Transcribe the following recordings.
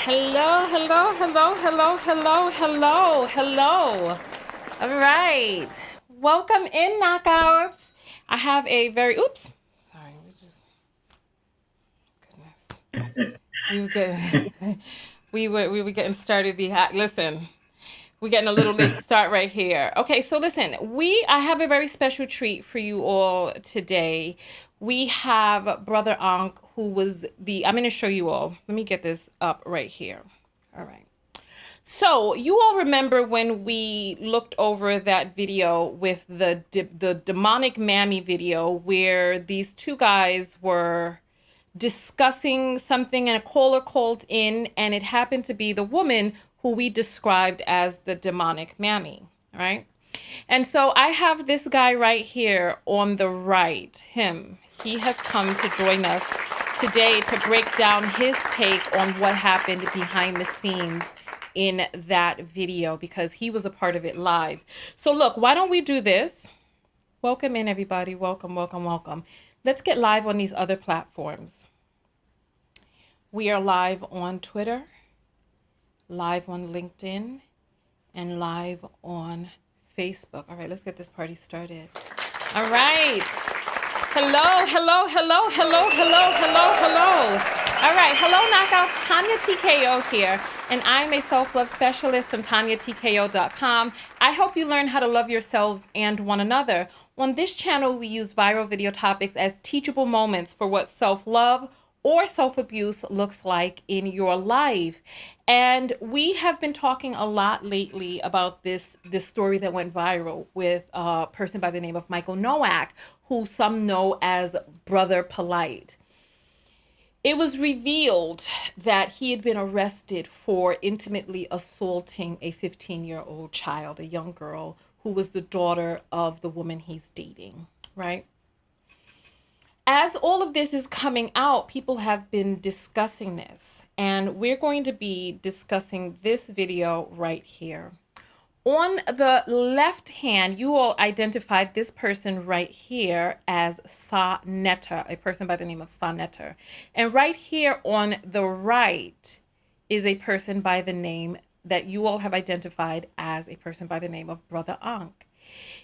Hello, hello, hello, hello, hello, hello, hello. All right. Welcome in, knockouts. I have a very, oops. Sorry, goodness. We were getting, we were getting started behind, listen. We're getting a little late to start right here. Okay, so listen, I have a very special treat for you all today. We have Brother Ankh, who was I'm going to show you all. Let me get this up right here. All right. So you all remember when we looked over that video with the demonic Mammy video where these two guys were discussing something and a caller called in and it happened to be the woman who we described as the demonic Mammy, right? And so I have this guy right here on the right, him. He has come to join us today to break down his take on what happened behind the scenes in that video because he was a part of it live. So look, why don't we do this? Welcome in, everybody. Welcome, welcome, welcome. Let's get live on these other platforms. We are live on Twitter, live on LinkedIn, and live on Facebook. All right, let's get this party started. All right. Hello, hello, hello, hello, hello, hello, hello. All right, hello, knockouts. Tanya TKO here, and I'm a self-love specialist from TanyaTKO.com. I help you learn how to love yourselves and one another. On this channel, we use viral video topics as teachable moments for what self-love or self-abuse looks like in your life. And we have been talking a lot lately about this story that went viral with a person by the name of Michael Noak, who some know as Brother Polight. It was revealed that he had been arrested for intimately assaulting a 15-year-old child, a young girl, who was the daughter of the woman he's dating, right? As all of this is coming out, people have been discussing this, and we're going to be discussing this video right here. On the left hand, you all identified this person right here as Sa Netter, a person by the name of Sa Netter. And right here on the right is a person by the name that you all have identified as a person by the name of Brother Ankh.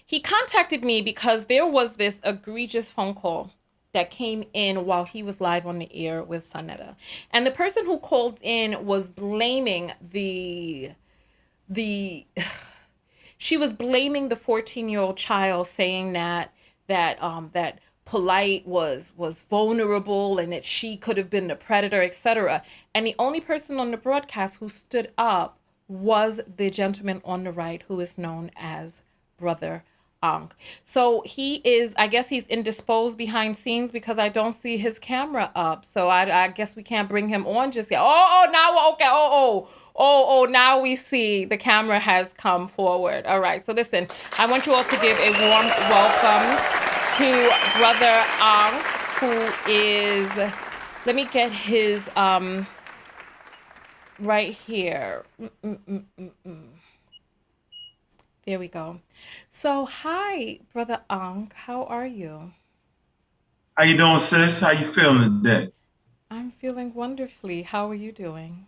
He contacted me because there was this egregious phone call that came in while he was live on the air with Sa Netter. And the person who called in was blaming she was blaming the 14-year-old child, saying that Polight was vulnerable and that she could have been the predator, etc. And the only person on the broadcast who stood up was the gentleman on the right, who is known as Brother Ankh. So he is, I guess he's indisposed behind scenes because I don't see his camera up. So I guess we can't bring him on just yet. Now, okay. Now we see the camera has come forward. All right. So listen, I want you all to give a warm welcome to Brother Ankh, who is, let me get his, right here. There we go. So, hi, Brother Ankh. How are you? How you doing, sis? How you feeling today? I'm feeling wonderfully. How are you doing?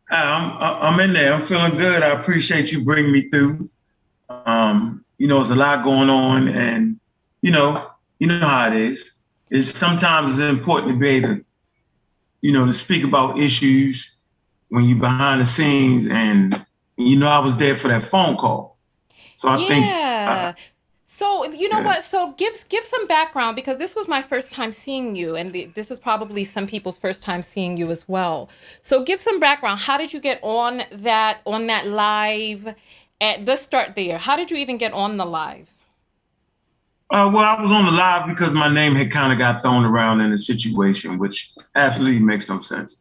I'm in there. I'm feeling good. I appreciate you bringing me through. There's a lot going on, and you know how it is. It's sometimes it's important to be able to speak about issues when you're behind the scenes, and I was there for that phone call. So I think, Yeah. So, you know yeah. what? So give some background because this was my first time seeing you, and this is probably some people's first time seeing you as well. So give some background. How did you get on that live? Let's start there. How did you even get on the live? Well, I was on the live because my name had kind of got thrown around in a situation, which absolutely makes no sense.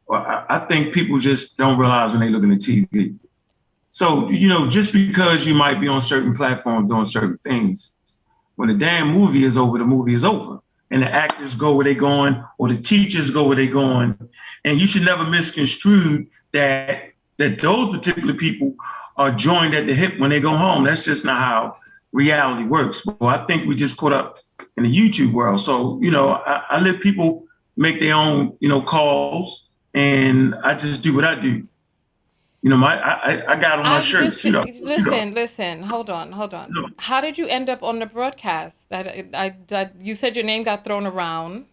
Well, I think people just don't realize when they look at the TV. So, just because you might be on certain platforms doing certain things, when the damn movie is over, the movie is over. And the actors go where they're going, or the teachers go where they're going. And you should never misconstrue that those particular people are joined at the hip when they go home. That's just not how reality works. But I think we just caught up in the YouTube world. So, I let people make their own, calls. and I just do what I do. You know, I got on my shirt, suit up, suit up. Listen. Hold on. No. How did you end up on the broadcast? You said your name got thrown around.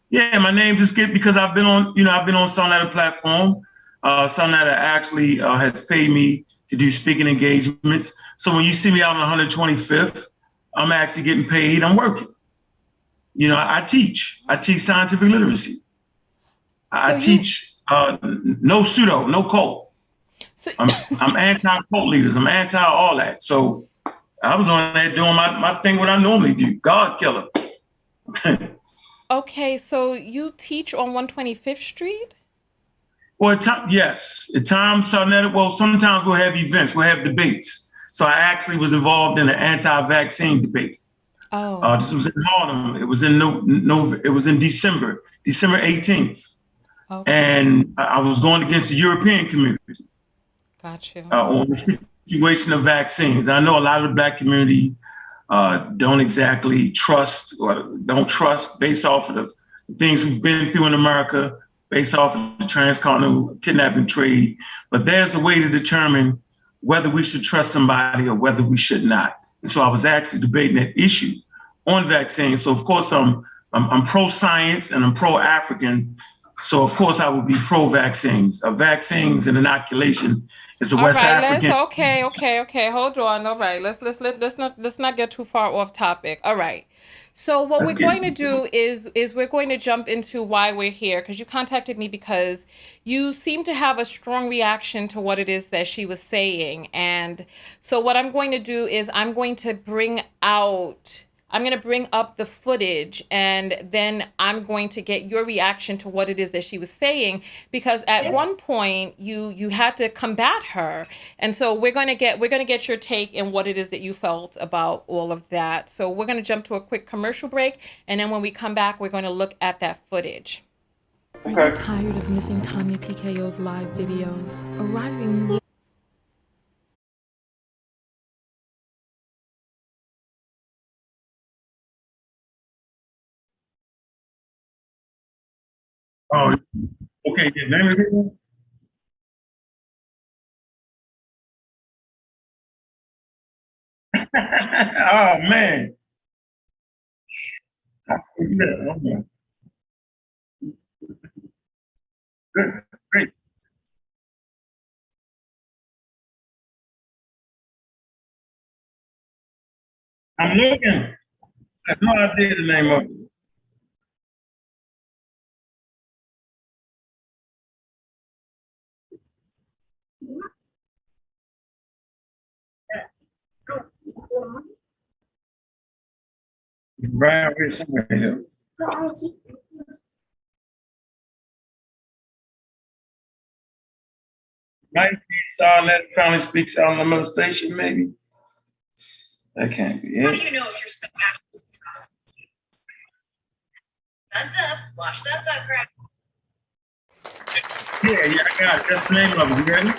Yeah, my name just get because I've been on, I've been on some other platform. Some that actually has paid me to do speaking engagements. So when you see me out on 125th, I'm actually getting paid. I'm working. You know, I teach. I teach scientific literacy. I So you, teach no pseudo, no cult. so I'm anti-cult leaders. I'm anti all that. So I was on there doing my thing, what I normally do. God killer. okay, so you teach on 125th Street? Well, yes. At times, well, sometimes we'll have events, we'll have debates. So I actually was involved in an anti-vaccine debate. Oh, This was in Harlem. It was in it was in December 18th, okay. and I was going against the European community Got you. on the situation of vaccines. I know a lot of the Black community don't exactly trust or don't trust based off of the things we've been through in America, based off of the transcontinental kidnapping trade. But there's a way to determine whether we should trust somebody or whether we should not. And so I was actually debating that issue on vaccines. So of course I'm pro-science and I'm pro-African. So of course I would be pro-vaccines. Vaccines and inoculation is a All West right, African. okay. Hold on. All right, let's not get too far off topic. All right. So what Let's we're get going to do is we're going to jump into why we're here because you contacted me because you seem to have a strong reaction to what it is that she was saying. And so what I'm going to do is I'm going to bring up the footage and then I'm going to get your reaction to what it is that she was saying because at one point you had to combat her. And so we're going to get your take and what it is that you felt about all of that. So we're going to jump to a quick commercial break and then when we come back we're going to look at that footage. Are you tired of missing Tanya TKO's live videos? Arriving Oh, okay. Yeah, Mammy. Oh man. Yeah, okay. Good, great. I'm looking. I have no idea the name of it. Right here somewhere here. Might be Silent County speaks out on the station, maybe. That can't be it. How do you know if you're so active? Thumbs up, watch that butt crack. Yeah, I got it. That's the name of it. You ready?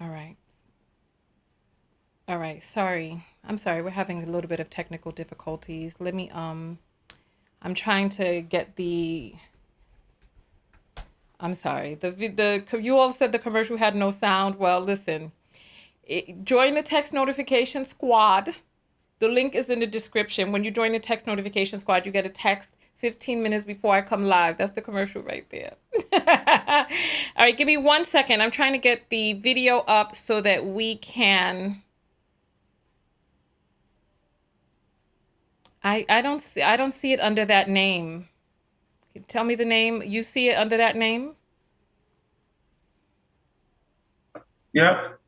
All right. All right. Sorry. I'm sorry. We're having a little bit of technical difficulties. I'm trying to get the I'm sorry. You all said the commercial had no sound. Well, listen. Join the text notification squad. The link is in the description. When you join the text notification squad, you get a text 15 minutes before I come live. That's the commercial right there. All right, give me 1 second. I'm trying to get the video up so that we can I don't see it under that name. Tell me the name. You see it under that name? Yep.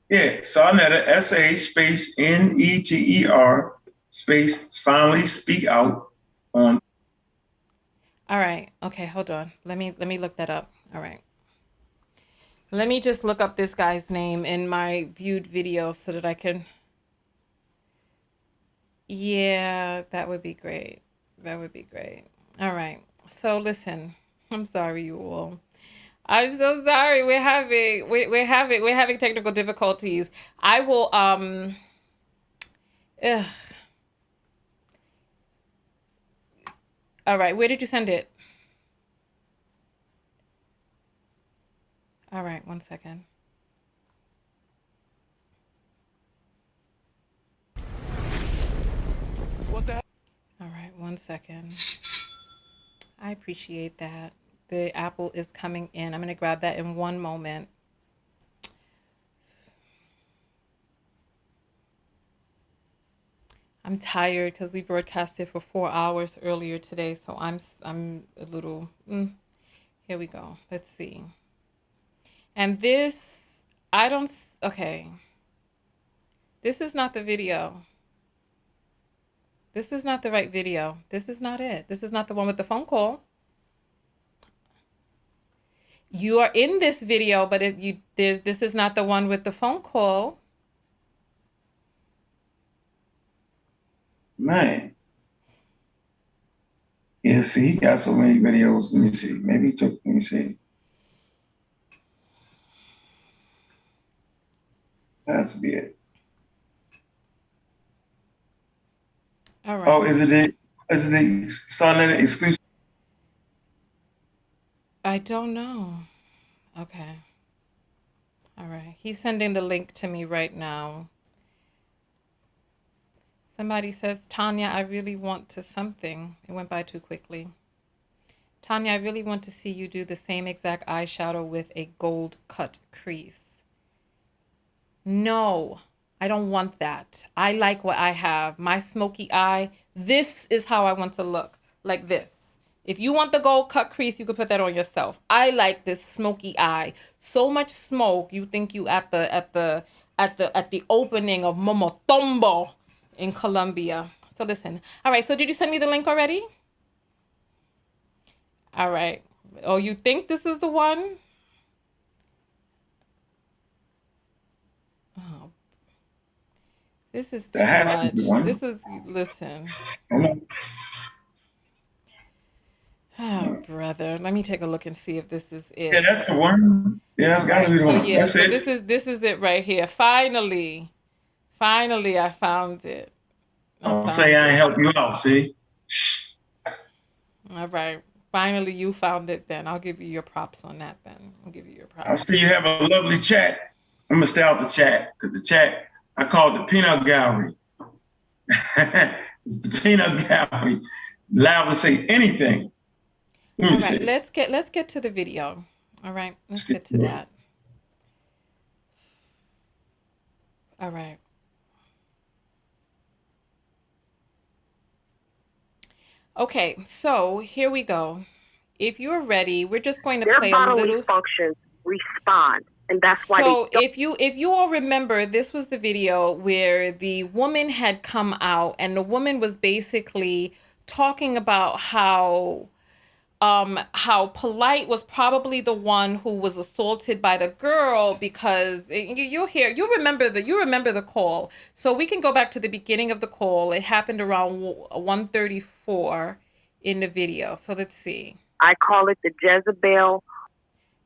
Yeah, Sarnetta, SA space NETER space finally speak out on. All right. Okay, hold on. Let me look that up. All right. Let me just look up this guy's name in my viewed video so that I can. Yeah, that would be great. That would be great. All right. So listen, I'm sorry, you all. I'm so sorry. We're having technical difficulties. I will ugh. All right. Where did you send it? All right, one second. What the hell? All right, one second. I appreciate that. The apple is coming in. I'm going to grab that in one moment. I'm tired because we broadcasted for 4 hours earlier today, so I'm a little. Here we go. Let's see. And this, I don't. Okay. This is not the video. This is not the right video. This is not it. This is not the one with the phone call. You are in this video, but this is not the one with the phone call. Man. Yeah, see, he got so many videos. Let me see. Maybe he took, let me see. That has to be it. All right. Oh, is it the Sunday exclusive? I don't know. Okay. All right. He's sending the link to me right now. Somebody says, Tanya, I really want to something. It went by too quickly. Tanya, I really want to see you do the same exact eyeshadow with a gold cut crease. No, I don't want that. I like what I have. My smoky eye. This is how I want to look. Like this. If you want the gold cut crease, you could put that on yourself. I like this smoky eye. So much smoke, you think you at the opening of Momotombo in Colombia. So listen. All right, so did you send me the link already? All right. Oh, you think this is the one? Oh, this is too That has to be much. one. This is, listen. Oh, Oh, brother. Let me take a look and see if this is yeah, it. that's the one. Yeah, that's All got to be right. the So one. yeah, That's so it. this is it right here. Finally. Finally I found it. I Oh, say found I ain't it. help you out, see? All right. Finally you found it then. I'll give you your props on that then. I'll give you your I props. see you have a lovely chat. I'm going to stay out the chat because the chat, I call it the peanut gallery. It's the peanut gallery. Liable to say anything. Let me All right, see. let's get to the video. All right, let's get to to it. that. All right. Okay, so here we go. If you're ready, we're just going to Their play a bodily little. functions respond, and that's why they So if you all remember, this was the video where the woman had come out and the woman was basically talking about how Polight was probably the one who was assaulted by the girl because you remember the call. So we can go back to the beginning of the call. It happened around 1:34 in the video. So let's see. I call it the Jezebel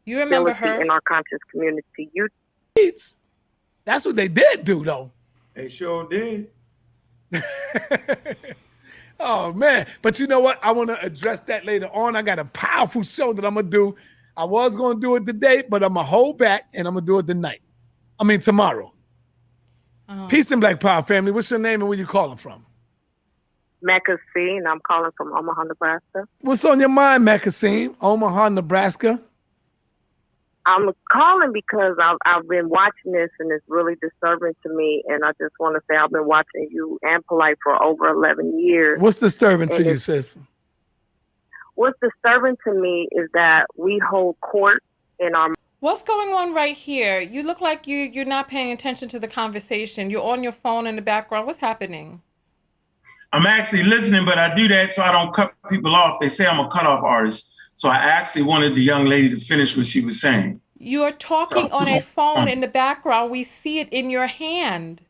You remember ability her? in our conscious community. That's what they did do, though. They sure did. Oh, man. But you know what? I want to address that later on. I got a powerful show that I'm going to do. I was going to do it today, but I'm going to hold back and I'm going to do it tonight. I mean, tomorrow. Peace and Black Power family. What's your name and where you calling from? Mecca C, and I'm calling from Omaha, Nebraska. What's on your mind, Meccasim? Omaha, Nebraska. I'm calling because I've been watching this, and it's really disturbing to me. And I just want to say I've been watching you and Polight for over 11 years. What's disturbing to you, sis? What's disturbing to me is that we hold court in our. What's going on right here? You look like you're not paying attention to the conversation. You're on your phone in the background. What's happening? I'm actually listening, but I do that so I don't cut people off. They say I'm a cutoff artist. So I actually wanted the young lady to finish what she was saying. You're talking on a phone in the background. We see it in your hand.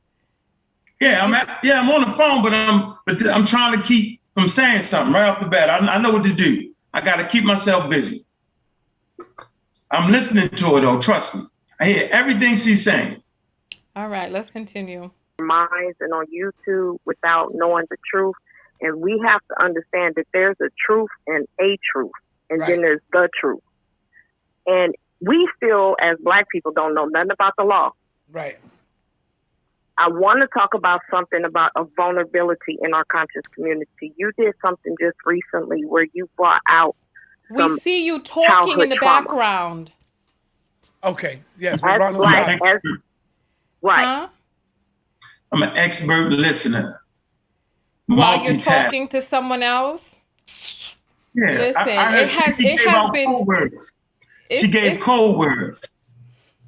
Yeah, I'm on the phone, but I'm trying to keep from saying something right off the bat. I know what to do. I got to keep myself busy. I'm listening to her though. Trust me. I hear everything she's saying. All right, let's continue. Minds and on YouTube without knowing the truth, and we have to understand that there's a truth and a truth, and then there's the truth. And we still, as Black people, don't know nothing about the law. Right. I want to talk about something about a vulnerability in our conscious community. You did something just recently where you brought out. We see you talking in the background. Okay. Yes. As Black, right. Huh? I'm an expert listener. While you're talking to someone else? Yeah. Listen, she gave code words. She gave code words.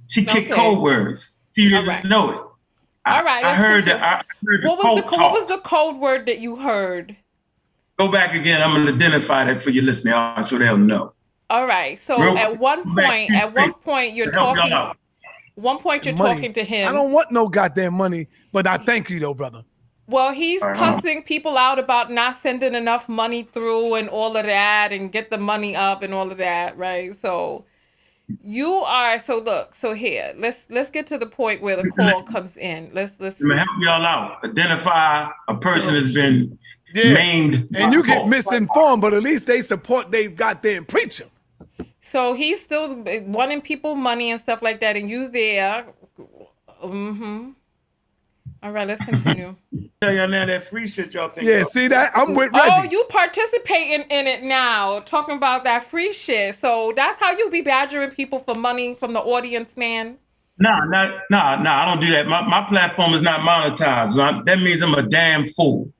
She kicked code words. She didn't know it. All right. I heard that. What was the code word that you heard? Oh, Go back again. I'm gonna identify that for your listening audience so they'll know. All right. So at one point you're talking. One point you're talking to him. I don't want no goddamn money, but I thank you though, brother. Well, he's cussing people out about not sending enough money through and all of that, and get the money up and all of that, right? So you are so here. Let's get to the point where the call comes in. Let's help y'all out. Identify a person has been named. And you get misinformed, but at least they support they goddamn preacher. So he's still wanting people money and stuff like that, and you there. All right, let's continue. Tell y'all now that free shit y'all think. Yeah, see that? I'm with Reggie. Oh, you participating in it now, talking about that free shit. So that's how you be badgering people for money from the audience, man? Nah, I don't do that. My platform is not monetized. That means I'm a damn fool.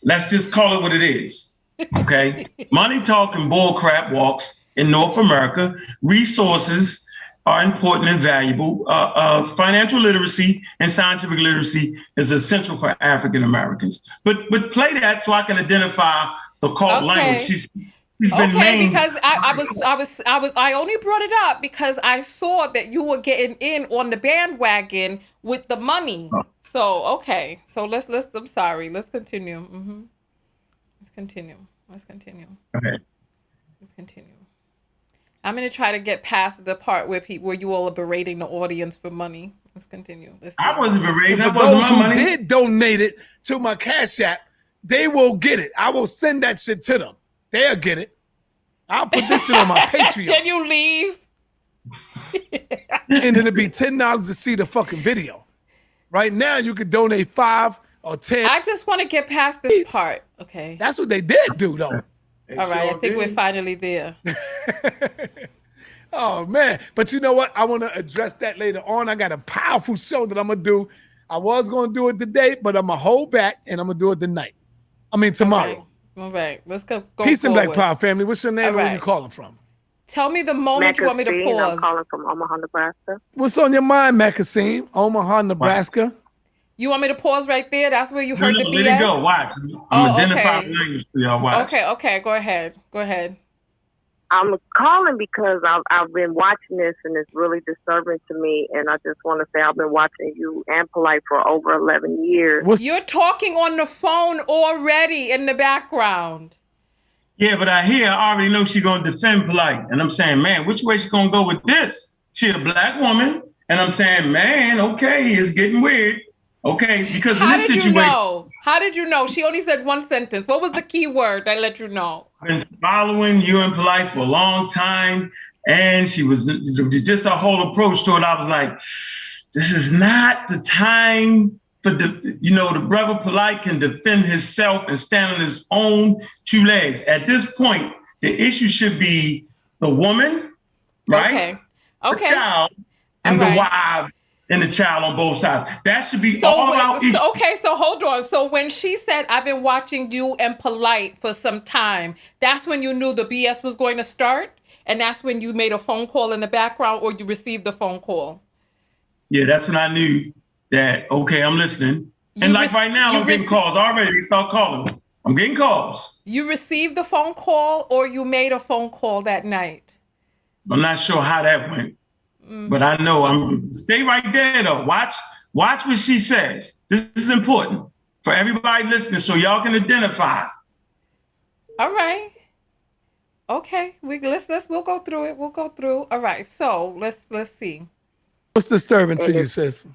Let's just call it what it is, okay? Money talk and bull crap walks in North America. Resources are important and valuable. Financial literacy and scientific literacy is essential for African Americans. But play that so I can identify the cult language. She's been named. Because I only brought it up because I saw that you were getting in on the bandwagon with the money. So okay, so let's I'm sorry. Let's continue. Let's continue. Okay. Let's continue. I'm gonna try to get past the part where you all are berating the audience for money. Let's continue. I wasn't berating. For those who did donate it to my Cash App, they will get it. I will send that shit to them. They'll get it. I'll put this shit on my Patreon. Can you leave? And it'll be $10 to see the fucking video. Right now, you could donate 5 or 10. I just want to get past this part. Okay. That's what they did do, though. All right, I think we're finally there. Oh, man. But you know what? I want to address that later on. I got a powerful show that I'm going to do. I was going to do it today, but I'm going to hold back, and I'm going to do it tonight. I mean, tomorrow. All right. Let's go Peace and Black Power, family. What's your name and where you calling from? Tell me the moment you want me to pause. I'm calling from Omaha, Nebraska. What's on your mind, Macasine? Omaha, Nebraska. You want me to pause right there? That's where you heard the BS? Let it go. Watch. I'm identifying language for y'all. Watch. Okay. Go ahead. I'm calling because I've been watching this and it's really disturbing to me. And I just want to say I've been watching you and Polight for over 11 years. You're talking on the phone already in the background. Yeah, but I already know she's going to defend Polight. And I'm saying, man, which way she going to go with this? She a Black woman. And I'm saying, man, okay, it's getting weird. Okay, because in this situation. How did you know? She only said one sentence. What was the key word that let you know? I've been following you and Polight for a long time, and she was just her whole approach to it. I was like, this is not the time for the brother Polight can defend himself and stand on his own 2 legs. At this point, the issue should be the woman, right? Okay. The child and the wife. And the child on both sides. That should be all about each. Okay, so hold on. So when she said, I've been watching you and Polight for some time, that's when you knew the BS was going to start? And that's when you made a phone call in the background or you received the phone call? Yeah, that's when I knew that, okay, I'm listening. And right now, I'm getting calls already. They start calling me. I'm getting calls. You received the phone call or you made a phone call that night? I'm not sure how that went, but I know stay right there though. Watch what she says. This is important for everybody listening so y'all can identify. All right. Okay. We'll go through it. We'll go through. All right. So let's see. What's disturbing to you, sis?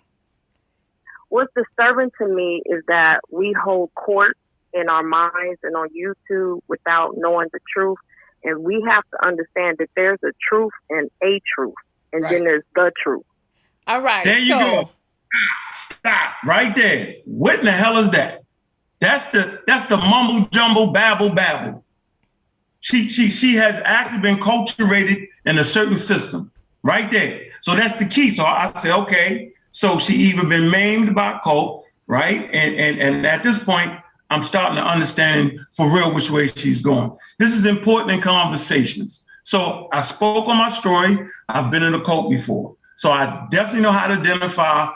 What's disturbing to me is that we hold court in our minds and on YouTube without knowing the truth. And we have to understand that there's a truth and a truth. And then there's the truth. All right. There you go. Stop right there. What in the hell is that? That's the mumble jumble babble. She has actually been culturated in a certain system right there. So that's the key. So I say, okay, so she even been maimed by cult, right? And at this point, I'm starting to understand for real which way she's going. This is important in conversations. So I spoke on my story. I've been in a cult before. So I definitely know how to identify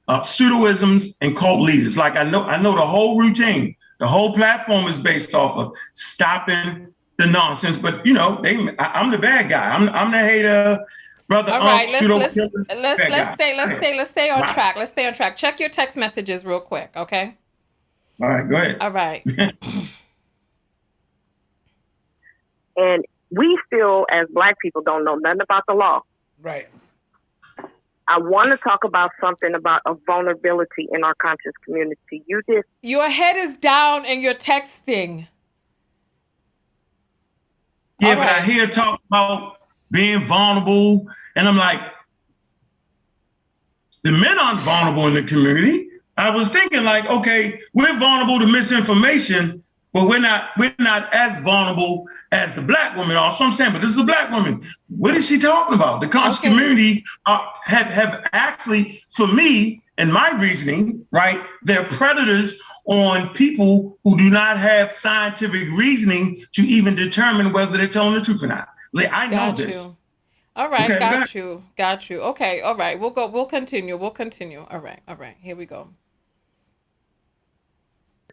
pseudoisms and cult leaders. Like I know the whole routine. The whole platform is based off of stopping the nonsense. But I'm the bad guy. I'm the hater. Brother, all right, let's stay on track. Let's stay on track. Check your text messages real quick, okay? All right, go ahead. All right. And we still, as Black people, don't know nothing about the law. Right. I want to talk about something about a vulnerability in our conscious community. Your head is down and you're texting. Yeah, all but right. I hear talk about being vulnerable, and I'm like, the men aren't vulnerable in the community. I was thinking like, okay, we're vulnerable to misinformation, but we're not as vulnerable as the Black women are. So I'm saying, but this is a Black woman. What is she talking about? The conscious community have actually, for me and my reasoning, right, they're predators on people who do not have scientific reasoning to even determine whether they're telling the truth or not. Like, I know this. All right, okay, got you. Okay, all right, we'll continue. All right, here we go.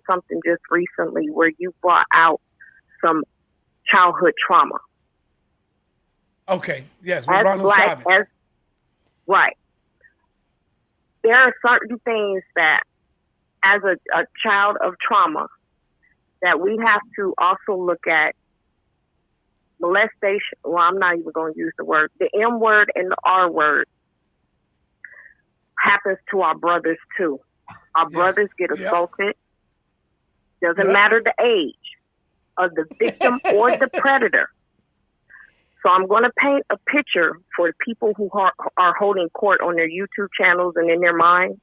Something just recently where you brought out some childhood trauma. Okay, yes, we're Ronald Black, right. There are certain things that, as a child of trauma, that we have to also look at. Molestation, well, I'm not even going to use the word. The M word and the R word happens to our brothers too. Our brothers get assaulted. Doesn't matter the age of the victim or the predator. So I'm going to paint a picture for the people who are holding court on their YouTube channels and in their mind,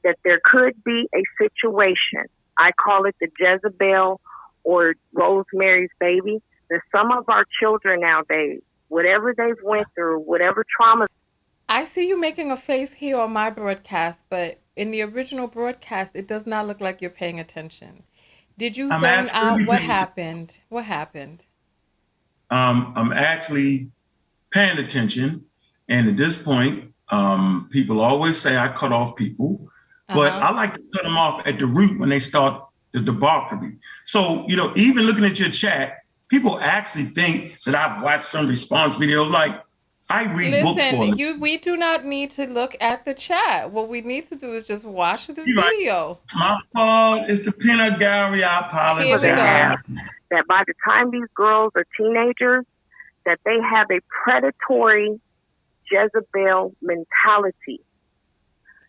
that there could be a situation. I call it the Jezebel or Rosemary's Baby. That some of our children nowadays, whatever they've went through, whatever trauma. I see you making a face here on my broadcast, but in the original broadcast, it does not look like you're paying attention. Did you zone out? What happened? I'm actually paying attention. And at this point, people always say I cut off people, but I like to cut them off at the root when they start the debauchery. So, even looking at your chat, people actually think that I've watched some response videos. Like, I read books for them. We do not need to look at the chat. What we need to do is just watch the video. My fault. It's the peanut gallery. I apologize. That by the time these girls are teenagers, that they have a predatory Jezebel mentality.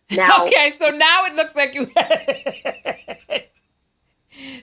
Now, okay, so now it looks like you.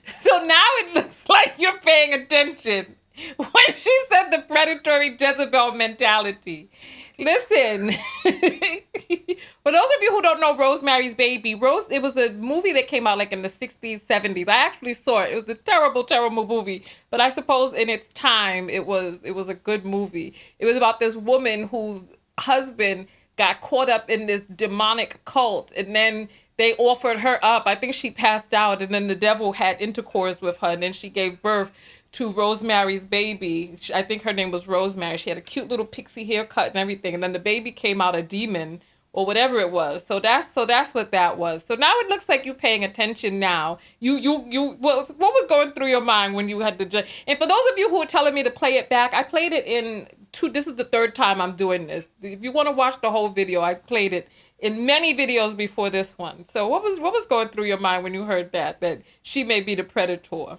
So now it looks like you're paying attention when she said the predatory Jezebel mentality. Listen, for those of you who don't know Rosemary's Baby, it was a movie that came out like in the 60s, 70s. I actually saw it. It was a terrible, terrible movie. But I suppose in its time, it was a good movie. It was about this woman whose husband got caught up in this demonic cult, and then they offered her up. I think she passed out, and then the devil had intercourse with her, and then she gave birth to Rosemary's Baby. I think her name was Rosemary. She had a cute little pixie haircut and everything, and then the baby came out a demon or whatever it was. So that's what that was. So now it looks like you're paying attention now. What was going through your mind when you had to and for those of you who are telling me to play it back, I played it in this is the third time I'm doing this. If you want to watch the whole video, I played it in many videos before this one. So what was going through your mind when you heard that she may be the predator?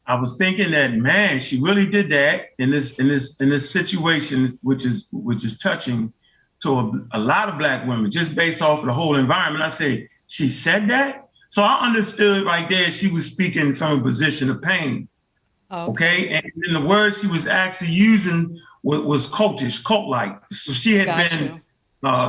I was thinking that, man, she really did that in this situation, which is touching to a lot of Black women, just based off of the whole environment. I say, she said that? So I understood right there she was speaking from a position of pain. Okay. And the words she was actually using was cultish, cult-like. So she had been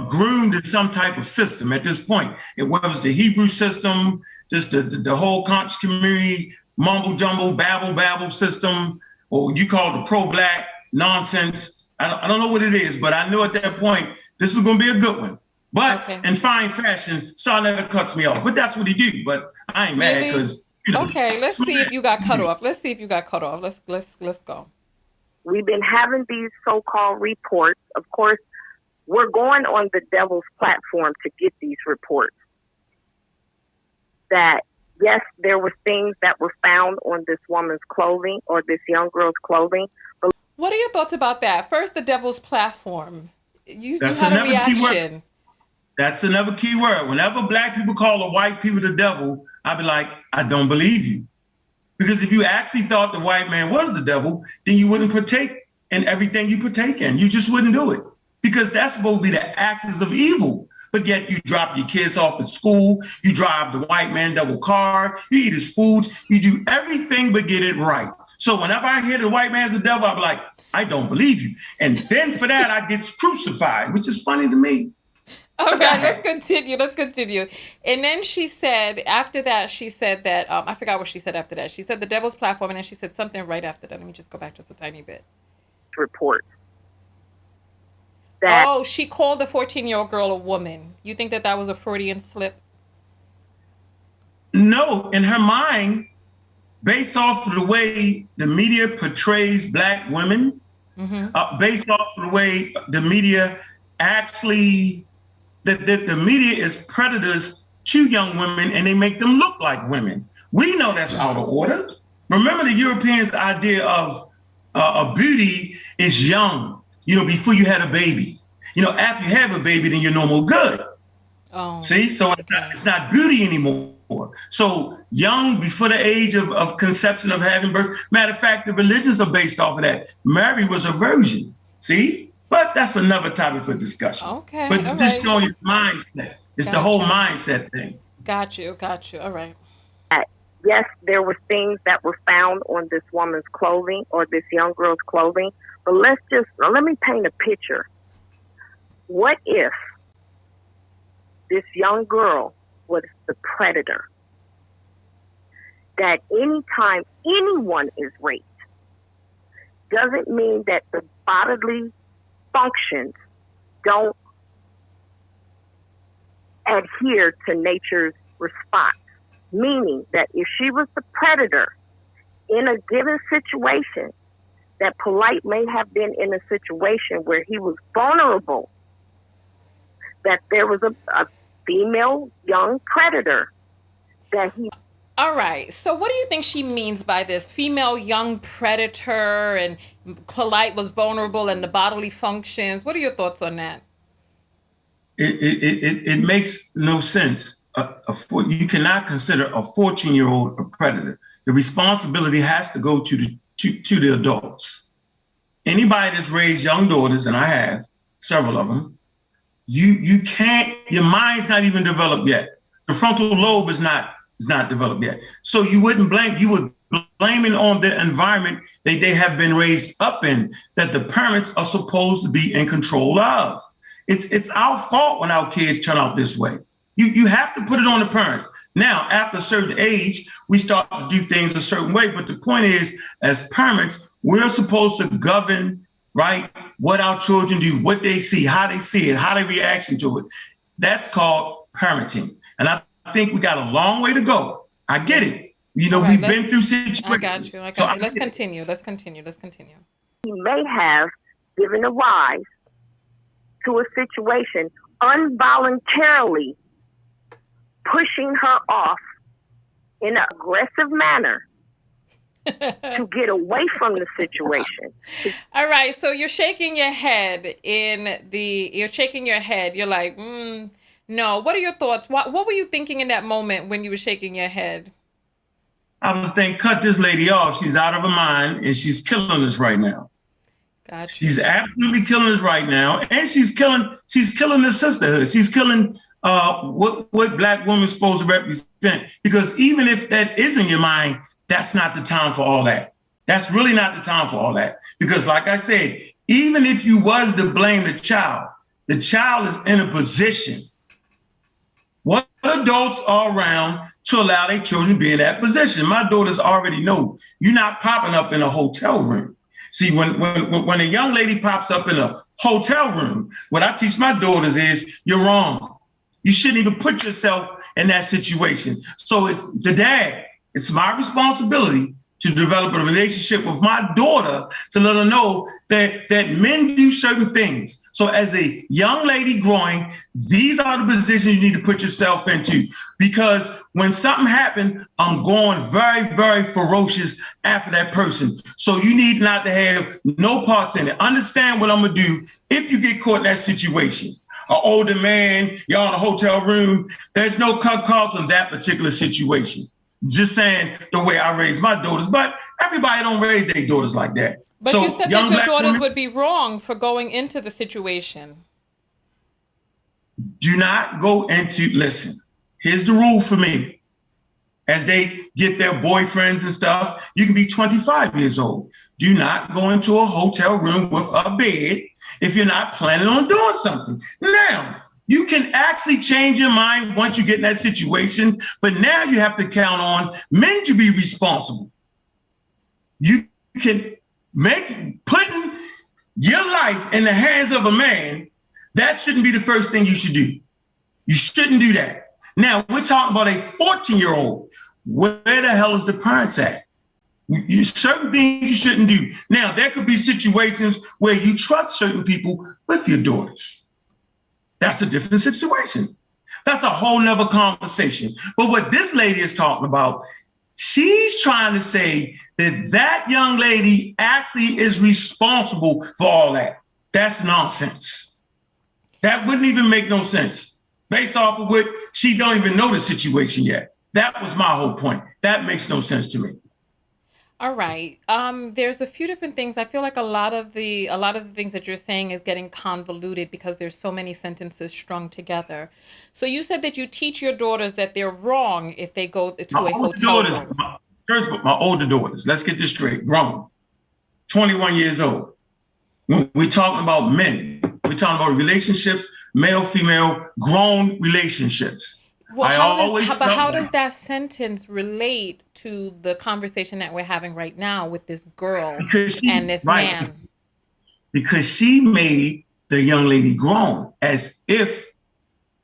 groomed in some type of system at this point. It was the Hebrew system, just the whole conscious community, mumble jumble, babble system, or you call it the pro-Black nonsense. I don't know what it is, but I knew at that point this was going to be a good one. But in fine fashion, Sarnetta cuts me off. But that's what he do. But I ain't mad because. Okay, let's see if you got cut off. Let's see if you got cut off. Let's go. We've been having these so-called reports. Of course, we're going on the devil's platform to get these reports. That yes, there were things that were found on this woman's clothing or this young girl's clothing. But what are your thoughts about that? First, the devil's platform. You had a reaction. That's another key word. Whenever Black people call the white people the devil, I'd be like, I don't believe you. Because if you actually thought the white man was the devil, then you wouldn't partake in everything you partake in. You just wouldn't do it. Because that's supposed to be the axis of evil. But yet you drop your kids off at school, you drive the white man double car, you eat his foods, you do everything but get it right. So whenever I hear the white man's the devil, I'll be like, I don't believe you. And then for that, I get crucified, which is funny to me. All right, let's continue. And then she said, after that, she said that, I forgot what she said after that. She said the devil's platform, and then she said something right after that. Let me just go back just a tiny bit. Report. She called the 14-year-old girl a woman. You think that was a Freudian slip? No, in her mind, based off of the way the media portrays Black women, based off of the way the media actually... That the media is predators to young women and they make them look like women. We know that's out of order. Remember the Europeans' idea of beauty is young, before you had a baby. After you have a baby, then you're no more good. See, so it's not beauty anymore. So young before the age of conception of having birth. Matter of fact, the religions are based off of that. Mary was a virgin, see? But that's another topic for discussion. Okay. But just showing your mindset. It's the whole mindset thing. Got you. All right. Yes, there were things that were found on this woman's clothing or this young girl's clothing. But let me paint a picture. What if this young girl was the predator? That anytime anyone is raped, doesn't mean that the bodily functions don't adhere to nature's response. Meaning that if she was the predator in a given situation, that Polight may have been in a situation where he was vulnerable, that there was a female young predator that he... All right. So what do you think she means by this? Female young predator and Polight was vulnerable in the bodily functions. What are your thoughts on that? It makes no sense. You cannot consider a 14-year-old a predator. The responsibility has to go to the adults. Anybody that's raised young daughters, and I have several of them, you can't, your mind's not even developed yet. The frontal lobe is not developed yet. So you would blame it on the environment that they have been raised up in, that the parents are supposed to be in control of. It's our fault when our kids turn out this way. You have to put it on the parents. Now, after a certain age, we start to do things a certain way. But the point is, as parents, we're supposed to govern, right, what our children do, what they see, how they react to it. That's called parenting. And I think we got a long way to go. I get it. We've been through situations. I got you. Let's continue. He may have given a rise to a situation involuntarily pushing her off in an aggressive manner to get away from the situation. All right, so you're shaking your head you're shaking your head. You're like, no. What are your thoughts? What were you thinking in that moment when you were shaking your head? I was thinking, cut this lady off. She's out of her mind and she's killing us right now. Gotcha. She's absolutely killing us right now. And she's killing the sisterhood. She's killing what Black women supposed to represent. Because even if that is in your mind, that's not the time for all that. That's really not the time for all that. Because like I said, even if you was to blame the child is in a position. What adults are around to allow their children to be in that position? My daughters already know you're not popping up in a hotel room. See, when a young lady pops up in a hotel room, what I teach my daughters is you're wrong. You shouldn't even put yourself in that situation. So it's the dad. It's my responsibility to develop a relationship with my daughter to let her know that men do certain things. So as a young lady growing, these are the positions you need to put yourself into, because when something happened, I'm going very, very ferocious after that person. So you need not to have no parts in it. Understand what I'm gonna do if you get caught in that situation. An older man, y'all in a hotel room, there's no cut calls on that particular situation. Just saying the way I raise my daughters, but everybody don't raise their daughters like that. But so you said that your daughters would be wrong for going into the situation. Do not go into, listen, here's the rule for me. As they get their boyfriends and stuff, you can be 25 years old. Do not go into a hotel room with a bed if you're not planning on doing something. Now, you can actually change your mind once you get in that situation, but now you have to count on men to be responsible. You can putting your life in the hands of a man, that shouldn't be the first thing you should do. You shouldn't do that. Now, we're talking about a 14-year-old. Where the hell is the parents at? Certain things you shouldn't do. Now, there could be situations where you trust certain people with your daughters. That's a different situation. That's a whole nother conversation. But what this lady is talking about, she's trying to say that that young lady actually is responsible for all that. That's nonsense. That wouldn't even make no sense based off of what she don't even know the situation yet. That was my whole point. That makes no sense to me. All right. There's a few different things. I feel like a lot of the things that you're saying is getting convoluted because there's so many sentences strung together. So you said that you teach your daughters that they're wrong if they go to a hotel room. First, my older daughters, let's get this straight, grown, 21 years old. When we're talking about men, we're talking about relationships, male, female, grown relationships. Well, how does that sentence relate to the conversation that we're having right now with this girl and this man? Because she made the young lady grown as if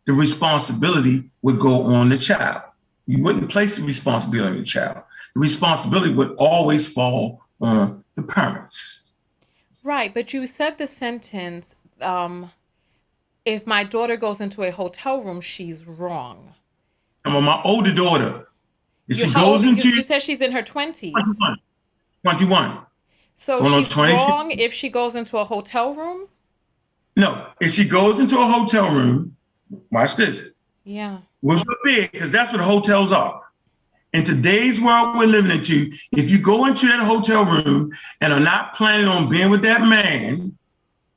the responsibility would go on the child. You wouldn't place the responsibility on the child. The responsibility would always fall on the parents. Right, but you said the sentence, if my daughter goes into a hotel room, she's wrong. My older daughter, if she goes into... You said she's in her 20s. 21. So she's wrong if she goes into a hotel room? No, if she goes into a hotel room, watch this. Yeah. With a bed, because that's what hotels are. In today's world we're living into, if you go into that hotel room and are not planning on being with that man,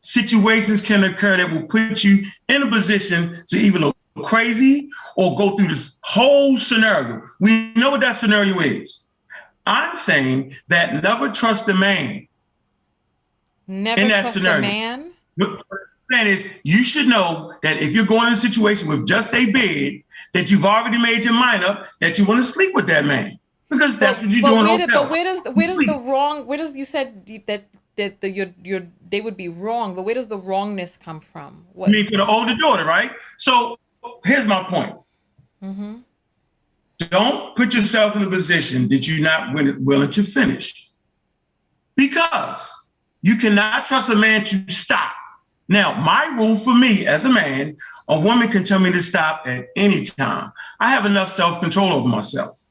situations can occur that will put you in a position to either look crazy or go through this whole scenario. We know what that scenario is. I'm saying that never trust a man. Never in that trust scenario. A man? What I'm saying is you should know that if you're going in a situation with just a bed, that you've already made your mind up that you want to sleep with that man. Because that's what you're doing. But where does you said that they would be wrong, but where does the wrongness come from? What? I mean, for the older daughter, right? So here's my point. Mm-hmm. Don't put yourself in a position that you're not willing to finish. Because you cannot trust a man to stop. Now, my rule for me as a man, a woman can tell me to stop at any time. I have enough self-control over myself.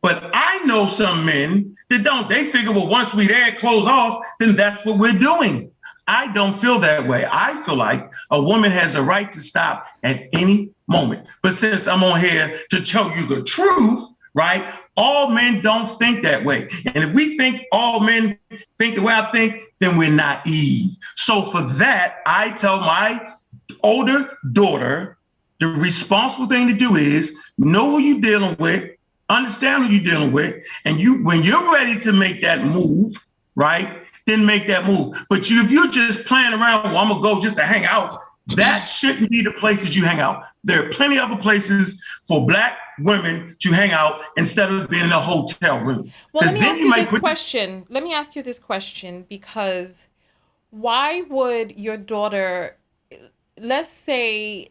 But I know some men that don't. They figure, well, once we there, close off, then that's what we're doing. I don't feel that way. I feel like a woman has a right to stop at any moment. But since I'm on here to tell you the truth, right? All men don't think that way. And if we think all men think the way I think, then we're naive. So for that, I tell my older daughter, the responsible thing to do is know who you're dealing with, understand who you're dealing with, and when you're ready to make that move, right, then make that move. But if you're just playing around, well, I'm gonna go just to hang out, that shouldn't be the places you hang out. There are plenty of other places for Black women to hang out instead of being in a hotel room. Well, let me ask you this question. Let me ask you this question, because why would your daughter, let's say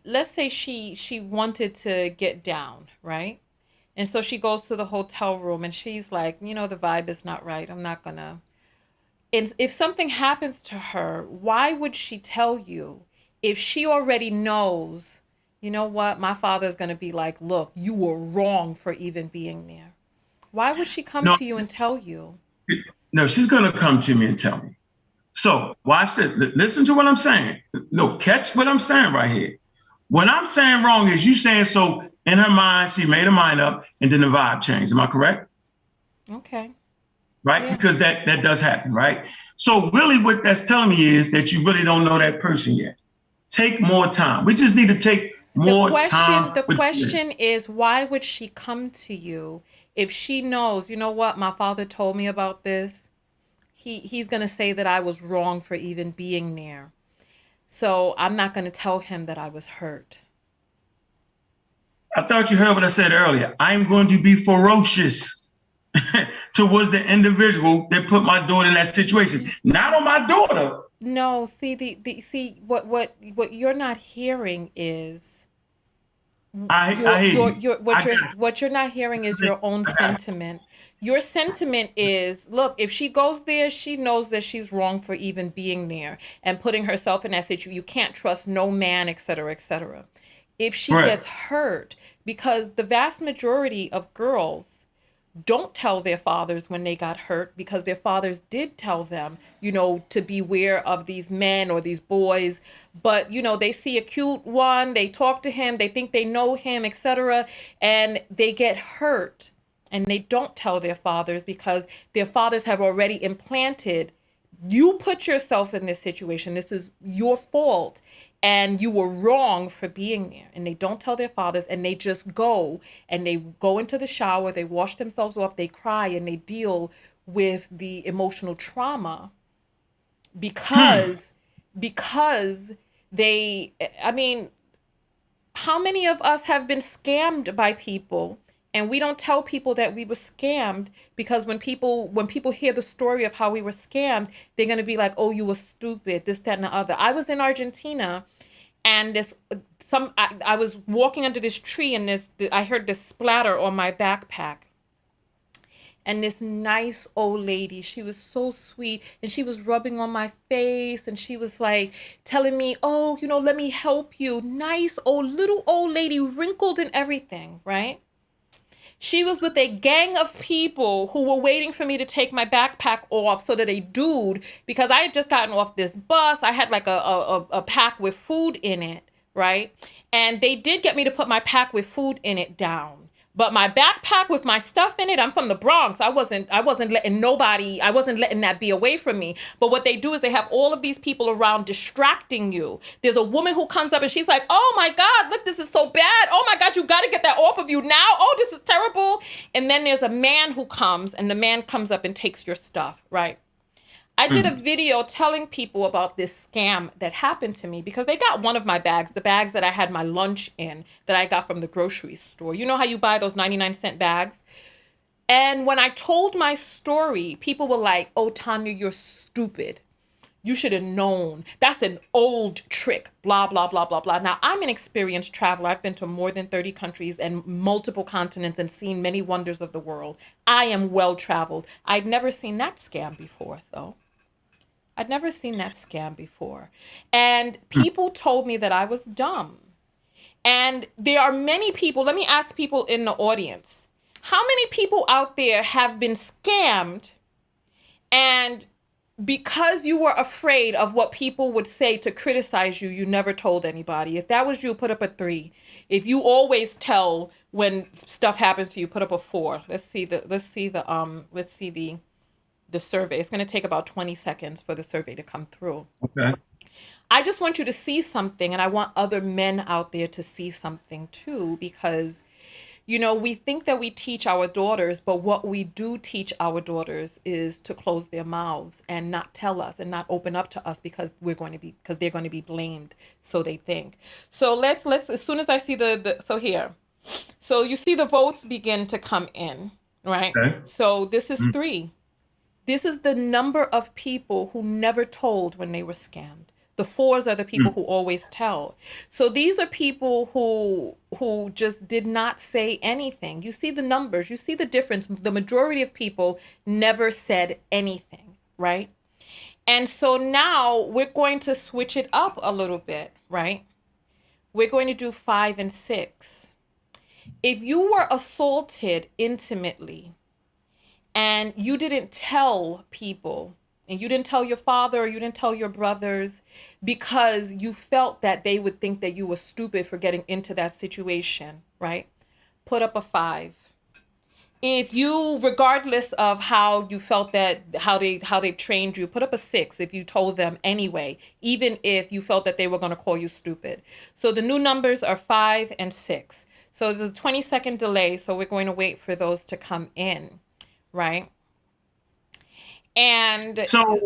she wanted to get down, right? And so she goes to the hotel room and she's like, the vibe is not right. I'm not gonna. And if something happens to her, why would she tell you if she already knows, you know what, my father's gonna be like, look, you were wrong for even being there? Why would she come to you and tell you? No, she's gonna come to me and tell me. So watch this. Listen to what I'm saying. No, catch what I'm saying right here. What I'm saying wrong is you saying so in her mind, she made her mind up and then the vibe changed. Am I correct? Okay. Right? Yeah. Because that does happen, right? So really what that's telling me is that you really don't know that person yet. Take more time. We just need to take more time. The question is, why would she come to you if she knows, you know what, my father told me about this. He's going to say that I was wrong for even being there. So I'm not going to tell him that I was hurt. I thought you heard what I said earlier. I'm going to be ferocious towards the individual that put my daughter in that situation. Not on my daughter. No, see what you're not hearing is what you're not hearing is your own sentiment. Your sentiment is, look, if she goes there, she knows that she's wrong for even being there and putting herself in that situation. You can't trust no man, et cetera, et cetera. If she gets hurt, because the vast majority of girls don't tell their fathers when they got hurt because their fathers did tell them, to beware of these men or these boys. But, they see a cute one, they talk to him, they think they know him, etc. And they get hurt and they don't tell their fathers because their fathers have already implanted, you put yourself in this situation. This is your fault. And you were wrong for being there. And they don't tell their fathers, and they just go and they go into the shower, they wash themselves off, they cry, and they deal with the emotional trauma because they, how many of us have been scammed by people? And we don't tell people that we were scammed because when people hear the story of how we were scammed, they're going to be like, oh, you were stupid, this, that, and the other. I was in Argentina and I was walking under this tree and I heard this splatter on my backpack. And this nice old lady, she was so sweet and she was rubbing on my face and she was like telling me, oh, let me help you. Nice little old lady, wrinkled and everything, right? She was with a gang of people who were waiting for me to take my backpack off so that a dude, because I had just gotten off this bus, I had like a pack with food in it, right? And they did get me to put my pack with food in it down. But my backpack with my stuff in it, I'm from the Bronx. I wasn't letting that be away from me. But what they do is they have all of these people around distracting you. There's a woman who comes up and she's like, oh my God, look, this is so bad. Oh my God, you got to get that off of you now. Oh, this is terrible. And then there's a man who comes and the man comes up and takes your stuff, right? I did a video telling people about this scam that happened to me because they got one of my bags, the bags that I had my lunch in that I got from the grocery store. You know how you buy those 99-cent bags? And when I told my story, people were like, oh, Tanya, you're stupid. You should have known. That's an old trick, blah, blah, blah, blah, blah. Now, I'm an experienced traveler. I've been to more than 30 countries and multiple continents and seen many wonders of the world. I am well-traveled. I'd never seen that scam before, though. I'd never seen that scam before. And people told me that I was dumb. And there are many people, let me ask people in the audience, how many people out there have been scammed and because you were afraid of what people would say to criticize you, you never told anybody? If that was you, put up a 3. If you always tell when stuff happens to you, put up a 4. Let's see the survey. It's going to take about 20 seconds for the survey to come through. Okay. I just want you to see something, and I want other men out there to see something too, because, you know, we think that we teach our daughters, but what we do teach our daughters is to close their mouths and not tell us and not open up to us because they're going to be blamed. So they think. So let's, as soon as I see so you see the votes begin to come in, right? Okay. So this is 3. This is the number of people who never told when they were scammed. The 4s are the people who always tell. So these are people who just did not say anything. You see the numbers, you see the difference. The majority of people never said anything, right? And so now we're going to switch it up a little bit, right? We're going to do 5 and 6. If you were assaulted intimately and you didn't tell people, and you didn't tell your father or you didn't tell your brothers because you felt that they would think that you were stupid for getting into that situation, right? Put up a 5. If you, regardless of how you felt that, how they trained you, put up a 6 if you told them anyway, even if you felt that they were going to call you stupid. So the new numbers are 5 and 6. So there's a 20-second delay, so we're going to wait for those to come in, right? And so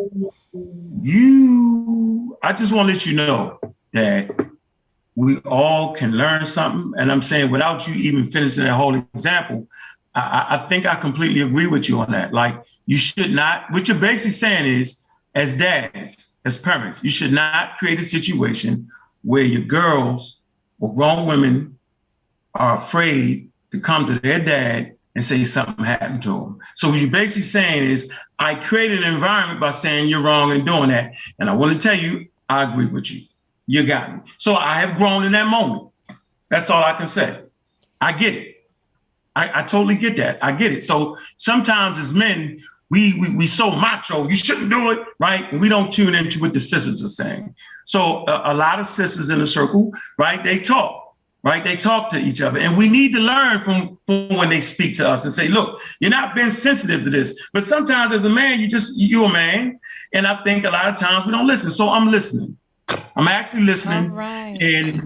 I just want to let you know that we all can learn something. And I'm saying without you even finishing that whole example, I think I completely agree with you on that. Like, you should not, what you're basically saying is, as dads, as parents, you should not create a situation where your girls or grown women are afraid to come to their dad and say something happened to them. So what you're basically saying is, I created an environment by saying you're wrong in doing that. And I want to tell you, I agree with you. You got me. So I have grown in that moment. That's all I can say. I get it. I totally get that. I get it. So sometimes as men, we so macho, you shouldn't do it, right? And we don't tune into what the sisters are saying. So a lot of sisters in the circle, right, they talk. Right? They talk to each other, and we need to learn from when they speak to us and say, look, you're not being sensitive to this. But sometimes as a man, you're a man. And I think a lot of times we don't listen. So I'm listening. I'm actually listening. All right. And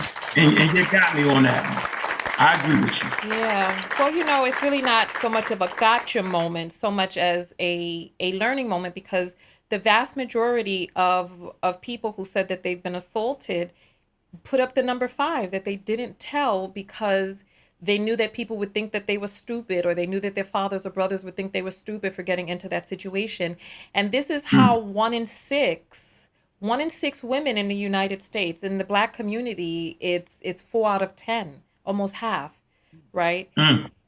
you got me on that. I agree with you. Yeah. Well, you know, it's really not so much of a gotcha moment, so much as a learning moment, because the vast majority of people who said that they've been assaulted put up the number 5, that they didn't tell because they knew that people would think that they were stupid, or they knew that their fathers or brothers would think they were stupid for getting into that situation. And this is how 1 in 6 women in the United States, in the Black community, it's 4 out of 10, almost half, right?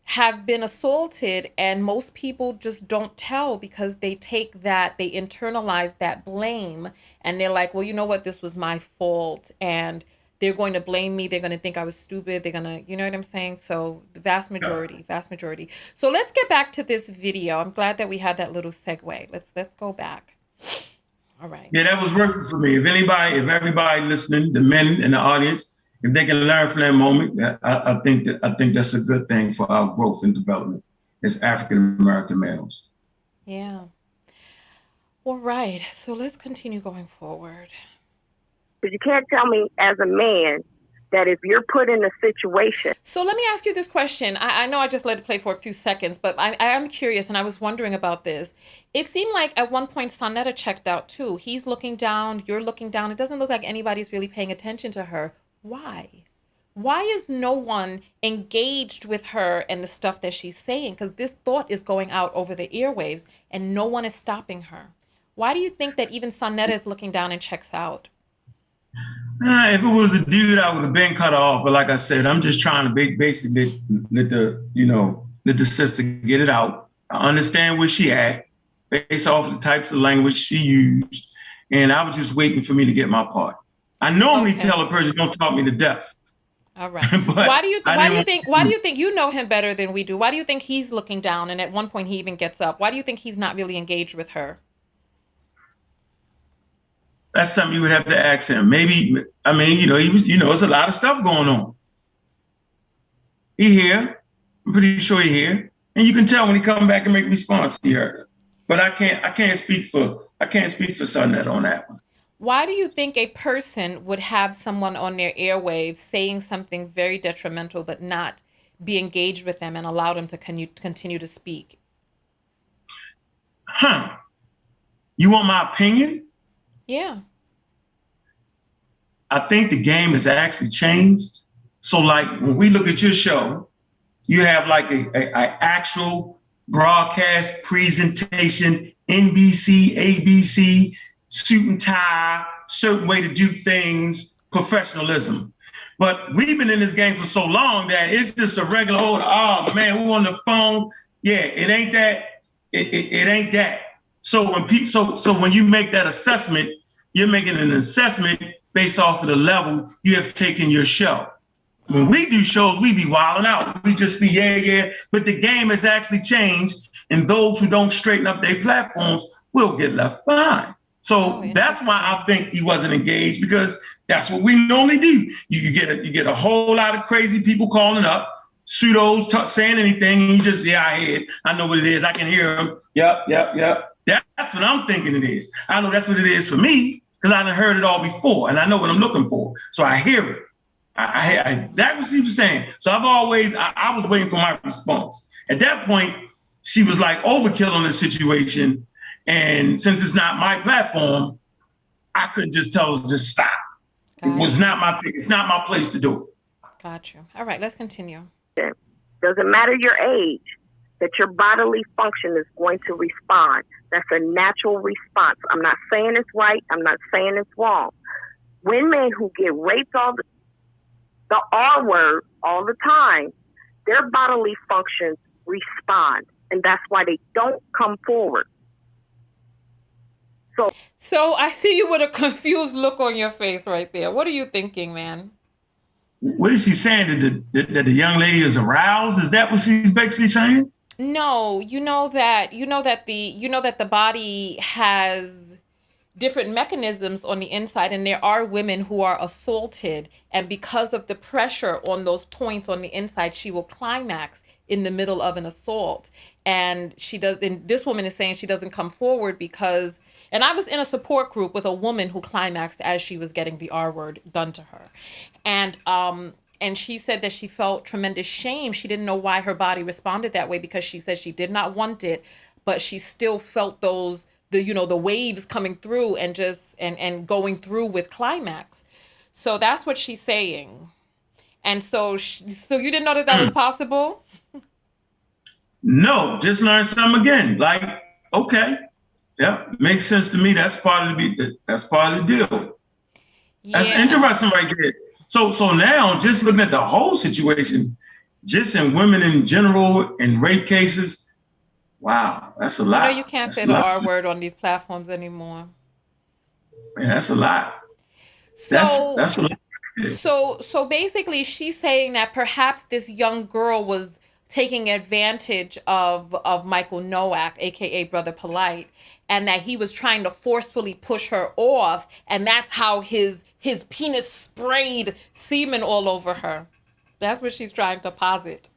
Have been assaulted, and most people just don't tell because they internalize that blame, and they're like, well, you know what, this was my fault, and they're going to blame me. They're going to think I was stupid. They're going to, you know what I'm saying? So the vast majority. So let's get back to this video. I'm glad that we had that little segue. Let's go back. All right. Yeah, that was working for me. If everybody listening, the men in the audience, if they can learn from that moment, I think that's a good thing for our growth and development as African American males. Yeah. All right. So let's continue going forward. Because you can't tell me as a man that if you're put in a situation. So let me ask you this question. I know I just let it play for a few seconds, but I am curious, and I was wondering about this. It seemed like at one point Sonetta checked out too. He's looking down, you're looking down. It doesn't look like anybody's really paying attention to her. Why? Why is no one engaged with her and the stuff that she's saying? Because this thought is going out over the airwaves and no one is stopping her. Why do you think that even Sonetta is looking down and checks out? If it was a dude, I would have been cut off. But like I said, I'm just trying to basically let the sister get it out. I understand where she at based off the types of language she used. and I was just waiting for me to get my part. I normally Okay. tell a person, don't talk me to death. All right. But Why do you I didn't think you know him better than we do? Why do you think he's looking down and at one point he even gets up? Why do you think he's not really engaged with her? That's something you would have to ask him. Maybe, I mean, he was, it's a lot of stuff going on. He here. I'm pretty sure he here. And you can tell when he come back and make response, he heard her. But I can't speak for Sunnet on that one. Why do you think a person would have someone on their airwaves saying something very detrimental but not be engaged with them and allow them to continue to speak? You want my opinion? Yeah. I think the game has actually changed. So like when we look at your show, you have like a actual broadcast presentation, NBC, ABC, suit and tie, certain way to do things, professionalism. But we've been in this game for so long that it's just a regular old, oh man, we're on the phone. Yeah, it ain't that. It ain't that. So when you make that assessment, you're making an assessment based off of the level you have taken your show. When we do shows, we be wilding out. We just be, yeah. But the game has actually changed, and those who don't straighten up their platforms will get left behind. So that's why I think he wasn't engaged, because that's what we normally do. You get a whole lot of crazy people calling up, pseudos saying anything, and you just, I know what it is. I can hear them. Yep. That's what I'm thinking it is. I know that's what it is for me, because I done heard it all before, and I know what I'm looking for. So I hear it. I hear exactly what she was saying. So I was waiting for my response. At that point, she was like overkill on the situation. And since it's not my platform, I couldn't just tell her, just stop. It's not my place to do it. Got you. All right, let's continue. Doesn't matter your age, that your bodily function is going to respond. That's a natural response. I'm not saying it's right. I'm not saying it's wrong. Women who get raped the R word all the time, their bodily functions respond. And that's why they don't come forward. So I see you with a confused look on your face right there. What are you thinking, man? What is she saying? That the young lady is aroused? Is that what she's basically saying? No, you know that the body has different mechanisms on the inside, and there are women who are assaulted, and because of the pressure on those points on the inside, she will climax in the middle of an assault. And this woman is saying she doesn't come forward because, and I was in a support group with a woman who climaxed as she was getting the R word done to her. And she said that she felt tremendous shame. She didn't know why her body responded that way, because she said she did not want it, but she still felt the waves coming through and going through with climax. So that's what she's saying. And so you didn't know that was possible? No, just learned something again. Like, okay, yeah, makes sense to me. That's part of the deal. Yeah. That's interesting right there. So now, just looking at the whole situation, just in women in general, in rape cases, wow, that's a lot. You can't say the R word on these platforms anymore. Man, that's a lot. So that's a lot. So basically, she's saying that perhaps this young girl was taking advantage of Michael Noak, aka Brother Polight, and that he was trying to forcefully push her off, and that's how his penis sprayed semen all over her. That's what she's trying to posit.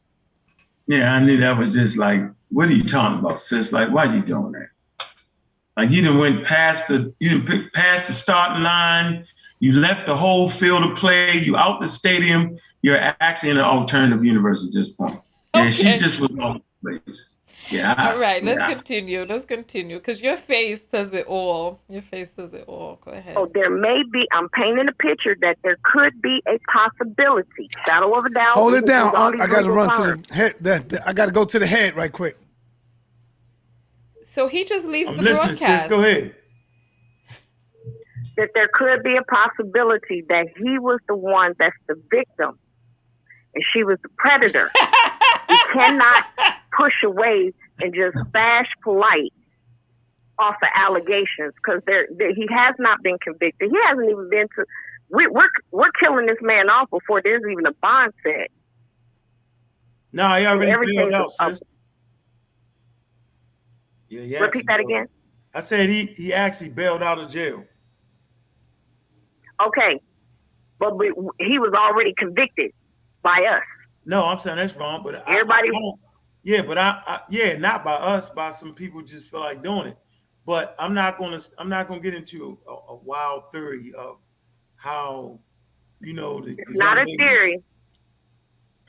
Yeah, I knew that was just like, what are you talking about, sis? Like, why are you doing that? Like, you didn't pass the starting line. You left the whole field of play. You out the stadium. You're actually in an alternative universe at this point. Yeah, okay. She just was all the place. Yeah. All right, let's continue. Let's continue, because your face says it all. Your face says it all. Go ahead. Oh, there may be, I'm painting a picture that there could be a possibility. Shadow of a doubt. Hold it down. I got to run to the head. I got to go to the head right quick. So he just leaves the listening, broadcast. Sis, go ahead. That there could be a possibility that he was the one that's the victim and she was the predator. We cannot push away and just bash Polight off of allegations because he has not been convicted. He hasn't even been to. We're killing this man off before there's even a bond set. No, he already bailed out, sis. Yeah, repeat that again. I said he actually bailed out of jail. Okay, but he was already convicted by us. No, I'm saying that's wrong. But everybody, not by us, by some people just feel like doing it. But I'm not gonna get into a wild theory of how, not a theory.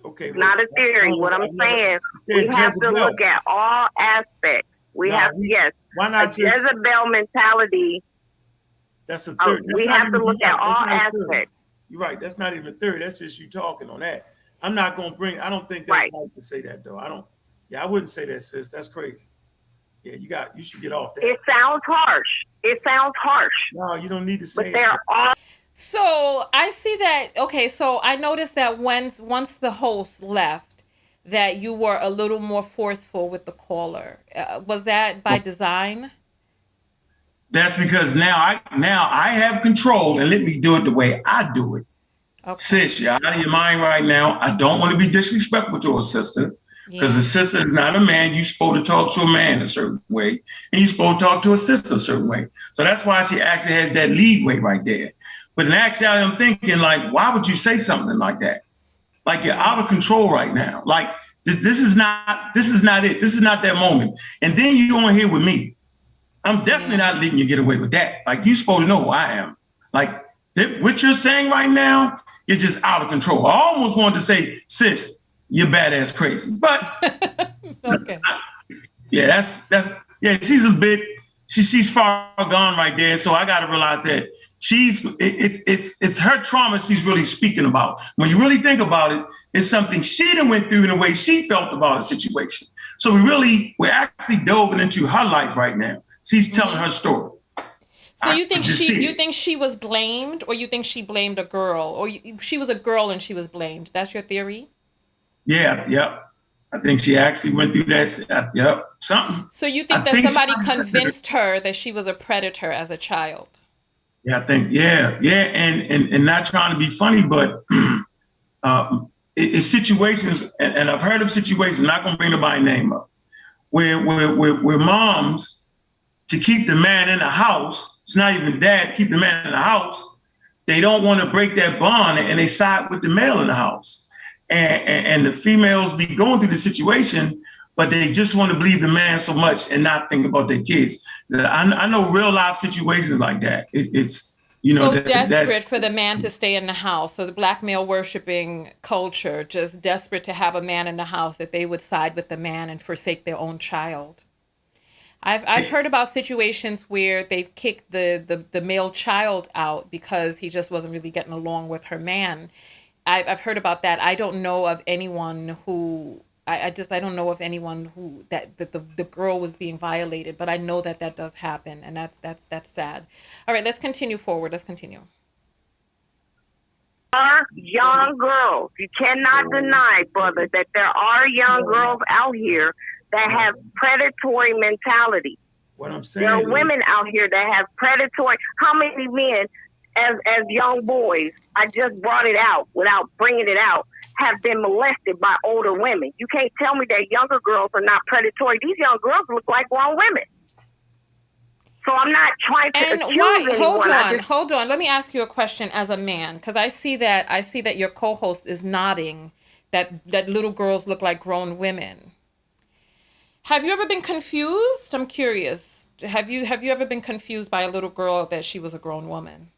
Okay, not a theory. What I'm saying, we have to look at all aspects. Yes. Why not a Jezebel mentality? That's a theory. We have to look at all aspects. You're right. That's not even a theory. That's just you talking on that. I'm not going to bring. I don't think that's right to say that though. I don't. Yeah, I wouldn't say that, sis. That's crazy. Yeah, you should get off that. It sounds harsh. No, you don't need to say. But there are. So I see that. Okay, so I noticed that once the host left, that you were a little more forceful with the caller. Was that by design? That's because now I have control, and let me do it the way I do it. Okay. Sis, you're out of your mind right now. I don't want to be disrespectful to a sister, because a sister is not a man. You're supposed to talk to a man a certain way, and you're supposed to talk to a sister a certain way. So that's why she actually has that leeway right there. But in actuality, I'm thinking, like, why would you say something like that? Like, you're out of control right now. Like, this is not it. This is not that moment. And then you're on here with me. I'm definitely not letting you get away with that. Like, you're supposed to know who I am. Like, what you're saying right now is just out of control. I almost wanted to say, sis, you're badass crazy. But okay. She's a bit, she's far gone right there. So I got to realize that it's her trauma she's really speaking about. When you really think about it, it's something she done went through in the way she felt about a situation. So we're actually delving into her life right now. She's telling her story. So you think she was blamed, or you think she blamed a girl, or she was a girl and she was blamed? That's your theory? Yeah, yep. I think she actually went through that. Yep, something. So you think that somebody convinced her that she was a predator as a child? Yeah, I think, and not trying to be funny, but it's situations, and I've heard of situations, not gonna bring nobody's name up, where moms, to keep the man in the house, it's not even dad, keep the man in the house, they don't want to break that bond, and they side with the male in the house. And the females be going through the situation, but they just want to believe the man so much and not think about their kids. I know real life situations like that. It's so desperate for the man to stay in the house. So the black male worshiping culture, just desperate to have a man in the house, that they would side with the man and forsake their own child. I've heard about situations where they've kicked the male child out because he just wasn't really getting along with her man. I've heard about that. I don't know of anyone who I don't know of anyone who that the girl was being violated, but I know that does happen, and that's sad. All right, let's continue forward. Let's continue. Are young girls. You cannot deny, brother, that there are young girls out here that have predatory mentality. What I'm saying, there are women out here that have predatory. How many men, as young boys, I just brought it out without bringing it out, have been molested by older women? You can't tell me that younger girls are not predatory. These young girls look like grown women. So I'm not trying to accuse anyone. Hold on. Let me ask you a question as a man, because I see that your co-host is nodding that little girls look like grown women. Have you ever been confused? I'm curious. Have you ever been confused by a little girl that she was a grown woman?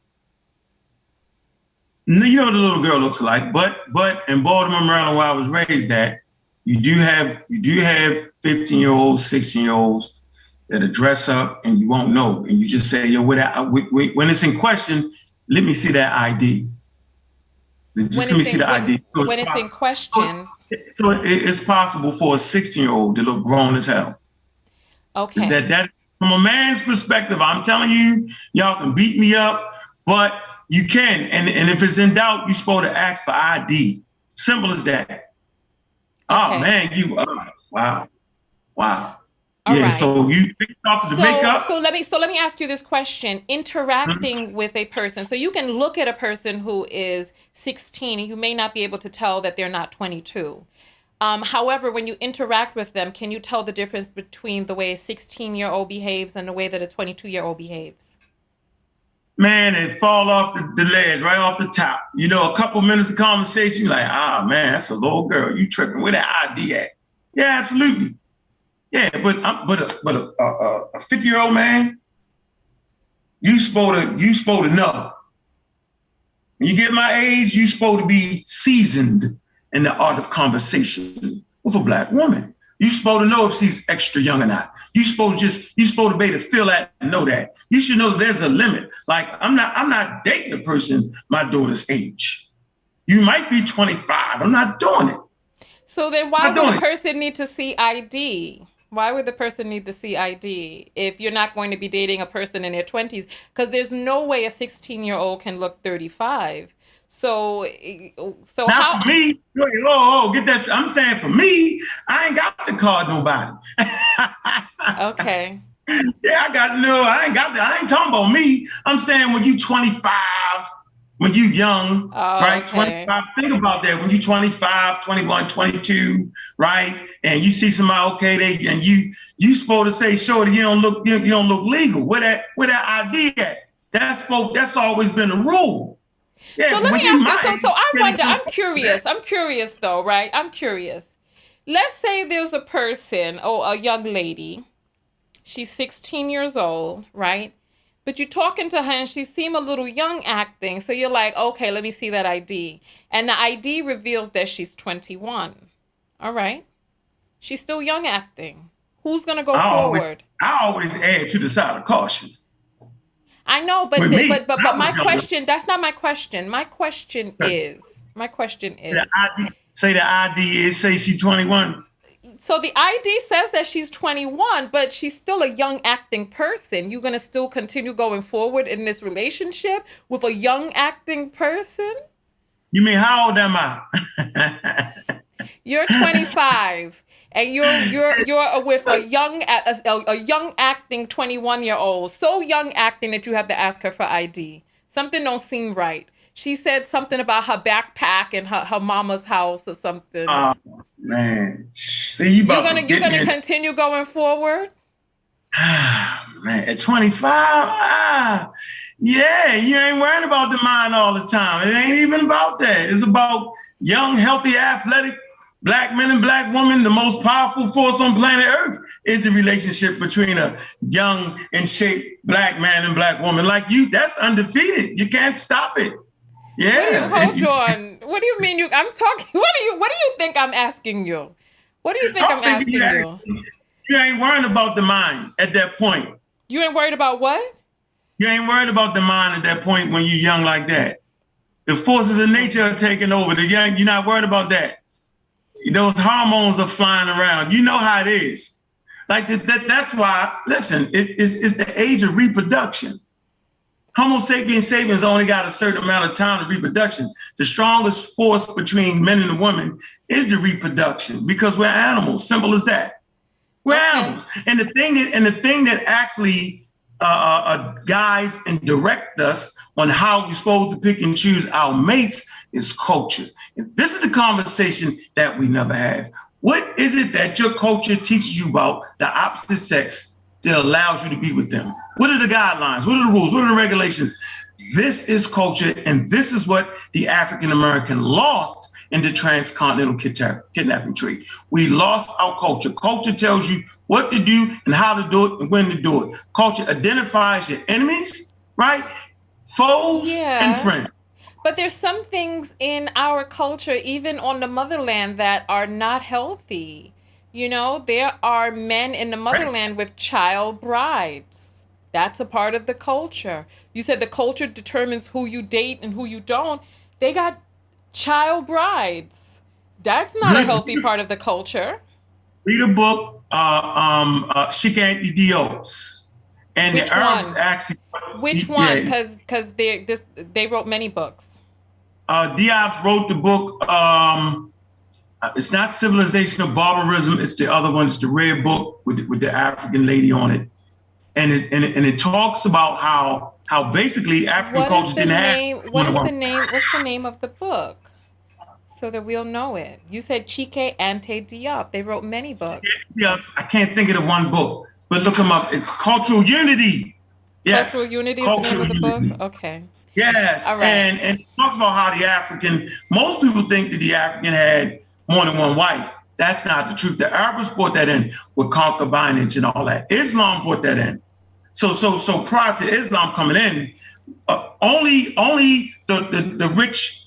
You know what a little girl looks like, but in Baltimore, Maryland, where I was raised at, you do have 15-year-olds, 16-year-olds that'll dress up and you won't know, and you just say, yo, when it's in question, let me see that ID. Just let me see the ID. When it's in question. So it's possible for a 16-year-old to look grown as hell. Okay. That from a man's perspective, I'm telling you, y'all can beat me up, but you can. And if it's in doubt, you're supposed to ask for ID. Simple as that. Okay. Oh man, wow. All Yeah, right. so you off the makeup. So let me ask you this question. Interacting with a person. So you can look at a person who is 16 and you may not be able to tell that they're not 22. However, when you interact with them, can you tell the difference between the way a 16-year-old behaves and the way that a 22-year-old behaves? Man, it fall off the ledge, right off the top. You know, a couple minutes of conversation, you're like, man, that's a little girl. You tripping? Where that ID at? Yeah, absolutely. Yeah, but a 50-year-old man, you supposed to know. When you get my age, you supposed to be seasoned in the art of conversation with a Black woman. You supposed to know if she's extra young or not. You supposed to be able to feel that and know that. You should know there's a limit. Like I'm not dating a person my daughter's age. You might be 25. I'm not doing it. So then why would the person need to see ID? Why would the person need to see ID if you're not going to be dating a person in their 20s? Because there's no way a 16-year-old can look 35. So now how? For me, get that. I'm saying for me, I ain't got to card nobody. Okay. Yeah, I ain't talking about me. I'm saying when you 25, when you young, right? Okay. 25, think about that. When you 25, 21, 22, right? And you see somebody, okay, and you supposed to say, shorty, you don't look legal. Where that ID at? That's always been the rule. Yeah, so let me ask you, so I wonder, I'm curious though, right? I'm curious. Let's say there's a person, a young lady, she's 16 years old, right? But you're talking to her and she seemed a little young acting. So you're like, okay, let me see that ID. And the ID reveals that she's 21. All right. She's still young acting. Who's going to go forward? I always add to the side of caution. I know, but my question, that's not my question. My question is. Say the ID is, say she's 21. So the ID says that she's 21, but she's still a young acting person. You're going to still continue going forward in this relationship with a young acting person? You mean, how old am I? You're 25 and you're with a young acting 21-year-old. So young acting that you have to ask her for ID. Something don't seem right. She said something about her backpack and her mama's house or something. Oh man, see, you're gonna continue going forward. Man, at 25, yeah, you ain't worrying about the mind all the time. It ain't even about that. It's about young, healthy, athletic Black men and Black women. The most powerful force on planet Earth is the relationship between a young and shaped Black man and Black woman. Like you, that's undefeated. You can't stop it. Yeah. Hold on. What do you mean I'm talking? What do you think I'm asking you? What do you think I'm asking you? You ain't worrying about the mind at that point. You ain't worried about what? You ain't worried about the mind at that point when you're young like that. The forces of nature are taking over. You're not worried about that. Those hormones are flying around. You know how it is. Like that's why, listen, it's the age of reproduction. Homo sapiens sapiens only got a certain amount of time to reproduction. The strongest force between men and women is the reproduction because we're animals. Simple as that. We're animals. And the thing that actually guides and direct us on how we're supposed to pick and choose our mates is culture. And this is the conversation that we never have. What is it that your culture teaches you about the opposite sex that allows you to be with them? What are the guidelines? What are the rules? What are the regulations? This is culture, and this is what the African American lost in the transcontinental kidnapping trade. We lost our culture. Culture tells you what to do and how to do it and when to do it. Culture identifies your enemies, right? Foes and friends. But there's some things in our culture, even on the motherland, that are not healthy. You know, there are men in the motherland with child brides. That's a part of the culture. You said the culture determines who you date and who you don't. They got child brides. That's not a healthy part of the culture. Read a book, Chica Dios. And Which the Arabs one? actually... Which one? Because they wrote many books. Diaz wrote the book, It's not civilization of barbarism. It's the other one. It's the red book with the African lady on it, and it talks about how basically African culture didn't have. What's the name of the book? So that we'll know it. You said Chike Ante Diop. They wrote many books. Yeah, I can't think of the one book, but look them up. It's Cultural Unity. Yes. Cultural Unity is the name of the book? Okay. Yes. All right. And it talks about how the African, most people think that the African had more than one wife. That's not the truth. The Arabs brought that in with concubinage and all that. Islam brought that in. So prior to Islam coming in, only the rich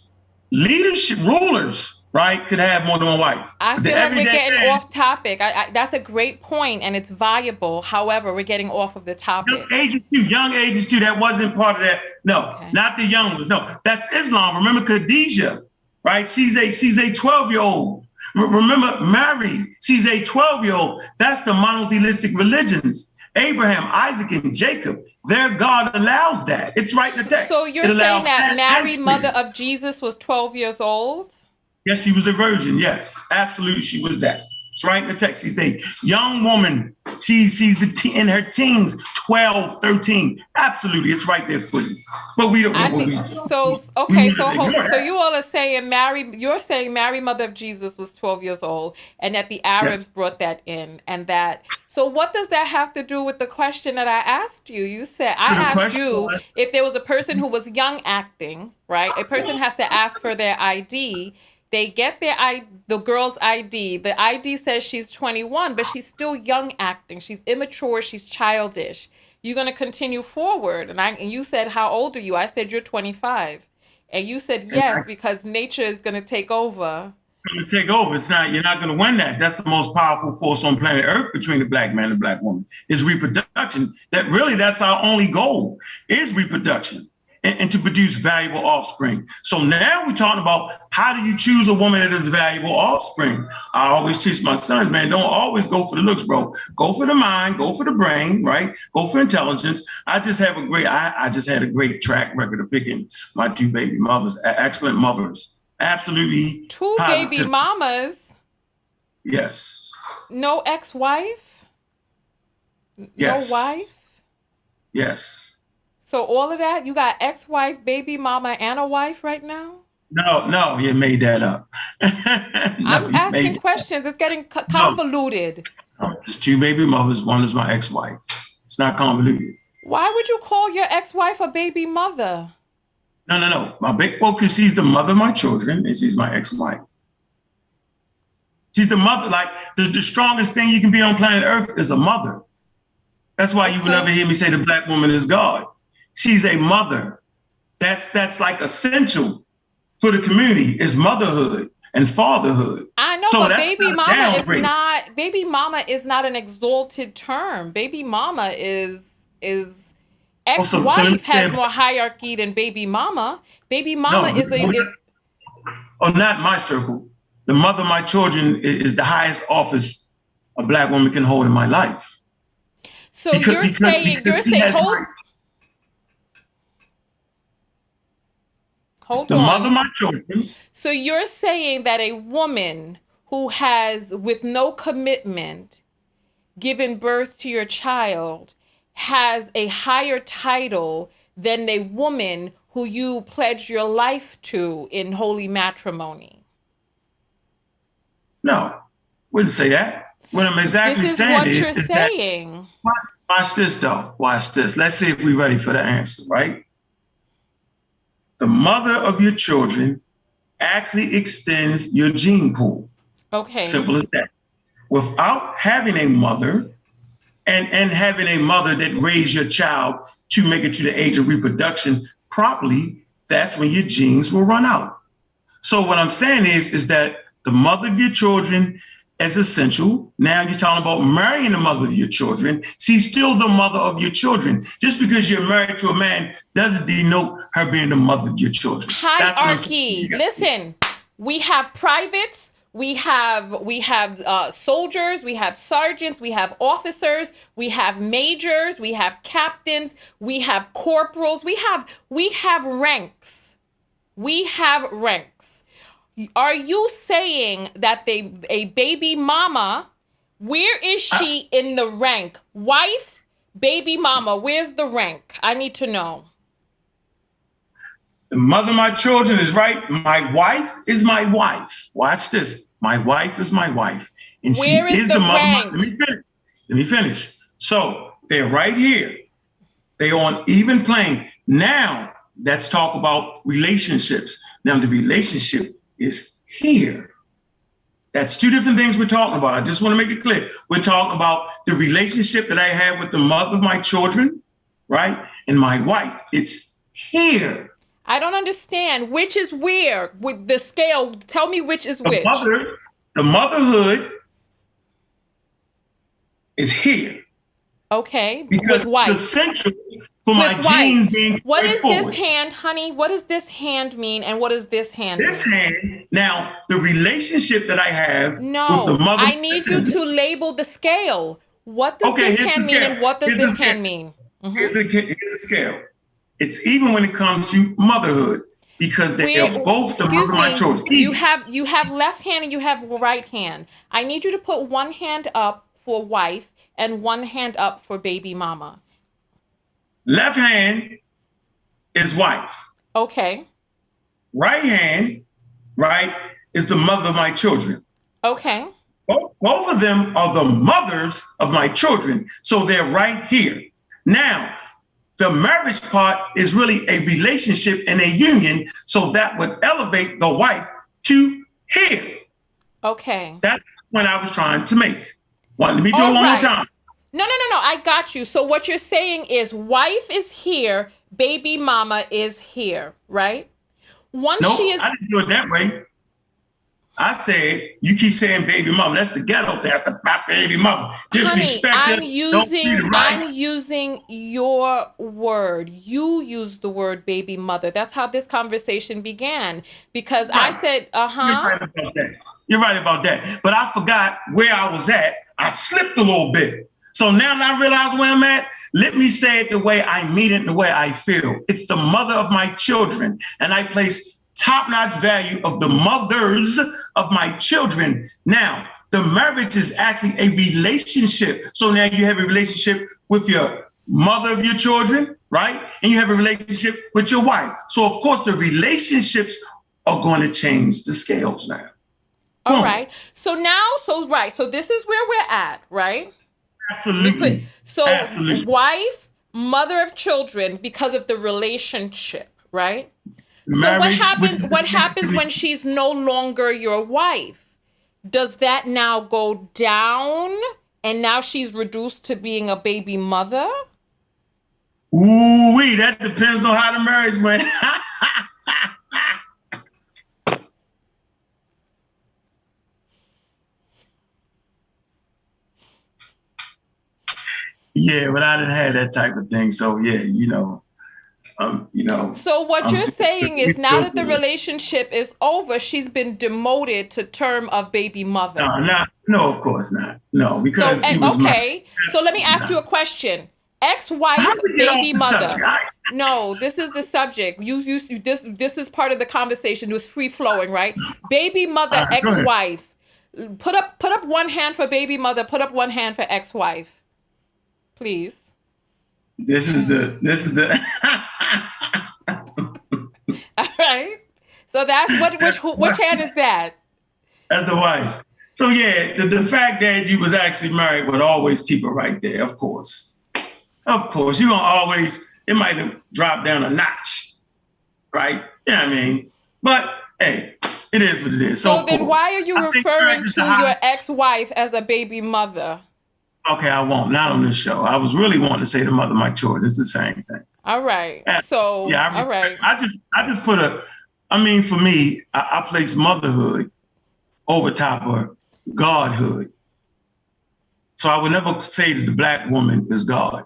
leadership rulers, right, could have more than one wife. I feel like we're getting off topic. That's a great point, and it's viable. However, we're getting off of the topic. Young ages too. That wasn't part of that. No, okay. Not the young ones. No, that's Islam. Remember Khadijah, right? She's a 12-year-old. Remember Mary, she's a 12-year-old. That's the monotheistic religions. Abraham, Isaac, and Jacob, their God allows that. It's right in the text. So you're saying that Mary, mother of Jesus, was 12 years old? Yes, she was a virgin. Yes, absolutely, she was that. It's right in the text. She's a young woman. She's in her teens, 12, 13. Absolutely, it's right there for you. But we don't know what we do. So you all are saying you're saying Mary, mother of Jesus, was 12 years old, and that the Arabs brought that in, and that. So what does that have to do with the question that I asked you? You said I asked you if there was a person who was young acting, right? A person has to ask for their ID. They get the girl's ID. The ID says she's 21, but she's still young acting. She's immature. She's childish. You're going to continue forward. And you said, how old are you? I said, you're 25. And you said, yes, because nature is going to take over. It's going to take over. You're not going to win that. That's the most powerful force on planet Earth between the black man and the black woman is reproduction. That's our only goal is reproduction. And to produce valuable offspring. So now we're talking about how do you choose a woman that is valuable offspring? I always teach my sons, man, don't always go for the looks, bro. Go for the mind, go for the brain, right? Go for intelligence. I just had a great track record of picking my two baby mothers, excellent mothers. Absolutely. Two positive. Baby mamas? Yes. No ex-wife? Yes. No wife? Yes. So all of that, you got ex-wife, baby mama, and a wife right now? No, you made that up. I'm asking questions. It's getting convoluted. No, there's two baby mothers. One is my ex-wife. It's not convoluted. Why would you call your ex-wife a baby mother? No. Because she's the mother of my children, and she's my ex-wife. She's the mother. Like the strongest thing you can be on planet Earth is a mother. That's why you would never hear me say the black woman is God. She's a mother. That's like essential for the community is motherhood and fatherhood. I know, but baby mama is not an exalted term. Baby mama is ex-wife has more hierarchy than baby mama. Baby mama not my circle. The mother of my children is the highest office a black woman can hold in my life. So you're saying hold on. The mother of my children. So you're saying that a woman who has, with no commitment, given birth to your child has a higher title than a woman who you pledged your life to in holy matrimony? No, wouldn't say that. What I'm exactly saying is what you're saying. Watch this, though. Watch this. Let's see if we're ready for the answer, right? The mother of your children actually extends your gene pool. Okay. Simple as that. Without having a mother and having a mother that raised your child to make it to the age of reproduction properly, that's when your genes will run out. So what I'm saying is that the mother of your children is essential. Now you're talking about marrying the mother of your children. She's still the mother of your children. Just because you're married to a man doesn't denote her being the mother of your children. Hierarchy. Listen, we have privates, we have soldiers, we have sergeants, we have officers, we have majors, we have captains, we have corporals, we have ranks. We have ranks. Are you saying that a baby mama, where is she in the rank? Wife, baby mama, where's the rank? I need to know. The mother of my children is right. My wife is my wife. Watch this. My wife is my wife. And where she is the mother rank? Let me finish. So they're right here. They're on even plane. Now let's talk about relationships. Now the relationship is here. That's two different things we're talking about. I just want to make it clear. We're talking about the relationship that I have with the mother of my children, right? And my wife. It's here. I don't understand. Which is where with the scale? Tell me which is which. The motherhood is here. Okay. Because with wife. it's essential for my genes being What is forward. This hand, honey? What does this hand mean? And what does this hand mean? This hand, now the relationship that I have with the mother. I need you to label the scale. What does this hand mean and what does this hand mean? Here's the scale. It's even when it comes to motherhood, because they are both the mother of my children. You have left hand and you have right hand. I need you to put one hand up for wife and one hand up for baby mama. Left hand is wife. Okay. Right hand, right, is the mother of my children. Okay. Both of them are the mothers of my children. So they're right here. Now, the marriage part is really a relationship and a union. So that would elevate the wife to here. Okay. That's what I was trying to make. Let me do it one more time. No. I got you. So what you're saying is wife is here, baby mama is here, right? I didn't do it that way. I said, you keep saying baby mama. That's the ghetto. That's the baby mama. Disrespect. Honey, I'm using your word. You used the word baby mother. That's how this conversation began. Because I said, You're right about that. But I forgot where I was at. I slipped a little bit. So now that I realize where I'm at, let me say it the way I mean it and the way I feel. It's the mother of my children. And I place top-notch value of the mothers of my children. Now, the marriage is actually a relationship. So now you have a relationship with your mother of your children, right? And you have a relationship with your wife. So of course the relationships are going to change the scales now. All right. So this is where we're at, right? Absolutely. Absolutely. Wife, mother of children, because of the relationship, right? Marriage, so what happens when she's no longer your wife? Does that now go down and now she's reduced to being a baby mother? Ooh-wee, that depends on how the marriage went. Yeah, but I didn't have that type of thing. So yeah, So what you're saying is now that the relationship is over, she's been demoted to term of baby mother. No, of course not. No, because So let me ask you a question. Ex-wife, baby mother. No, this is the subject. This is part of the conversation. It was free flowing, right? Baby mother, ex-wife. Put up one hand for baby mother. Put up one hand for ex-wife. Please. This is the All right. So that's which hand is that? That's the wife. So yeah, the fact that you was actually married would always keep it right there, of course. Of course. You're gonna always, it might have dropped down a notch. Right? Yeah, I mean, but hey, it is what it is. So then why are you referring to your ex-wife as a baby mother? Okay, I won't. Not on this show. I was really wanting to say the mother of my children. It's the same thing. All right. So, all right. I just put for me, I place motherhood over top of godhood. So I would never say that the Black woman is God.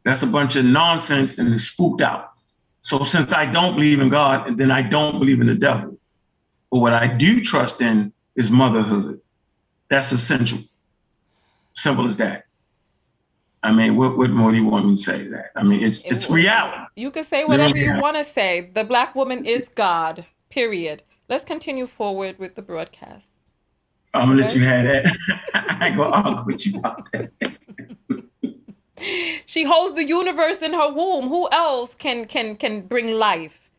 That's a bunch of nonsense and it's spooked out. So since I don't believe in God, then I don't believe in the devil. But what I do trust in is motherhood. That's essential. Simple as that. I mean, what more do you want me to say that? I mean, it's reality. You can say whatever you want to say. The Black woman is God, period. Let's continue forward with the broadcast. I'm gonna let you have that. I ain't gonna argue with you about that. She holds the universe in her womb. Who else can bring life?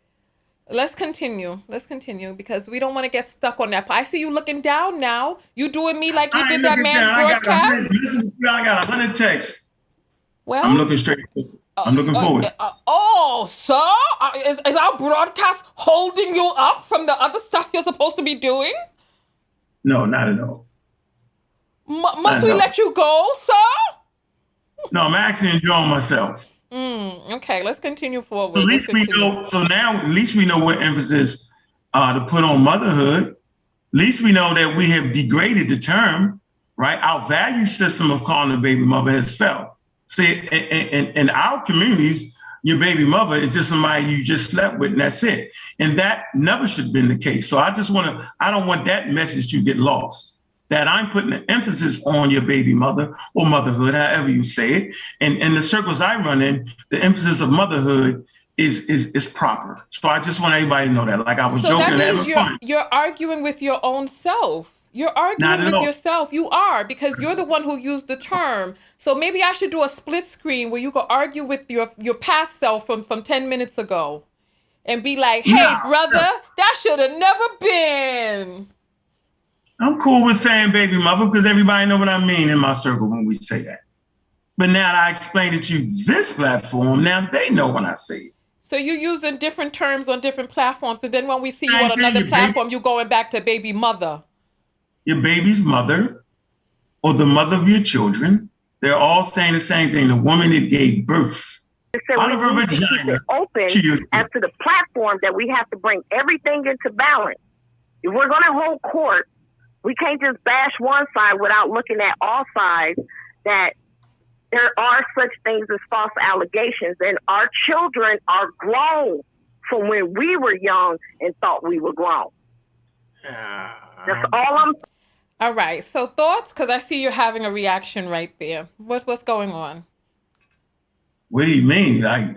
Let's continue. Let's continue because we don't want to get stuck on that. I see you looking down now. You doing me like you did that man's broadcast? I got 100 texts. Well, I'm looking straight. I'm looking forward. Sir, is our broadcast holding you up from the other stuff you're supposed to be doing? No, not at all. Must we let you go, sir? No, I'm actually enjoying myself. Okay, let's continue forward. At least we know. So now, at least we know what emphasis to put on motherhood. At least we know that we have degraded the term, right? Our value system of calling a baby mother has fell. See, in our communities, your baby mother is just somebody you just slept with, and that's it. And that never should have been the case. So I don't want that message to get lost. That I'm putting an emphasis on your baby mother or motherhood, however you say it. And in the circles I run in, the emphasis of motherhood is proper. So I just want everybody to know that. Like I was joking and having fun. You're arguing with your own self. You're arguing with yourself. You are, because you're the one who used the term. So maybe I should do a split screen where you go argue with your past self from 10 minutes ago and be like, hey, brother, that should have never been. I'm cool with saying baby mother because everybody know what I mean in my circle when we say that. But now that I explained it to this platform, now they know when I say it. So you're using different terms on different platforms, and then when we see you on another platform, you're going back to baby mother. Your baby's mother or the mother of your children, they're all saying the same thing. The woman that gave birth. Out of her vagina. Open as to the platform that we have to bring everything into balance. If we're going to hold court, we can't just bash one side without looking at all sides, that there are such things as false allegations, and our children are grown from when we were young and thought we were grown. That's all I'm. All right. So thoughts? Because I see you're having a reaction right there. What's going on? What do you mean? Like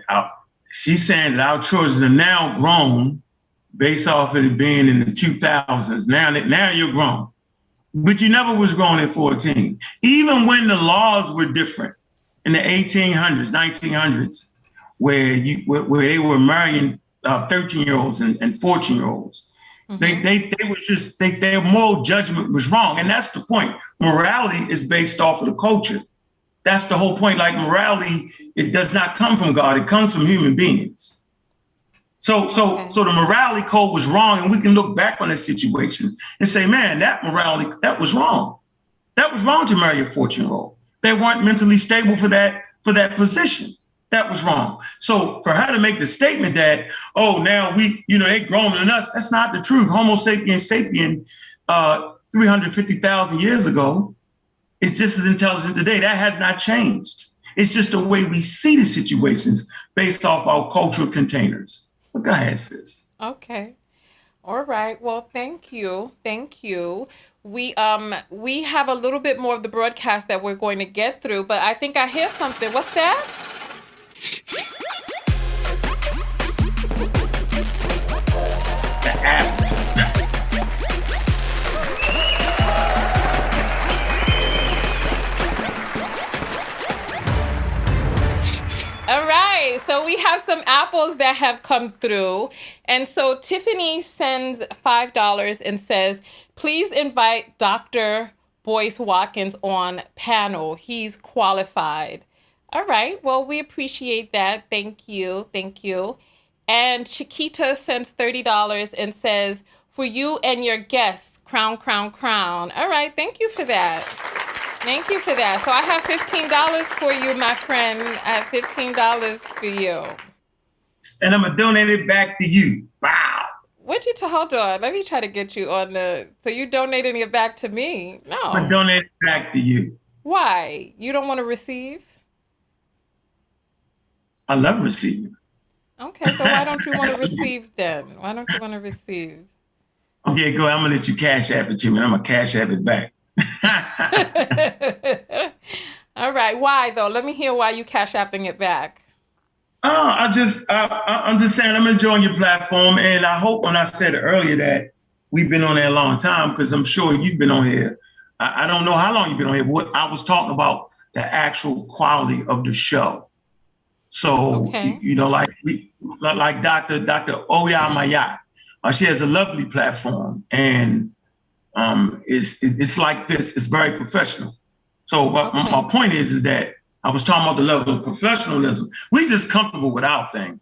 she's saying that our children are now grown based off of it being in the 2000s. Now you're grown. But you never was grown at 14. Even when the laws were different in the 1800s, 1900s, where they were marrying 13-year-olds and 14-year-olds, mm-hmm. Their moral judgment was wrong. And that's the point. Morality is based off of the culture. That's the whole point. Like morality, it does not come from God. It comes from human beings. So the morality code was wrong, and we can look back on that situation and say, man, that morality, that was wrong. That was wrong to marry a 14-year-old. They weren't mentally stable for that position. That was wrong. So for her to make the statement that, oh, now they grown than us, that's not the truth. Homo sapiens sapien 350,000 years ago is just as intelligent today. That has not changed. It's just the way we see the situations based off our cultural containers. But go ahead, sis. Okay. All right. Well, thank you. Thank you. We have a little bit more of the broadcast that we're going to get through, but I think I hear something. What's that? The app. All right, so we have some apples that have come through. And so Tiffany sends $5 and says, please invite Dr. Boyce Watkins on panel. He's qualified. All right, well, we appreciate that. Thank you. Thank you. And Chiquita sends $30 and says, for you and your guests, crown, crown, crown. All right, thank you for that. Thank you for that. So I have $15 for you, my friend. I have $15 for you. And I'm going to donate it back to you. Wow. Hold on. Let me try to get you on so you donating it back to me? No. I'm going to donate it back to you. Why? You don't want to receive? I love receiving. Okay, so why don't you want to receive then? Why don't you want to receive? Okay, go ahead. I'm going to let you cash app it to me, and I'm going to cash app it back. All right. Why though? Let me hear why you cash apping it back. I'm just saying I'm enjoying your platform, and I hope when I said earlier that we've been on there a long time because I'm sure you've been on here. I don't know how long you've been on here, but what I was talking about the actual quality of the show. So, you know, like Dr. Oya Maya, she has a lovely platform, and it's like this. It's very professional. So my point is that I was talking about the level of professionalism. We just comfortable with our thing.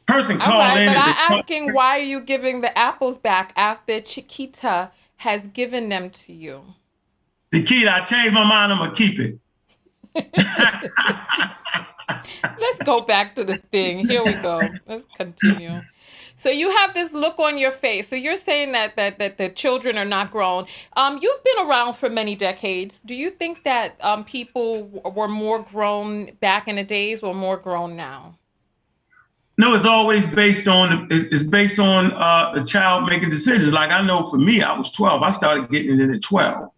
Person called in. But I'm asking, why are you giving the apples back after Chiquita has given them to you? Chiquita, I changed my mind. I'm gonna keep it. Let's go back to the thing. Here we go. Let's continue. So you have this look on your face. So you're saying that the children are not grown. You've been around for many decades. Do you think that people were more grown back in the days or more grown now? No, it's always based on the child making decisions. Like I know for me, I was 12. I started getting it at 12.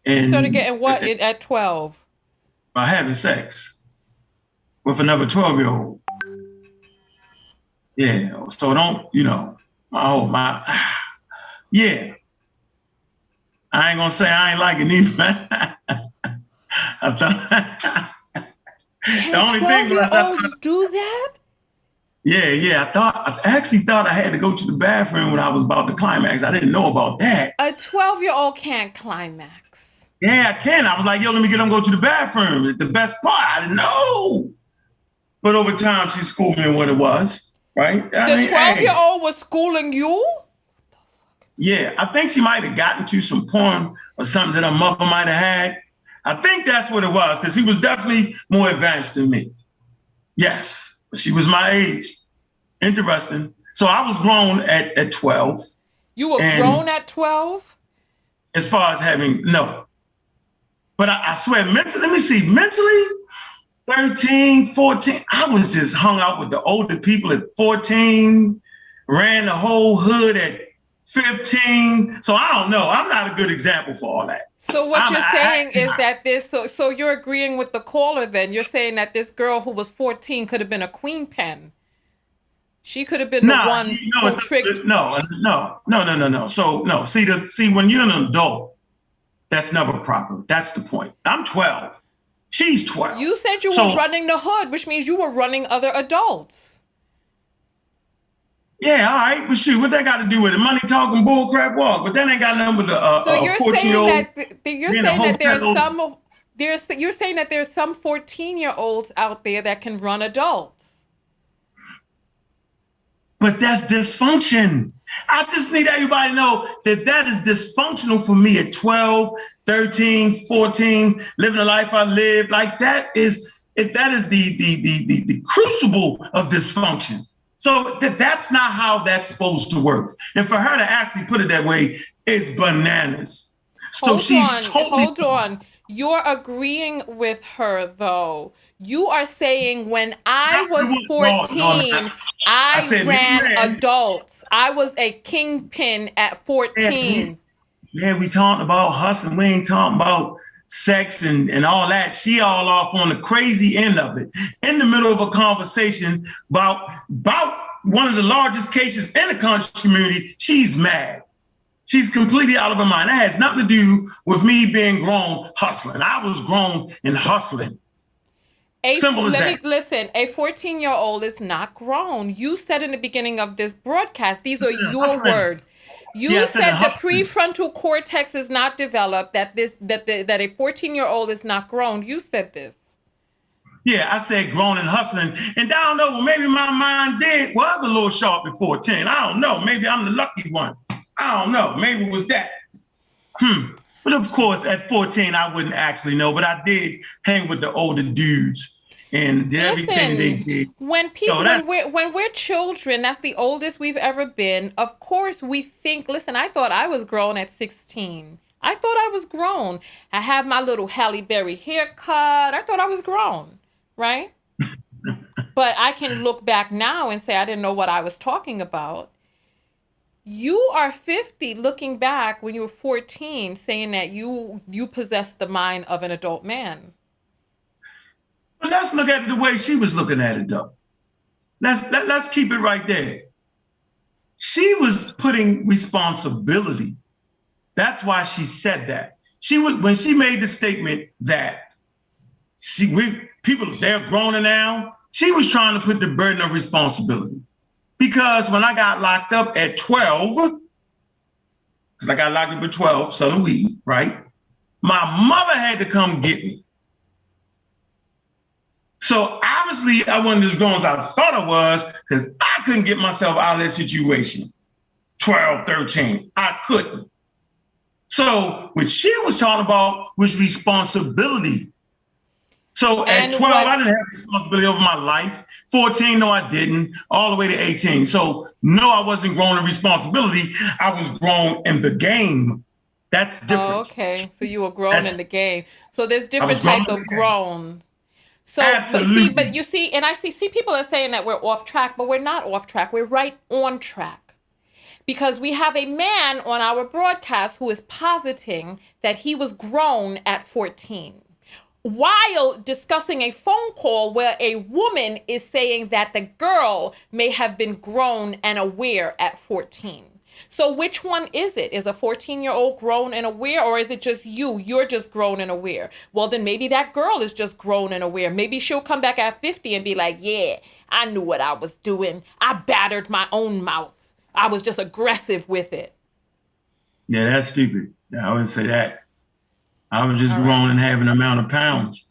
And you started getting what at 12? By having sex with another 12-year-old. Yeah. So don't, you know, yeah. I ain't gonna say I ain't like it either. I thought the only thing was 12-year-olds do that? Yeah. I actually thought I had to go to the bathroom when I was about to climax. I didn't know about that. A 12-year-old can't climax. Yeah, I can. I was like, yo, let me get them go to the bathroom. The best part, I didn't know. But over time, she schooled me on what it was, right? The 12-year-old was schooling you? Yeah, I think she might have gotten to some porn or something that her mother might have had. I think that's what it was, because he was definitely more advanced than me. Yes, she was my age. Interesting. So I was grown at 12. You were grown at 12? As far as having, no. But I swear, mentally, 13, 14, I was just hung out with the older people at 14, ran the whole hood at 15. So I don't know. I'm not a good example for all that. So what you're saying is that so you're agreeing with the caller then. You're saying that this girl who was 14 could have been a queen pen. She could have been the one who tricked. No. So no, see, when you're an adult, that's never proper. That's the point. I'm 12. She's 12. You said you were running the hood, which means you were running other adults. Yeah, all right. But shoot, what that got to do with it? Money talking, bull crap walk. But that ain't got nothing with a So you're saying that there's some 14-year-olds out there that can run adults. But that's dysfunction. I just need everybody to know that is dysfunctional for me at 12, 13, 14, living the life I live. Like that is the crucible of dysfunction. So that's not how that's supposed to work. And for her to actually put it that way is bananas. So Hold on. You're agreeing with her, though. You are saying when I was 14, I ran adults. I was a kingpin at 14. Yeah, we talking about hustling. We ain't talking about sex and all that. She all off on the crazy end of it. In the middle of a conversation about one of the largest cases in the country community, she's mad. She's completely out of her mind. That has nothing to do with me being grown hustling. I was grown in hustling. Simple as that. Listen, a 14-year-old is not grown. You said in the beginning of this broadcast, these are your words. You said the prefrontal cortex is not developed, that a 14-year-old is not grown. You said this. Yeah, I said grown and hustling. And I don't know, well, maybe my mind was a little sharp at 14. I don't know. Maybe I'm the lucky one. I don't know. Maybe it was that. But of course, at 14, I wouldn't actually know. But I did hang with the older dudes and did everything they did. When we're children, that's the oldest we've ever been. Of course, we think, listen, I thought I was grown at 16. I thought I was grown. I have my little Halle Berry haircut. I thought I was grown, right? But I can look back now and say I didn't know what I was talking about. You are 50 looking back when you were 14 saying that you possessed the mind of an adult man. But let's look at it the way she was looking at it, though. Let's keep it right there. She was putting responsibility. That's why she said that. When she made the statement that they're grown now, she was trying to put the burden of responsibility. Because when I got locked up at 12, because I got locked up at 12, selling weed, right? My mother had to come get me. So obviously I wasn't as grown as I thought I was, because I couldn't get myself out of that situation. 12, 13, I couldn't. So what she was talking about was responsibility. So at 12, I didn't have responsibility over my life. 14, no, I didn't, all the way to 18. So no, I wasn't grown in responsibility. I was grown in the game. That's different. Oh, okay. So you were grown in the game. So there's different type of grown. So, absolutely. but you see, and I see people are saying that we're off track, but we're not off track. We're right on track. Because we have a man on our broadcast who is positing that he was grown at 14, while discussing a phone call where a woman is saying that the girl may have been grown and aware at 14. So which one is it? Is a 14-year-old grown and aware, or is it just you? You're just grown and aware. Well, then maybe that girl is just grown and aware. Maybe she'll come back at 50 and be like, yeah, I knew what I was doing. I battered my own mouth. I was just aggressive with it. Yeah, that's stupid. I wouldn't say that. I was just grown and having an amount of pounds.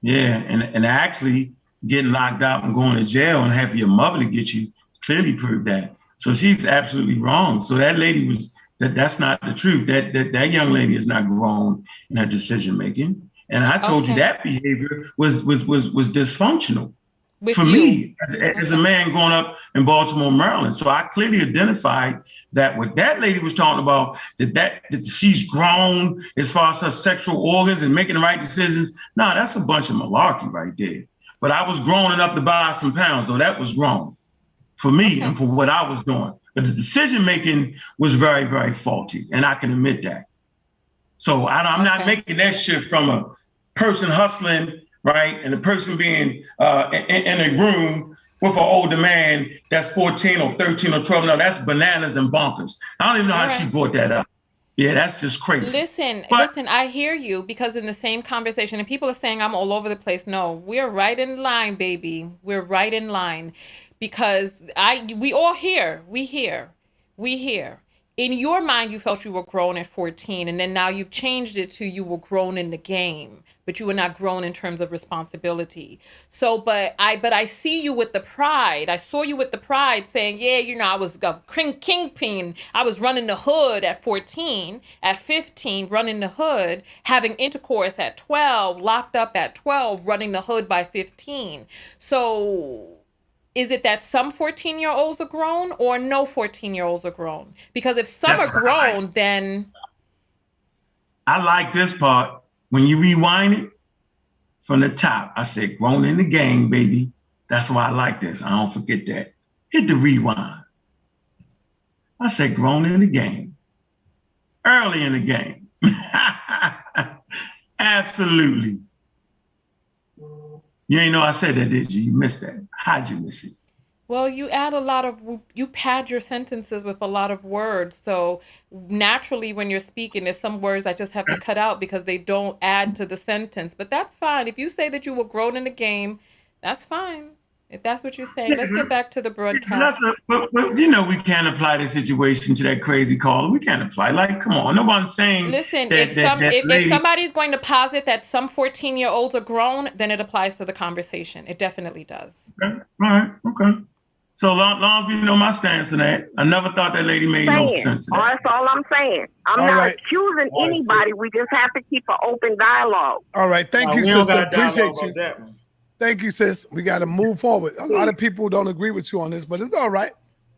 Yeah, and actually getting locked up and going to jail and having your mother to get you clearly proved that. So she's absolutely wrong. So that lady that's not the truth. That young lady is not grown in her decision making. And I told you that behavior was dysfunctional. For me, as a man growing up in Baltimore, Maryland. So I clearly identified that what that lady was talking about, that she's grown as far as her sexual organs and making the right decisions. No, that's a bunch of malarkey right there. But I was grown enough to buy some pounds, so that was grown for me and for what I was doing. But the decision making was very, very faulty, and I can admit that. So I'm not making that shift from a person hustling, right, and the person being in a room with an older man that's 14 or 13 or 12. No, that's bananas and bonkers. I don't even know how she brought that up. Yeah, that's just crazy. Listen, I hear you, because in the same conversation, and people are saying I'm all over the place. No, we're right in line, baby. We're right in line, because we all hear. We hear. In your mind, you felt you were grown at 14, and then now you've changed it to you were grown in the game, but you were not grown in terms of responsibility. So, but I see you with the pride. I saw you with the pride saying, yeah, I was a kingpin. I was running the hood at 14, at 15, running the hood, having intercourse at 12, locked up at 12, running the hood by 15. So is it that some 14-year-olds are grown or no 14-year-olds are grown? Because if some are grown, then... I like this part. When you rewind it from the top, I said, grown in the game, baby. That's why I like this. I don't forget that. Hit the rewind. I said, grown in the game. Early in the game. Absolutely. You ain't know I said that, did you? You missed that. How'd you miss it? Well, you pad your sentences with a lot of words. So naturally, when you're speaking, there's some words I just have to cut out because they don't add to the sentence. But that's fine. If you say that you were grown in the game, that's fine. If that's what you're saying, let's get back to the broadcast. But we can't apply the situation to that crazy caller. We can't apply. Like, come on. No one's saying. Listen, if somebody's going to posit that some 14-year-olds are grown, then it applies to the conversation. It definitely does. Okay. All right. Okay. So long as we know my stance on that, I never thought that lady made no sense. That's all I'm saying. I'm not accusing anybody. We just have to keep an open dialogue. All right. Thank you, sis. I appreciate you. Thank you, sis. We got to move forward. A lot of people don't agree with you on this, but it's all right.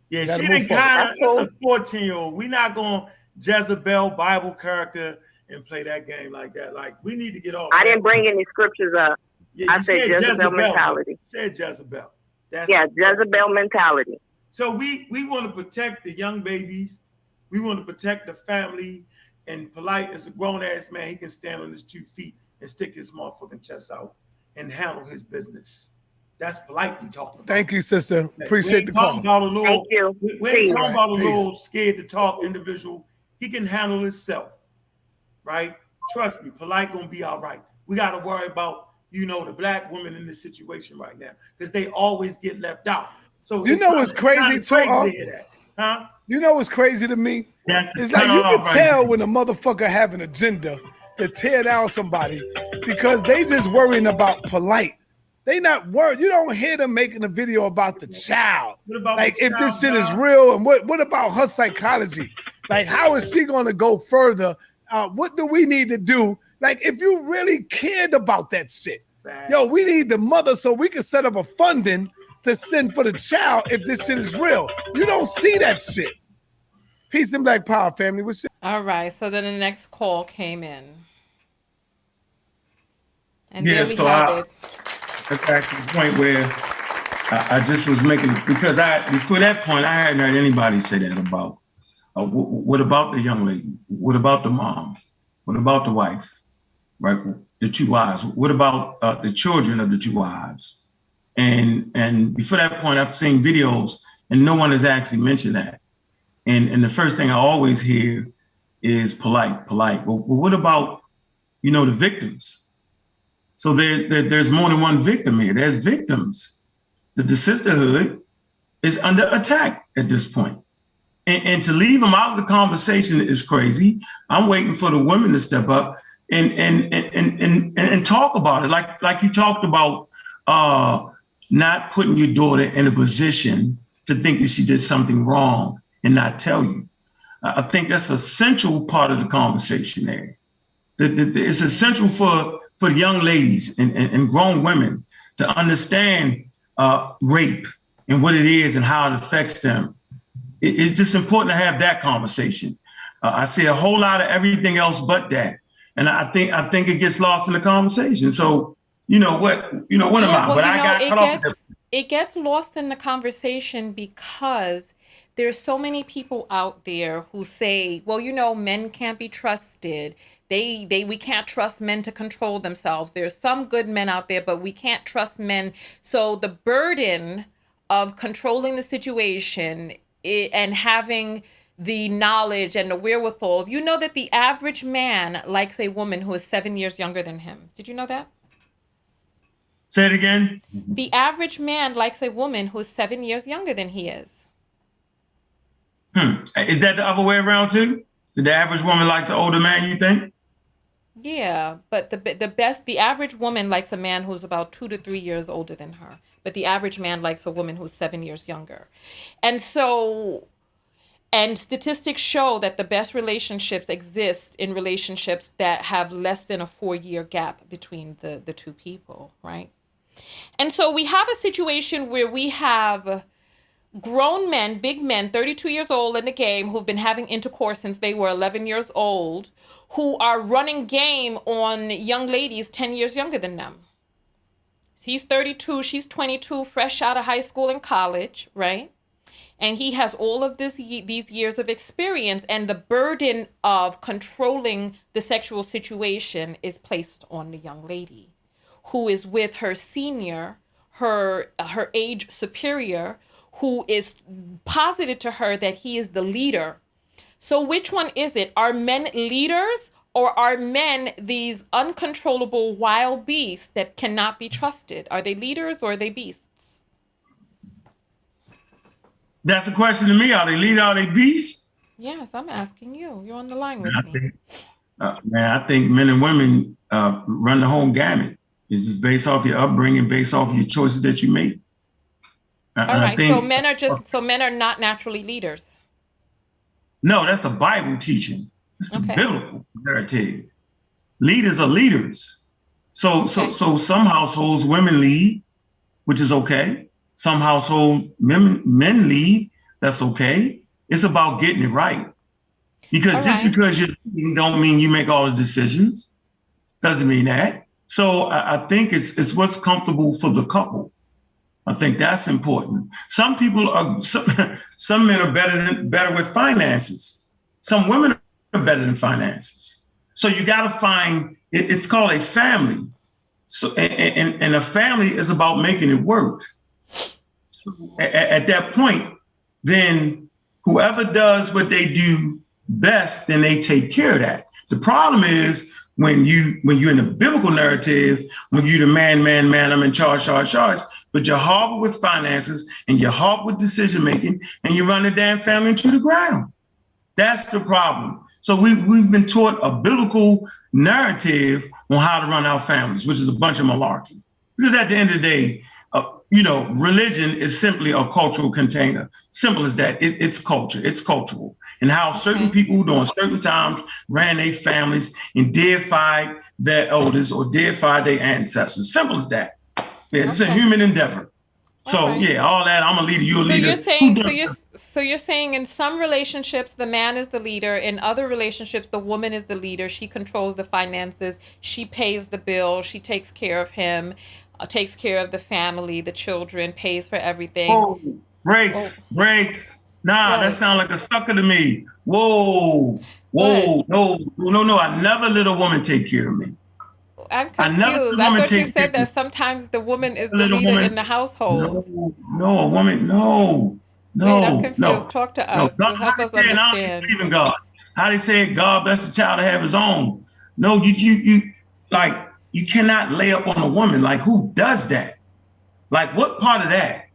Yeah, she ain't kind of, it's a 14-year-old. We're not going Jezebel Bible character and play that game like that. Like, we need to get off. I didn't bring any scriptures up. Yeah, I said Jezebel mentality. Said Jezebel. Jezebel mentality. So we want to protect the young babies. We want to protect the family. And Polight is a grown-ass man. He can stand on his 2 feet and stick his motherfucking chest out and handle his business. That's Polight we talking about. Thank you, sister. Appreciate the call. Thank you. We ain't talking about a little scared to talk individual. He can handle himself, right? Trust me, Polight gonna be all right. We got to worry about, you know, the black women in this situation right now because they always get left out. So you know what's crazy too? Huh? You know what's crazy to me? It's like you can tell when a motherfucker have an agenda to tear down somebody because they just worrying about Polight. They not worried. You don't hear them making a video about the child. Like if this shit is real, and what about her psychology? Like how is she gonna go further? What do we need to do? Like if you really cared about that shit, yo, we need the mother so we can set up a funding to send for the child if this shit is real. You don't see that shit. Peace and black power, family. What's shit? All right. So then the next call came in. And yeah, there we have it. That's actually the point where I just was making, because before that point, I hadn't heard anybody say that about, what about the young lady? What about the mom? What about the wife? Right? The two wives. What about the children of the two wives? And before that point, I've seen videos and no one has actually mentioned that. And the first thing I always hear is Polight. Well, what about, you know, the victims? So there's more than one victim here. There's victims. The sisterhood is under attack at this point. And to leave them out of the conversation is crazy. I'm waiting for the women to step up and talk about it. Like you talked about not putting your daughter in a position to think that she did something wrong and not tell you. I think that's a central part of the conversation there. It's essential for the young ladies and grown women to understand rape and what it is and how it affects them. It's just important to have that conversation. I see a whole lot of everything else but that. And I think it gets lost in the conversation. So, what am I? Well, but I got cut off. It gets lost in the conversation because there's so many people out there who say, well, men can't be trusted. We can't trust men to control themselves. There's some good men out there, but we can't trust men. So the burden of controlling the situation and having the knowledge and the wherewithal, that the average man likes a woman who is 7 years younger than him. Did you know that? Say it again. The average man likes a woman who is 7 years younger than he is. Is that the other way around too? The average woman likes an older man, you think? Yeah, but the average woman likes a man who's about 2 to 3 years older than her. But the average man likes a woman who's 7 years younger. And statistics show that the best relationships exist in relationships that have less than a 4-year gap between the two people, right? And so we have a situation where we have grown men, big men, 32 years old in the game, who've been having intercourse since they were 11 years old, who are running game on young ladies 10 years younger than them. He's 32, she's 22, fresh out of high school and college, right? And he has all of these years of experience, and the burden of controlling the sexual situation is placed on the young lady, who is with her senior, her age superior, who is posited to her that he is the leader. So which one is it? Are men leaders, or are men these uncontrollable wild beasts that cannot be trusted? Are they leaders or are they beasts? That's a question to me. Are they leaders? Are they beasts? Yes, I'm asking you. You're on the line with me. I think men and women run the whole gamut. It's just based off your upbringing, based off your choices that you make. All right. So men are not naturally leaders. No, that's a Bible teaching. It's the biblical narrative. Leaders are leaders. So some households women lead, which is okay. Some households men lead, that's okay. It's about getting it right. Because because you're leading don't mean you make all the decisions. Doesn't mean that. So I think it's what's comfortable for the couple. I think that's important. Some men are better with finances. Some women are better than finances. So you got to find, it's called a family. So, and a family is about making it work. So at that point, then whoever does what they do best, then they take care of that. The problem is when you're in the biblical narrative, when you're the man, I'm in charge, but you're horrible with finances and you're horrible with decision making, and you run the damn family into the ground. That's the problem. So we've been taught a biblical narrative on how to run our families, which is a bunch of malarkey. Because at the end of the day, religion is simply a cultural container. Simple as that. It's culture. It's cultural. And how certain people during certain times ran their families and deified their elders or deified their ancestors. Simple as that. Yeah, it's a human endeavor. So yeah, all that. I'm a leader. You're a leader. So you're saying in some relationships the man is the leader. In other relationships the woman is the leader. She controls the finances. She pays the bill. She takes care of him. Takes care of the family, the children, pays for everything. Whoa, breaks. Nah, that sounds like a sucker to me. Whoa, no. I never let a woman take care of me. I'm confused. I thought you said that sometimes the woman is the leader in the household. No, a woman, no. Wait, I'm confused. No. Talk to us. Help us understand. I don't believe in God. How they say God bless the child to have his own. No, you like. You cannot lay up on a woman. Like, who does that? Like, what part of that?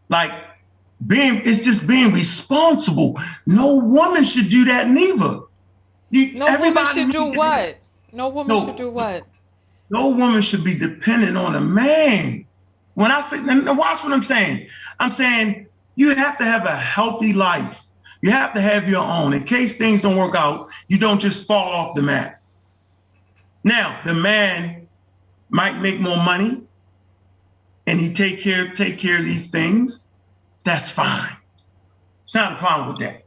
Like, it's just being responsible. No woman should do that neither. No woman should do what? No woman should do what? No woman should be dependent on a man. When I say, watch what I'm saying. I'm saying you have to have a healthy life. You have to have your own. In case things don't work out, you don't just fall off the mat. Now, the man might make more money and he take care of these things. That's fine. It's not a problem with that.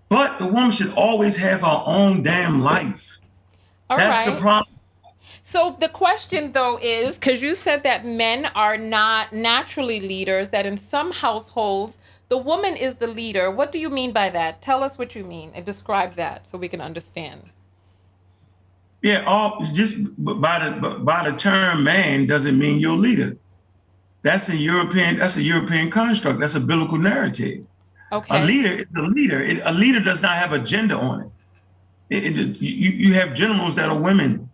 But the woman should always have her own damn life. That's the problem. So the question, though, is, because you said that men are not naturally leaders, that in some households, the woman is the leader. What do you mean by that? Tell us what you mean and describe that so we can understand. Yeah, just by the term man doesn't mean you're a leader. That's a European construct. That's a biblical narrative. Okay. A leader is a leader. A leader does not have a gender on it. You have generals that are women.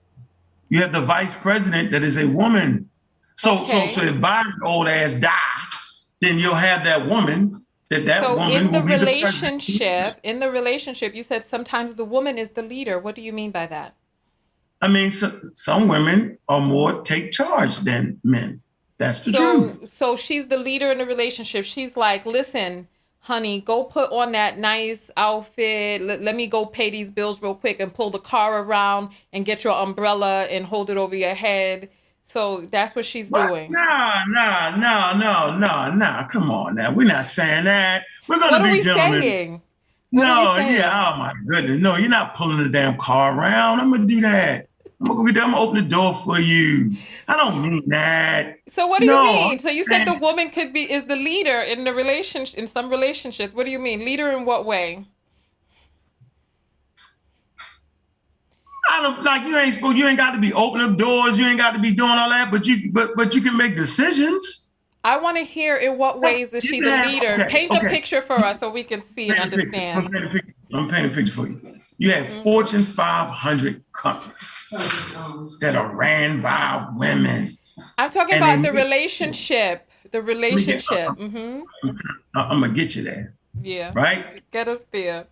You have the vice president that is a woman. So if Biden old ass die, then you'll have that woman. So in the relationship, you said sometimes the woman is the leader. What do you mean by that? I mean, some women are more take charge than men. That's the truth. So she's the leader in the relationship. She's like, listen, honey, go put on that nice outfit. Let me go pay these bills real quick and pull the car around and get your umbrella and hold it over your head. So that's what she's doing. Nah. Come on now. We're not saying that. We're going to be gentlemen. Saying? Oh my goodness. No, you're not pulling the damn car around. I'm going to do that. I'm gonna open the door for you. I don't mean that. So what do you mean? So you said the woman is the leader in the relationship, in some relationships. What do you mean? Leader in what way? I don't you ain't got to be opening up doors, you ain't got to be doing all that, but you can make decisions. I want to hear in what ways is she the leader. Paint a picture for us so we can see and understand. I'm painting a picture for you. You have Fortune 500 companies that are ran by women. I'm talking about the relationship. The relationship. I'm gonna get you there. Yeah. Right? Get us there.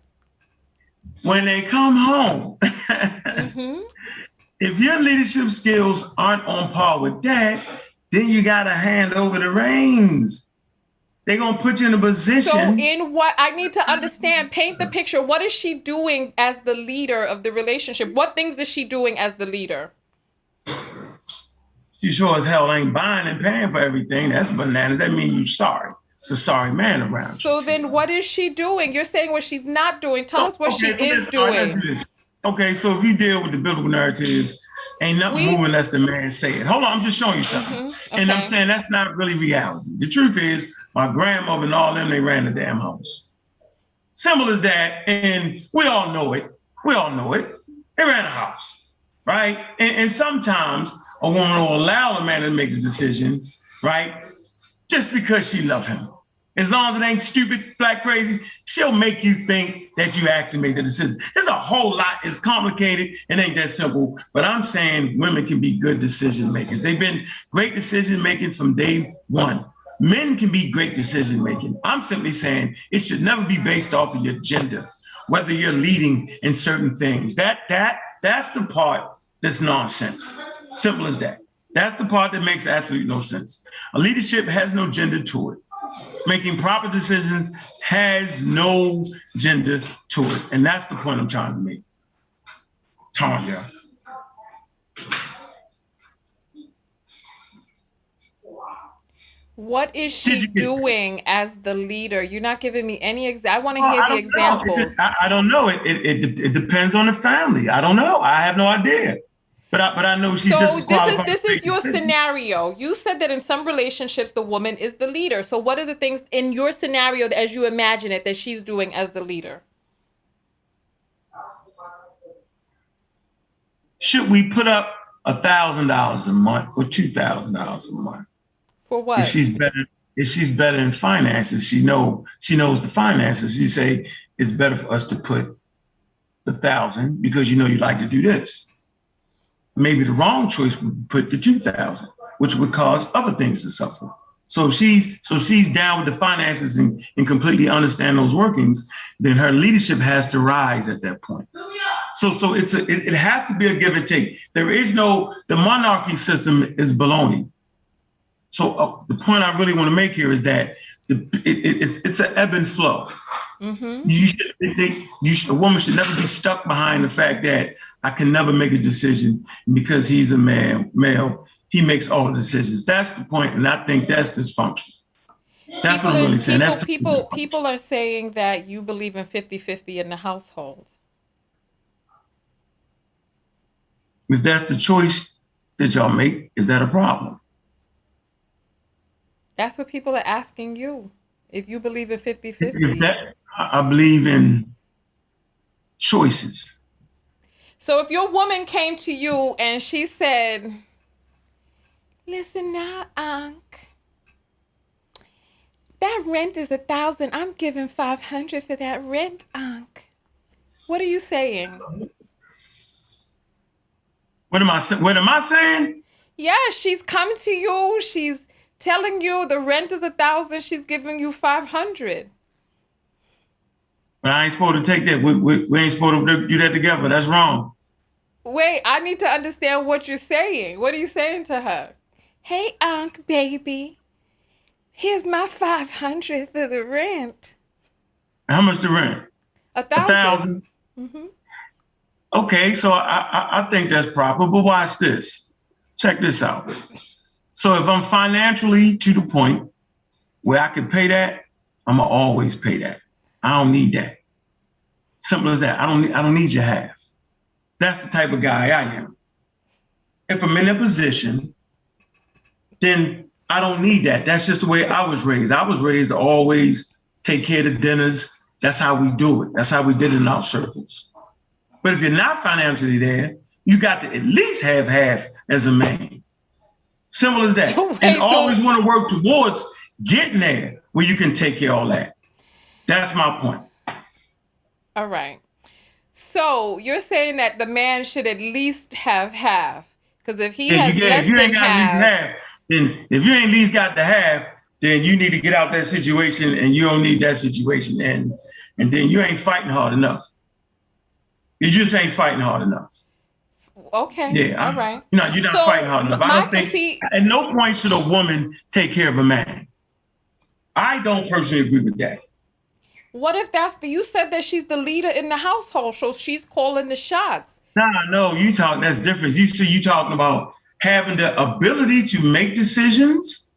When they come home, if your leadership skills aren't on par with that, then you gotta hand over the reins. They're going to put you in a position. So in what, I need to understand, paint the picture. What is she doing as the leader of the relationship? What things is she doing as the leader? She sure as hell ain't buying and paying for everything. That's bananas. That means you're sorry. It's a sorry man around. So then what is she doing? You're saying what she's not doing. Tell us what she is doing. Okay, so if you deal with the biblical narrative, ain't nothing moving unless the man say it. Hold on, I'm just showing you something. And I'm saying that's not really reality. The truth is, my grandmother and all them, they ran the damn house. Simple as that. And we all know it. They ran a house. right? And sometimes a woman will allow a man to make the decision, right? Just because she loves him. As long as it ain't stupid, black crazy, she'll make you think that you actually made the decision. There's a whole lot. It's complicated. It ain't that simple. But I'm saying women can be good decision makers. They've been great decision making from day one. Men can be great decision making. I'm simply saying it should never be based off of your gender, whether you're leading in certain things. That's the part that's nonsense. Simple as that. That's the part that makes absolutely no sense. A leadership has no gender to it. Making proper decisions has no gender to it. And that's the point I'm trying to make. Tanya. What is she doing as the leader? You're not giving me any I want to hear the examples. I don't know. It depends on the family. I don't know. I have no idea. But I know she's just as qualified. This is your scenario. You said that in some relationships, the woman is the leader. So what are the things in your scenario, as you imagine it, that she's doing as the leader? Should we put up $1,000 a month or $2,000 a month? For what? If she's better in finances, she knows the finances. You say it's better for us to put the 1,000 because you like to do this. Maybe the wrong choice would put the 2,000, which would cause other things to suffer. So if she's down with the finances and completely understand those workings, then her leadership has to rise at that point. So it has to be a give and take. The monarchy system is baloney. So the point I really want to make here is that it's an ebb and flow. Mm-hmm. A woman should never be stuck behind the fact that I can never make a decision because he's a male. He makes all the decisions. That's the point, and I think that's dysfunction. That's what I'm really saying. People are saying that you believe in 50-50 in the household. If that's the choice that y'all make, is that a problem? That's what people are asking you. If you believe in 50-50. I believe in choices. So if your woman came to you and she said, listen now, Ankh, that rent is 1,000. I'm giving 500 for that rent, Ankh. What are you saying? What am I saying? Yeah, she's come to you. She's telling you the rent is 1,000. She's giving you 500. But I ain't supposed to take that. We ain't supposed to do that together. That's wrong. Wait, I need to understand what you're saying. What are you saying to her? Hey, Ankh, baby, here's my 500 for the rent. How much the rent? 1,000. Mm-hmm. Okay, so I think that's proper, but watch this. Check this out. So if I'm financially to the point where I can pay that, I'm gonna always pay that. I don't need that. Simple as that. I don't need your half. That's the type of guy I am. If I'm in a position, then I don't need that. That's just the way I was raised. I was raised to always take care of the dinners. That's how we do it. That's how we did it in our circles. But if you're not financially there, you got to at least have half as a man. Simple as that. Always want to work towards getting there where you can take care of all that. That's my point. All right. So you're saying that the man should at least have half. Because if he has less than half, then if you ain't at least got the half, then you need to get out that situation and you don't need that situation. And then you ain't fighting hard enough. You just ain't fighting hard enough. Okay. Yeah. All right. No, you're not fighting hard enough. I don't think at no point should a woman take care of a man. I don't personally agree with that. What if you said that she's the leader in the household, so she's calling the shots? No, that's different. You talking about having the ability to make decisions,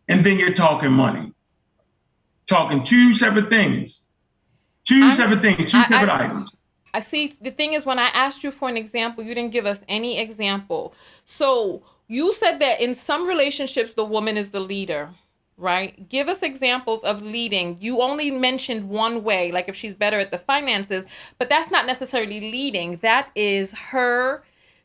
and then you're talking money. Talking two separate things. Two separate items. I see. The thing is, when I asked you for an example, you didn't give us any example. So you said that in some relationships, the woman is the leader, right? Give us examples of leading. You only mentioned one way, like if she's better at the finances, but that's not necessarily leading. That is her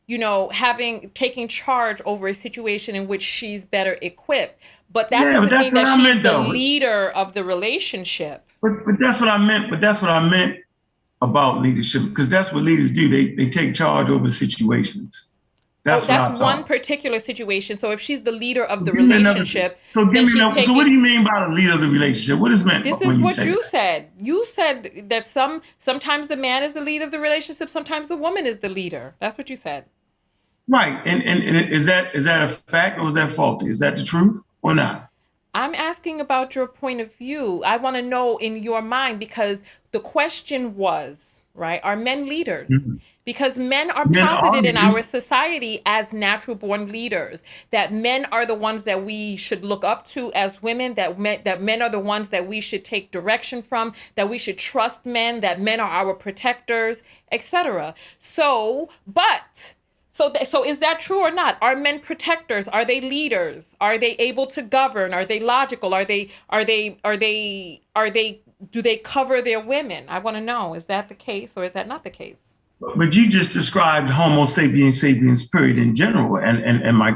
taking charge over a situation in which she's better equipped. But that Yeah, but doesn't that's mean what that I she's meant, the though. leader of the relationship. But that's what I meant. But that's what I meant about leadership, because that's what leaders do. They take charge over situations. That's what That's I one thought. particular situation. So if she's the leader of the Give me another. relationship, So give then me she's another. So what do taking. you mean by the leader of the relationship? What is meant This when is you what say you that? said. You said that sometimes the man is the leader of the relationship, sometimes the woman is the leader. That's what you said. Right. And is that a fact or is that faulty? Is that the truth or not? I'm asking about your point of view. I want to know in your mind, because the question was, right, are men leaders? Mm-hmm. Because men are Men are posited in leaders. our society as natural born leaders, that men are the ones that we should look up to as women, that men are the ones that we should take direction from, that we should trust men, that men are our protectors, etc. So is that true or not? Are men protectors? Are they leaders? Are they able to govern? Are they logical? Do they cover their women? I want to know, is that the case or is that not the case? But you just described Homo sapiens sapiens period in general, and my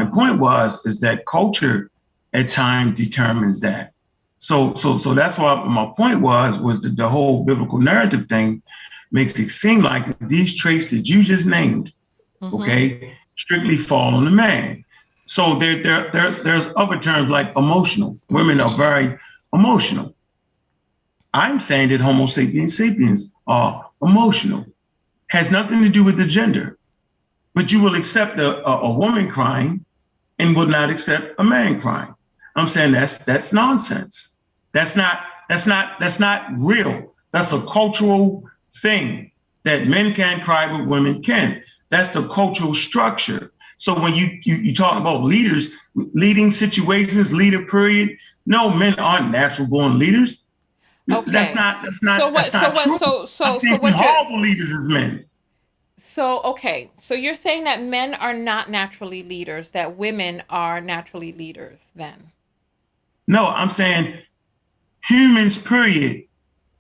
point is that culture at times determines that. So that's why my point was that the whole biblical narrative thing makes it seem like these traits that you just named, okay, strictly fall on the man. So there's other terms like emotional. Women are very emotional. I'm saying that Homo sapiens sapiens are emotional. Has nothing to do with the gender, but you will accept a woman crying and will not accept a man crying. I'm saying that's nonsense. That's not real. That's a cultural thing that men can't cry, but women can. That's the cultural structure. So when you talk about leaders, leading situations, leader period, no, men aren't natural born leaders. Okay. That's not true. I think some horrible leaders is men. So you're saying that men are not naturally leaders, that women are naturally leaders then? No, I'm saying humans, period,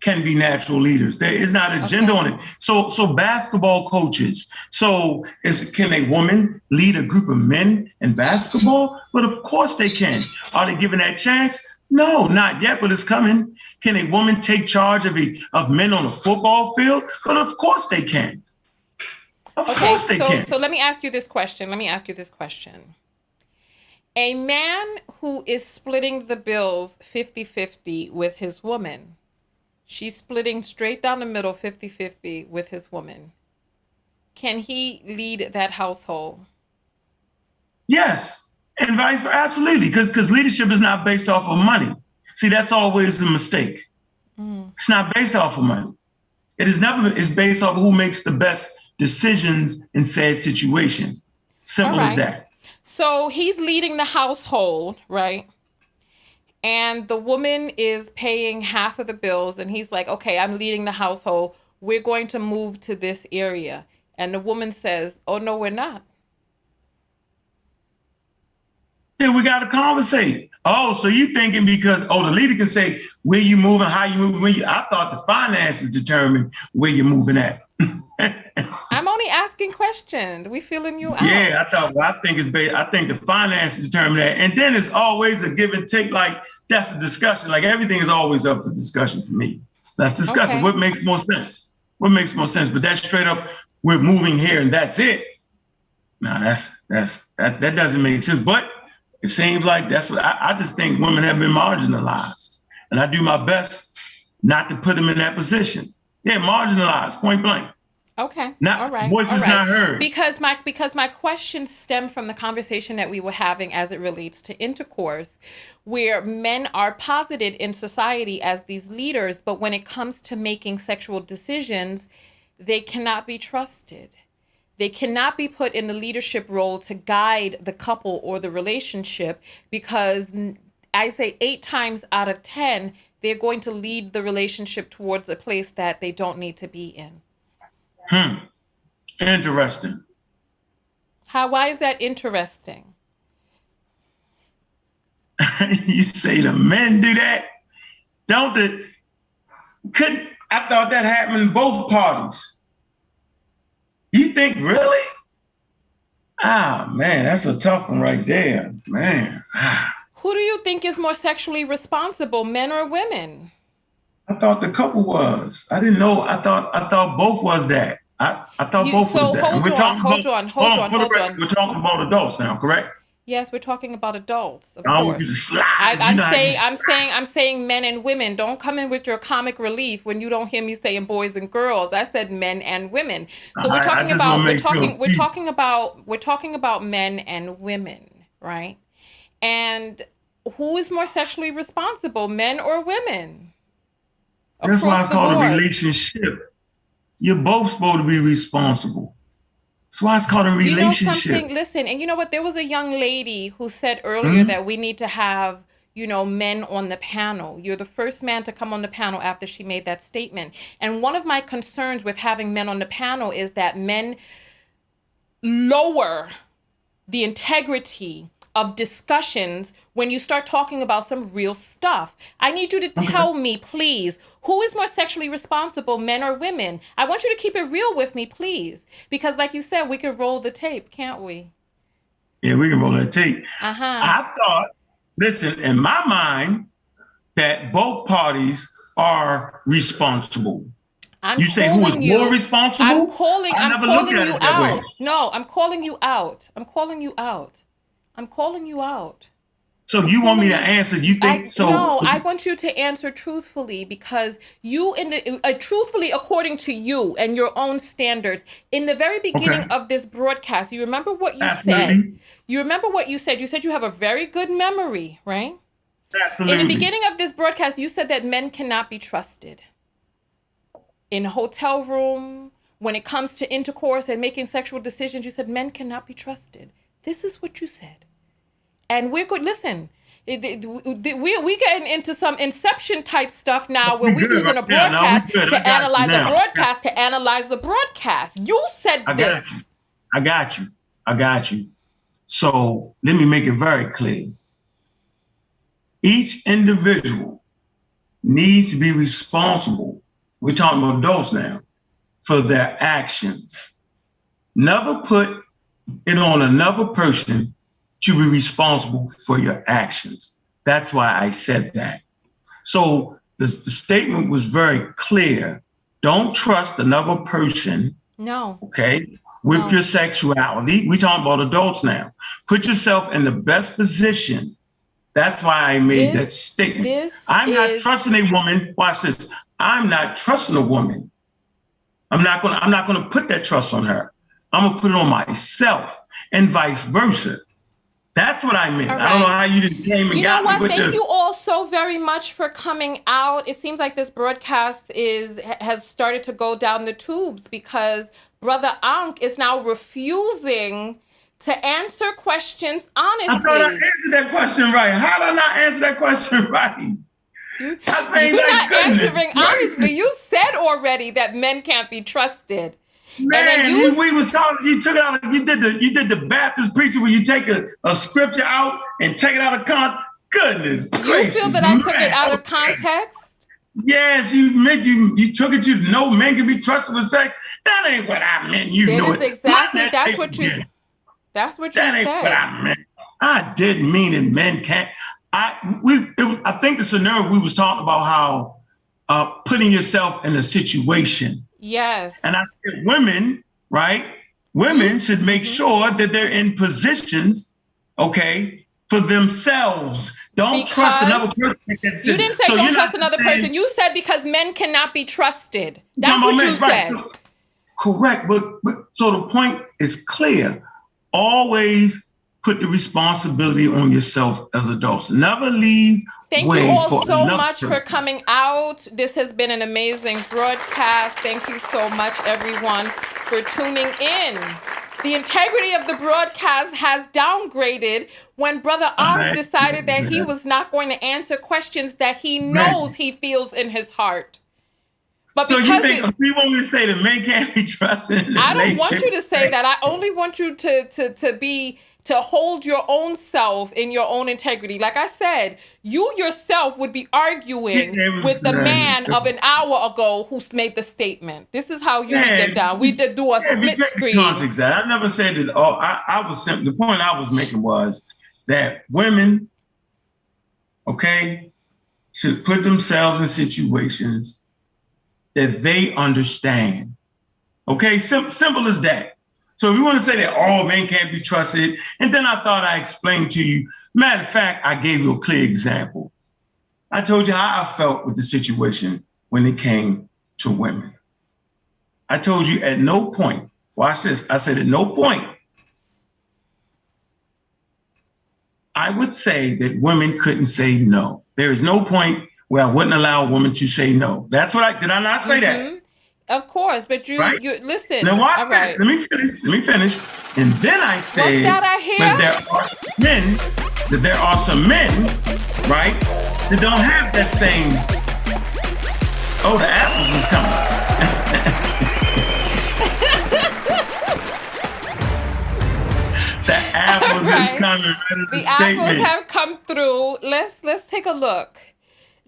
can be natural leaders. There is not a gender on it. So basketball coaches. So can a woman lead a group of men in basketball? But of course they can. Are they given that chance? No, not yet, but it's coming. Can a woman take charge of men on a football field? But of course they can. Of course they can. So let me ask you this question. A man who is splitting the bills 50-50 with his woman, she's splitting straight down the middle 50-50 with his woman. Can he lead that household? Yes, and vice versa, absolutely, because leadership is not based off of money. See, that's always a mistake. It's not based off of money. It's based off of who makes the best decisions in said situation. Simple as that. So he's leading the household, right? And the woman is paying half of the bills, and he's like, okay, I'm leading the household. We're going to move to this area. And the woman says, oh, no, we're not. Then we got to conversate. Oh, so you thinking because, the leader can say where you moving, how you moving. I thought the finances determine where you're moving at. I'm only asking questions. We feeling you out. Yeah, I think the finances determine that. And then it's always a give and take. Like, that's a discussion. Like, everything is always up for discussion for me. Let's discuss it. What makes more sense? But that's straight up, we're moving here and that's it. No, that doesn't make sense. But it seems like that's what I just think women have been marginalized. And I do my best not to put them in that position. Yeah, marginalized, point blank. Okay. All right. Voices not heard. Because my question stemmed from the conversation that we were having as it relates to intercourse, where men are posited in society as these leaders, but when it comes to making sexual decisions, they cannot be trusted. They cannot be put in the leadership role to guide the couple or the relationship, because I say 8 times out of 10, they're going to lead the relationship towards a place that they don't need to be in. Interesting. Why is that interesting? You say the men do that? I thought that happened in both parties. You think, really? Man, that's a tough one right there, man. Who do you think is more sexually responsible, men or women? I thought the couple was. I didn't know. I thought both was that. I thought both was that. And we're talking about, we're talking about adults now, correct? Yes, we're talking about adults, of I don't course. want you to slide. I'm saying men and women. Don't come in with your comic relief when you don't hear me saying boys and girls. I said men and women. So we're talking about men and women, right? And who is more sexually responsible, men or women? That's why it's called a relationship. You're both supposed to be responsible. That's why it's called a relationship. You know something? Listen, and you know what? There was a young lady who said earlier that we need to have, men on the panel. You're the first man to come on the panel after she made that statement. And one of my concerns with having men on the panel is that men lower the integrity of discussions when you start talking about some real stuff. I need you to tell me, please, who is more sexually responsible, men or women? I want you to keep it real with me, please. Because like you said, we can roll the tape, can't we? Yeah, we can roll that tape. I thought, listen, in my mind, that both parties are responsible. You say who is more responsible? I'm calling you out. No, I'm calling you out. I'm calling you out. So you want me to answer? You think so? No, I want you to answer truthfully because truthfully according to you and your own standards. In the very beginning of this broadcast, you remember what you said? You remember what you said? You said you have a very good memory, right? Absolutely. In the beginning of this broadcast, you said that men cannot be trusted. In a hotel room, when it comes to intercourse and making sexual decisions, you said men cannot be trusted. This is what you said. And we're good. Listen, we're getting into some Inception type stuff now where we're using a broadcast to analyze the broadcast. You said this. I got you. So let me make it very clear. Each individual needs to be responsible. We're talking about adults now, for their actions. Never put it on another person to be responsible for your actions. That's why I said that. So the statement was very clear. Don't trust another person. No. Okay. With your sexuality. We're talking about adults now. Put yourself in the best position. That's why I made that statement. I'm not trusting a woman. Watch this. I'm not trusting a woman. I'm not gonna put that trust on her. I'm gonna put it on myself and vice versa. That's what I meant. Right. I don't know how you just came and got me with this. Thank you all so very much for coming out. It seems like this broadcast has started to go down the tubes because Brother Ankh is now refusing to answer questions honestly. I thought I answered that question right. How did I not answer that question right? You're not answering honestly. You said already that men can't be trusted. Man, we was talking. You took it out. You did the Baptist preacher where you take a scripture out and take it out of context. Goodness gracious! You feel that I took it out of context? Yes, you took it. You know, men can be trusted with sex. That ain't what I meant. You know it. Exactly. That's what you said. That ain't what I meant. I didn't mean it. Men can't. I think the scenario we was talking about how putting yourself in a situation. Yes. And I said women, right? Women should make sure that they're in positions, okay, for themselves. Don't trust another person. You didn't say don't trust another person. You said because men cannot be trusted. That's what you said. So, correct. But so the point is clear. Always put the responsibility on yourself as adults. Never leave. Thank you all so much for coming out. This has been an amazing broadcast. Thank you so much, everyone, for tuning in. The integrity of the broadcast has downgraded when Brother Ankh decided that he was not going to answer questions that he knows he feels in his heart. But so you think we want me to say that men can't be trusted? I don't want you to say that. I only want you to to hold your own self in your own integrity. Like I said, you yourself would be arguing with the man of an hour ago who made the statement. This is how you would get down. We did do a split screen. Context, I never said that. Oh, I was simply, the point I was making was that women, okay, should put themselves in situations that they understand. Okay, simple as that. So if you want to say that all men can't be trusted, and then I thought I explained to you, matter of fact, I gave you a clear example. I told you how I felt with the situation when it came to women. I told you at no point, watch this, I said at no point, I would say that women couldn't say no. There is no point where I wouldn't allow a woman to say no. That's what did I not say that? Of course, but you listen. Now watch this. Let me finish. And then I said what's that I hear? That there are some men, right, that don't have that same. Oh, the apples is coming. The apples is coming. The apples have come through. Let's take a look.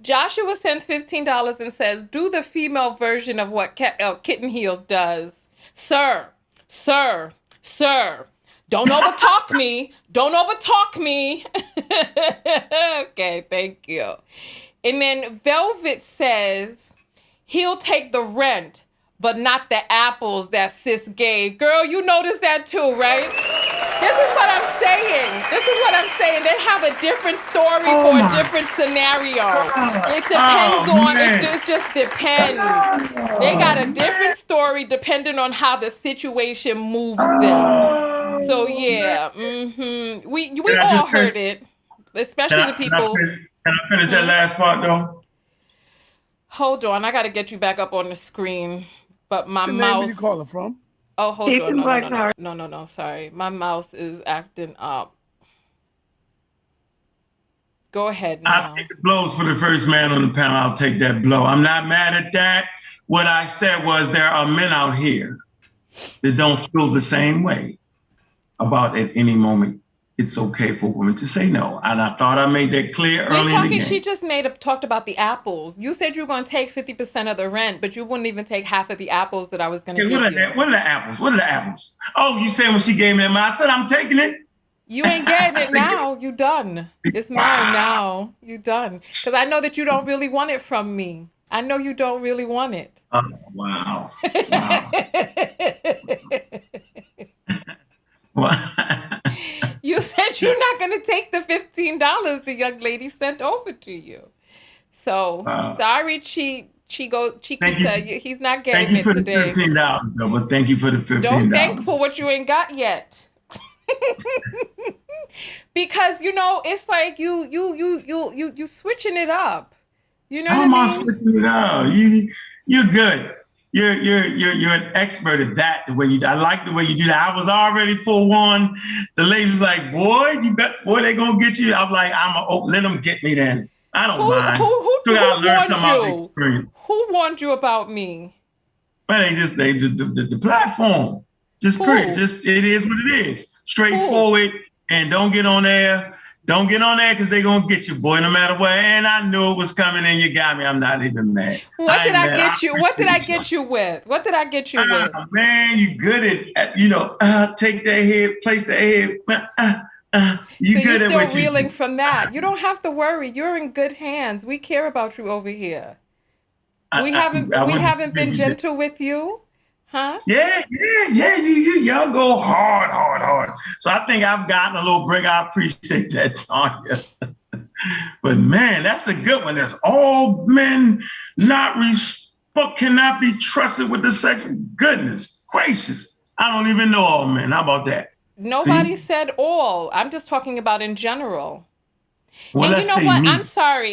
Joshua sends $15 and says, do the female version of what Kitten Heels does. Sir, don't overtalk me. Don't overtalk me. Okay, thank you. And then Velvet says, he'll take the rent, but not the apples that sis gave. Girl, you noticed that too, right? This is what I'm saying. They have a different story for a different scenario. It depends it just depends. They got a different story depending on how the situation moves them. So yeah, we all heard it, especially the people. Can I finish that last part though? Hold on, I got to get you back up on the screen. But my mouse. Where you calling from? Oh, hold on. No. Sorry, my mouse is acting up. Go ahead now. I take the blows for the first man on the panel. I'll take that blow. I'm not mad at that. What I said was there are men out here that don't feel the same way about at any moment it's okay for women to say no. And I thought I made that clear early in the game. She just talked about the apples. You said you were going to take 50% of the rent, but you wouldn't even take half of the apples that I was going to give you. What are the apples? What are the apples? Oh, you said when she gave me them, I said, I'm taking it. You ain't getting it now. You done. It's mine now. You done. Because I know that you don't really want it from me. I know you don't really want it. Oh, wow. You said you're not going to take the $15 the young lady sent over to you. So sorry, Chiquita, he's not getting it today. Thank you for the $15, though, but thank you for the $15. Don't thank for what you ain't got yet. Because it's like you switching it up. You know how what am I I switching it up? You're good. You're an expert at that. The way I like the way you do that. I was already for one. The lady was like, "Boy, they gonna get you." I'm like, let them get me then. I don't mind. Who warned you? Who warned you about me? But the platform. Just it is what it is. Straightforward, and don't get on there. Don't get on there because they're going to get you, boy, no matter what. And I knew it was coming and you got me. I'm not even mad. What did I get you with? What did I get you with? Man, you good at, take that head, place the head. You're still reeling from that. You don't have to worry. You're in good hands. We care about you over here. We haven't been gentle with you. Huh? Yeah. Y'all go hard. So I think I've gotten a little break. I appreciate that, Tanya. But man, that's a good one. That's all men cannot be trusted with the sex. Goodness gracious. I don't even know all men. How about that? Nobody said all. I'm just talking about in general. Well, And you let's know say what? me.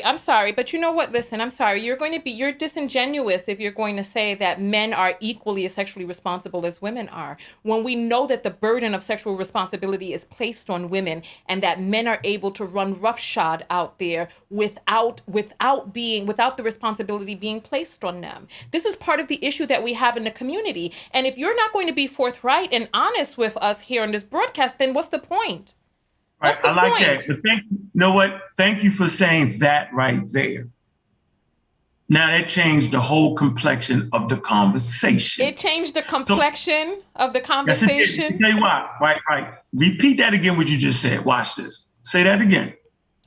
I'm sorry, but you know what? Listen, I'm sorry. You're disingenuous if you're going to say that men are equally as sexually responsible as women are, when we know that the burden of sexual responsibility is placed on women, and that men are able to run roughshod out there without the responsibility being placed on them. This is part of the issue that we have in the community. And if you're not going to be forthright and honest with us here on this broadcast, then what's the point? Right, I like that. But you know what? Thank you for saying that right there. Now that changed the whole complexion of the conversation. It changed the complexion of the conversation. Yes, it did. I'll tell you why. Right. Repeat that again, what you just said. Watch this. Say that again.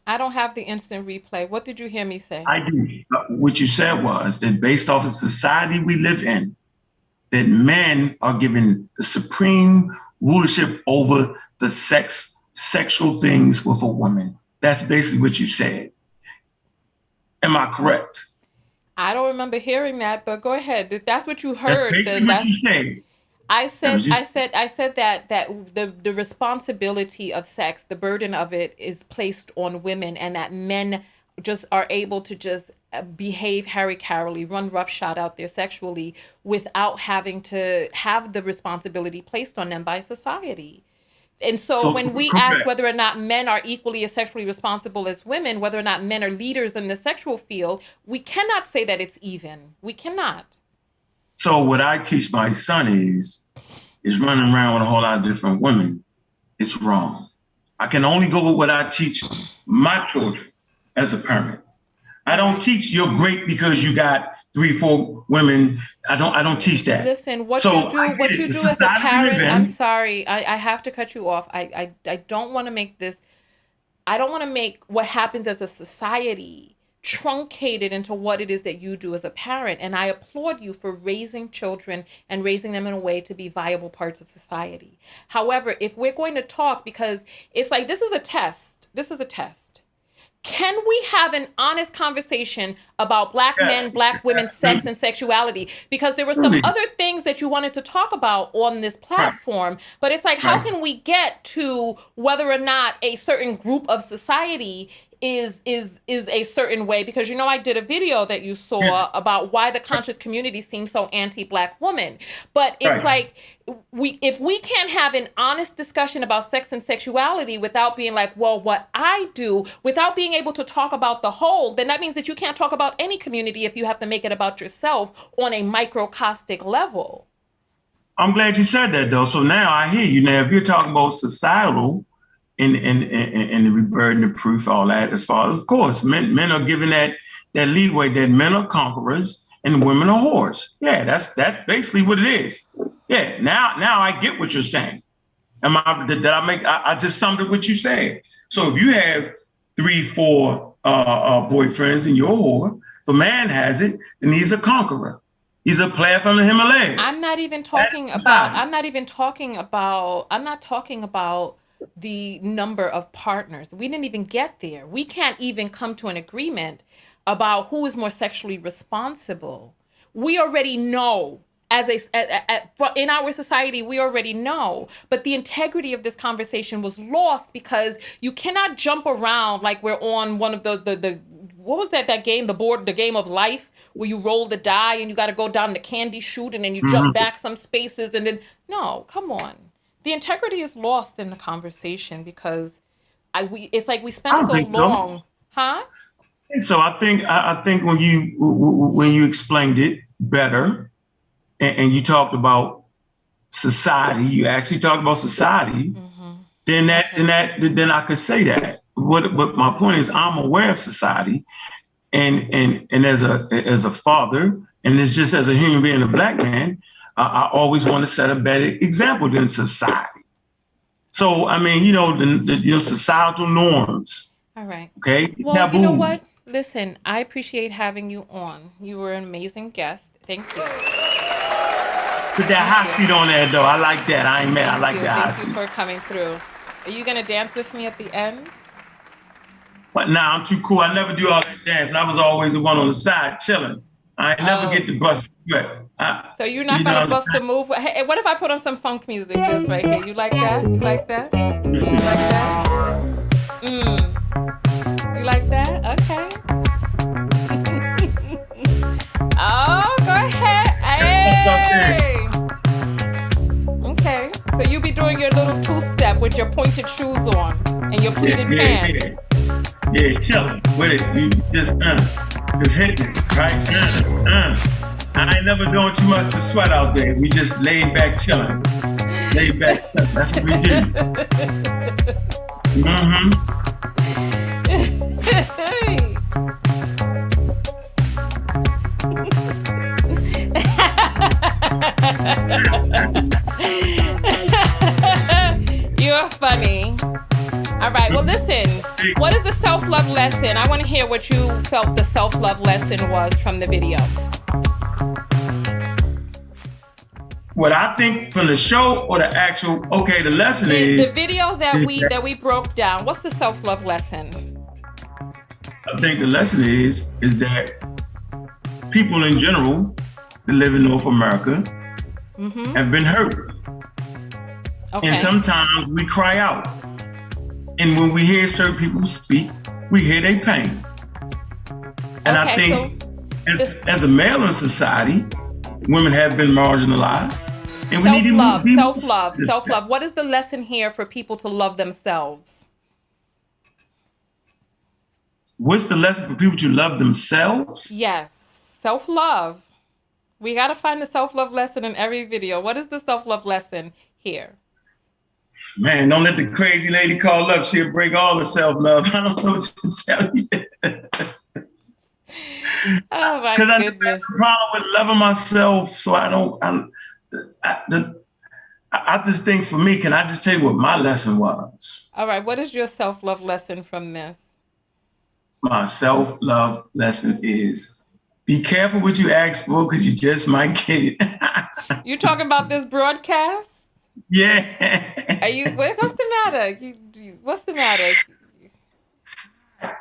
I don't have the instant replay. What did you hear me say? I do. What you said was that based off of the society we live in, that men are given the supreme rulership over the sexual things with a woman. That's basically what you said. Am I correct? I don't remember hearing that, but go ahead. If that's what you heard, that's basically what you said. I said that the responsibility of sex, the burden of it, is placed on women, and that men just are able to just behave harry-carily, run roughshod out there sexually without having to have the responsibility placed on them by society. And so when we ask whether or not men are equally as sexually responsible as women, whether or not men are leaders in the sexual field, we cannot say that it's even. We cannot. So what I teach my son is running around with a whole lot of different women. It's wrong. I can only go with what I teach my children as a parent. I don't teach you're great because you got 3-4 women. I don't teach that. Listen, what you do as a parent, I'm sorry, I have to cut you off. I don't want to make this, I don't want to make what happens as a society truncated into what it is that you do as a parent. And I applaud you for raising children and raising them in a way to be viable parts of society. However, if we're going to talk, because it's like, this is a test. Can we have an honest conversation about Black men, Black women, sex, and sexuality? Because there were some other things that you wanted to talk about on this platform, but it's like, how can we get to whether or not a certain group of society is a certain way? Because, you know, I did a video that you saw about why the conscious community seems so anti-Black woman. But it's like, if we can't have an honest discussion about sex and sexuality without being like, well, what I do, without being able to talk about the whole, then that means that you can't talk about any community if you have to make it about yourself on a microcosmic level. I'm glad you said that, though. So now I hear you. Now, if you're talking about societal and the burden of proof, all that, as far as, of course, men are given that leeway, that men are conquerors and women are whores. Yeah, that's basically what it is. Yeah, now I get what you're saying. I just summed up what you said. So if you have 3-4 boyfriends and you're a whore, if a man has it, then he's a conqueror. He's a player from the Himalayas. I'm not talking about the number of partners. We didn't even get there. We can't even come to an agreement about who is more sexually responsible. We already know. In our society, we already know, but the integrity of this conversation was lost because you cannot jump around like we're on one of the what was that game, the game of life, where you roll the die and you got to go down the candy chute and then you jump back some spaces and then, no, come on. The integrity is lost in the conversation because it's like we spent so long. Huh? So I think when you explained it better, and you talked about society, you actually talked about society, then I could say that. But my point is, I'm aware of society, and as a father, and it's just as a human being, a Black man, I always want to set a better example than society. So I mean, the societal norms. All right. Okay. Well, taboo. You know what? Listen, I appreciate having you on. You were an amazing guest. Thank you. Put that hot seat on there, though. I like that. I ain't mad. I like that hot seat. Thank you for coming through. Are you going to dance with me at the end? But nah, I'm too cool. I never do all that dancing. I was always the one on the side chilling. I never get to bust. So you're not going to bust a move? Hey, what if I put on some funk music? This right here. You like that? You like that? You like that? that. Okay. Oh, go ahead. Hey. Okay. So you be doing your little two-step with your pointed shoes on and your pleated pants. Yeah, chilling with it. You just hit it, right? I ain't never doing too much to sweat out there. We just laid back chilling. Laid back chilling. That's what we do. You're funny. All right, well, listen, what is the self-love lesson? I want to hear what you felt the self-love lesson was from the video. What I think from the show or the actual, the lesson is... The video that we broke down, what's the self-love lesson? I think the lesson is that people in general that live in North America have been hurt. Okay. And sometimes we cry out. And when we hear certain people speak, we hear their pain. And I think as a male in society, women have been marginalized. And we need to self-love. What is the lesson here for people to love themselves? What's the lesson for people to love themselves? Yes, self-love. We got to find the self-love lesson in every video. What is the self-love lesson here? Man, don't let the crazy lady call up. She'll break all the self-love. I don't know what to tell you. Oh my goodness. Because I have a problem with loving myself, so I just think for me, can I just tell you what my lesson was? All right, what is your self-love lesson from this? My self-love lesson is be careful what you ask for because you just might get it. You talking about this broadcast? Yeah. Are you? What's the matter? What's the matter? But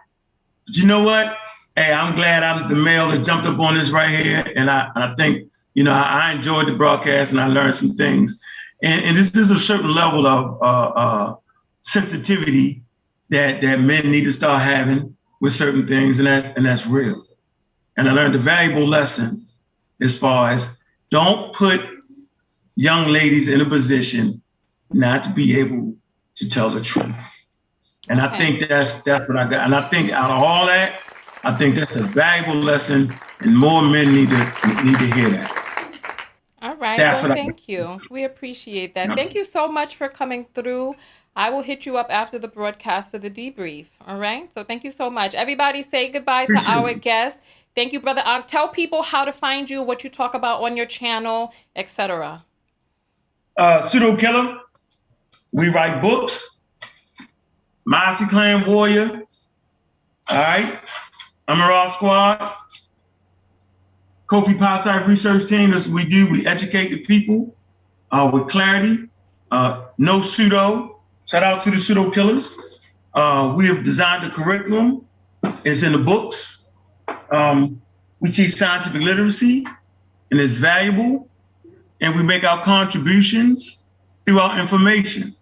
you know what? Hey, I'm glad I'm the male that jumped up on this right here, and I think I enjoyed the broadcast and I learned some things, and this is a certain level of sensitivity that men need to start having with certain things, and that's real. And I learned a valuable lesson as far as don't put young ladies in a position not to be able to tell the truth. And I think that's what I got. And I think out of all that, I think that's a valuable lesson, and more men need to hear that. All right. Thank you. We appreciate that. Thank you so much for coming through. I will hit you up after the broadcast for the debrief. All right. So thank you so much. Everybody say goodbye to our guest. Thank you, brother. Tell people how to find you, what you talk about on your channel, etc. Pseudo Killer. We write books. Mossy Clan Warrior. All right. Amaral Squad. Kofi Polight Research Team. That's what we do. We educate the people with clarity. No pseudo. Shout out to the Pseudo Killers. We have designed a curriculum. It's in the books. We teach scientific literacy, and it's valuable. And we make our contributions through our information.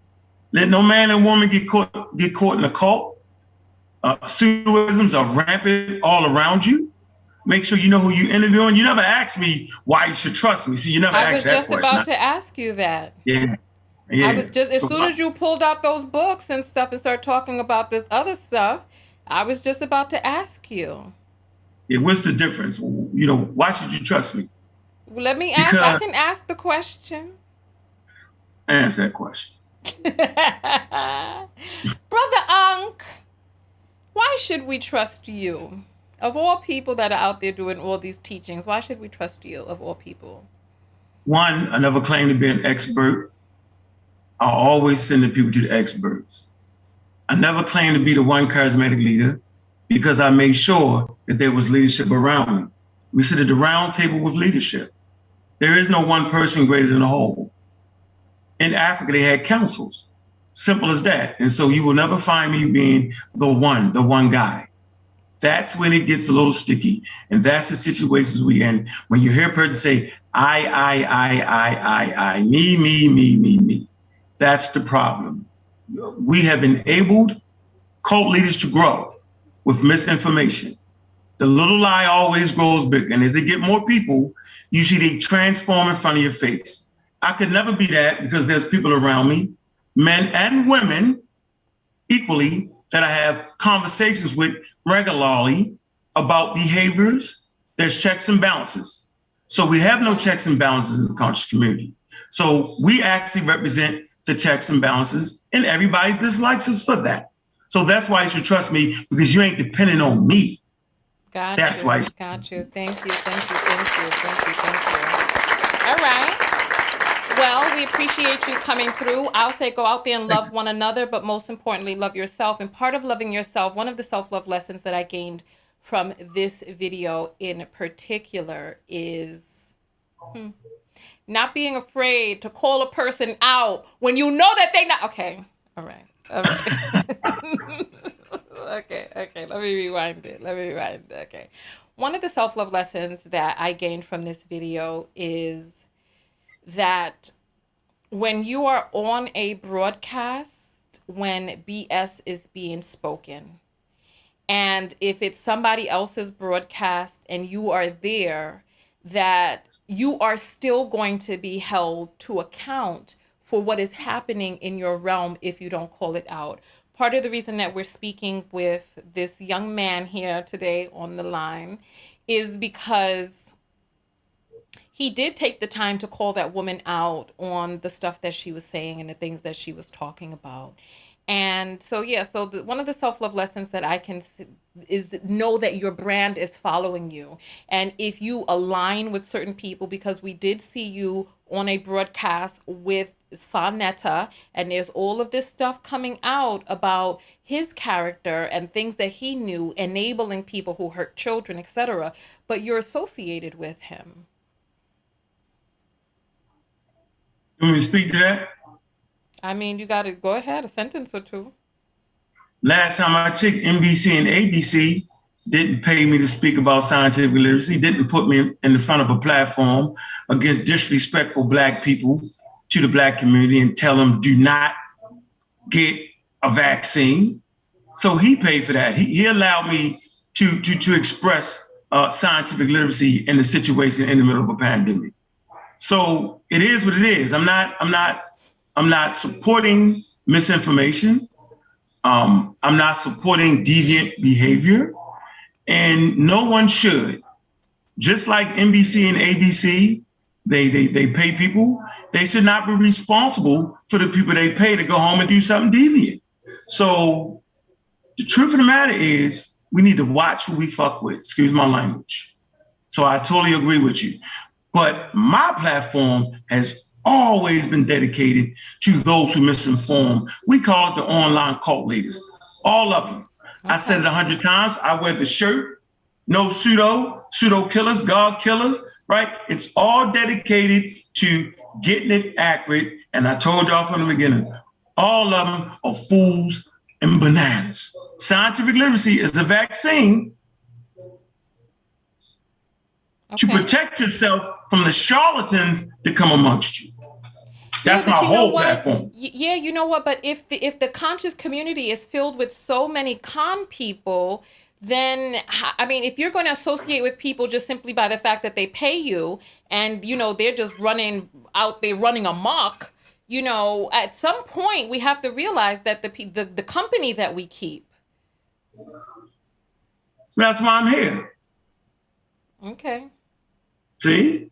Let no man and woman get caught in a cult. Pseudoisms are rampant all around you. Make sure you know who you're interviewing. You never asked me why you should trust me. See, you never asked that question. I was just about to ask you that. Yeah. I was just, as soon as you pulled out those books and stuff and started talking about this other stuff, I was just about to ask you. Yeah, what's the difference? Why should you trust me? Well, let me ask. I can ask the question. Answer that question. Brother Ankh, why should we trust you? Of all people that are out there doing all these teachings, why should we trust you of all people? One, I never claimed to be an expert. I always send the people to the experts. I never claimed to be the one charismatic leader because I made sure that there was leadership around me. We sit at the round table with leadership. There is no one person greater than the whole. In Africa, they had councils. Simple as that. And so you will never find me being the one guy. That's when it gets a little sticky. And that's the situations we in. When you hear a person say, I, me. That's the problem. We have enabled cult leaders to grow. with misinformation. The little lie always grows big. And as they get more people, usually they transform in front of your face. I could never be that because there's people around me, men and women equally, that I have conversations with regularly about behaviors. There's checks and balances. So we have no checks and balances in the conscious community. So we actually represent the checks and balances, and everybody dislikes us for that. So that's why you should trust me, because you ain't depending on me. That's why. Got you. Thank you. All right. Well, we appreciate you coming through. I'll say go out there and love one another, but most importantly, love yourself. And part of loving yourself, one of the self-love lessons that I gained from this video in particular is not being afraid to call a person out when you know that they not. Okay. All right. Okay. Let me rewind it. Okay. One of the self-love lessons that I gained from this video is that when you are on a broadcast, when BS is being spoken, and if it's somebody else's broadcast and you are there, that you are still going to be held to account for what is happening in your realm if you don't call it out. Part of the reason that we're speaking with this young man here today on the line is because he did take the time to call that woman out on the stuff that she was saying and the things that she was talking about. And so, one of the self-love lessons that I can is know that your brand is following you. And if you align with certain people, because we did see you on a broadcast with Sonetta, and there's all of this stuff coming out about his character and things that he knew, enabling people who hurt children, etc. But you're associated with him. You want me to speak to that? I mean, you got to go ahead, a sentence or two. Last time I checked, NBC and ABC didn't pay me to speak about scientific literacy, didn't put me in the front of a platform against disrespectful Black people to the Black community and tell them do not get a vaccine. So he paid for that. He allowed me to express scientific literacy in the situation in the middle of a pandemic. So it is what it is. I'm not supporting misinformation. I'm not supporting deviant behavior, and no one should. Just like NBC and ABC, they pay people. They should not be responsible for the people they pay to go home and do something deviant. So the truth of the matter is, we need to watch who we fuck with. Excuse my language. So I totally agree with you. But my platform has always been dedicated to those who misinform. We call it the online cult leaders, all of them. Okay. I said it 100 times. I wear the shirt, no pseudo killers, God killers, right? It's all dedicated to getting it accurate. And I told y'all from the beginning, all of them are fools and bananas. Scientific literacy is a vaccine to protect yourself from the charlatans that come amongst you. That's my whole platform. Yeah, you know what? But if the conscious community is filled with so many con people, then, I mean, if you're going to associate with people just simply by the fact that they pay you and, you know, they're just running out there running amok, you know, at some point we have to realize that the company that we keep. That's why I'm here. Okay. See?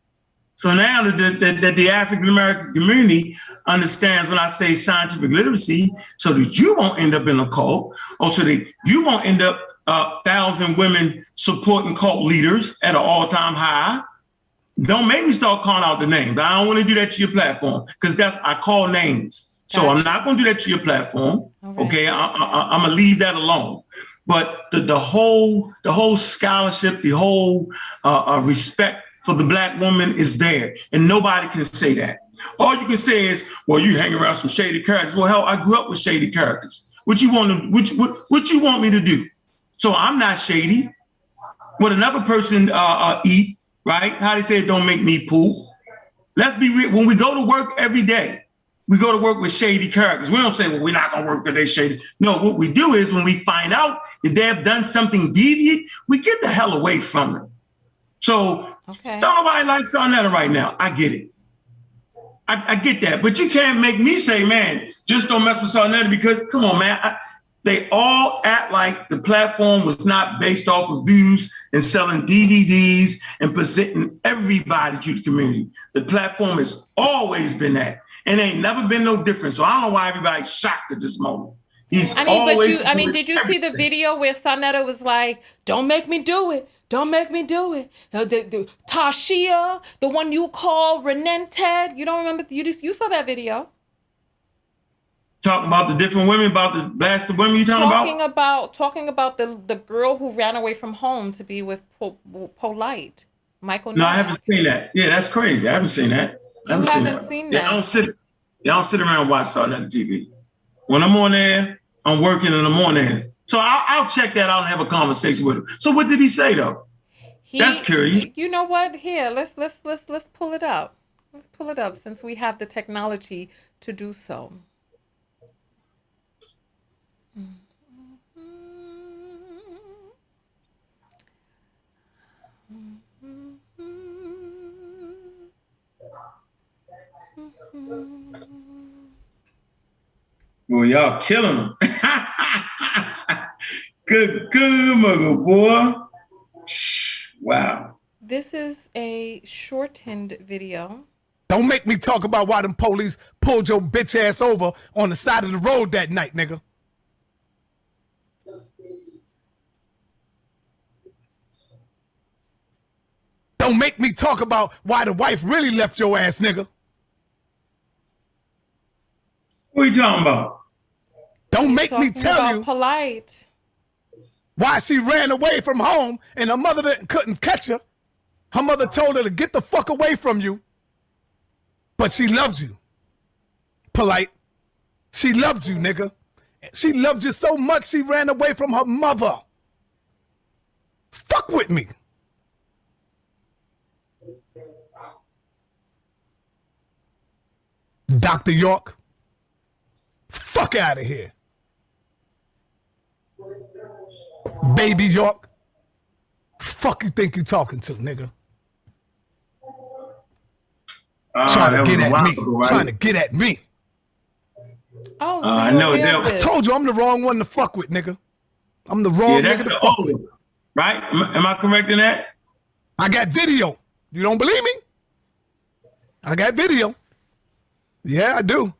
So now that the African-American community understands when I say scientific literacy, so that you won't end up in a cult, or so that you won't end up 1,000 women supporting cult leaders at an all-time high. Don't make me start calling out the names. I don't want to do that to your platform, because I call names. So I'm not going to do that to your platform. Okay, I'm gonna leave that alone. But the whole scholarship, the whole respect for the Black woman is there, and nobody can say that. All you can say is, well, you hang around some shady characters. Well, hell, I grew up with shady characters. What you want me to do? So I'm not shady. What another person eat, right? How they say it don't make me poop. Let's be real. When we go to work every day, we go to work with shady characters. We don't say, well, we're not going to work because they're shady. No, what we do is when we find out that they have done something deviant, we get the hell away from them. So don't nobody like Sarnetta right now. I get it. I get that. But you can't make me say, man, just don't mess with Sarnetta because, come on, man. They all act like the platform was not based off of views and selling DVDs and presenting everybody to the community. The platform has always been that. And ain't never been no different. So I don't know why everybody's shocked at this moment. Did you see the video where Sarnetta was like, don't make me do it. Don't make me do it. Tashia, the one you call Renented. You don't remember? You saw that video. Talking about the different women, about the blasted women you talking about? Talking about the girl who ran away from home to be with Polight. Michael. No, I haven't seen that. Yeah, that's crazy. I haven't seen that. I haven't seen that. I don't sit around and watch Sarnetta TV. When I'm on there, I'm working in the mornings. So I'll check that out and have a conversation with him. So what did he say though? That's curious. You know what? Here, let's pull it up. Let's pull it up since we have the technology to do so. Well, y'all killing him. Good mother, boy. Wow. This is a shortened video. Don't make me talk about why them police pulled your bitch ass over on the side of the road that night, nigga. Don't make me talk about why the wife really left your ass, nigga. What are you talking about? Don't make me tell you Polight. Why she ran away from home and her mother couldn't catch her. Her mother told her to get the fuck away from you. But she loves you. Polight. She loved you, nigga. She loved you so much she ran away from her mother. Fuck with me. Dr. York. Fuck out of here. Baby York. Fuck you think you talking to, nigga? Trying to get at me. Ago, right? Trying to get at me. Oh, I know. I told you I'm the wrong one to fuck with, nigga. I'm the wrong nigga to fuck with. Right? Am I correct in that? I got video. You don't believe me? I got video. Yeah, I do.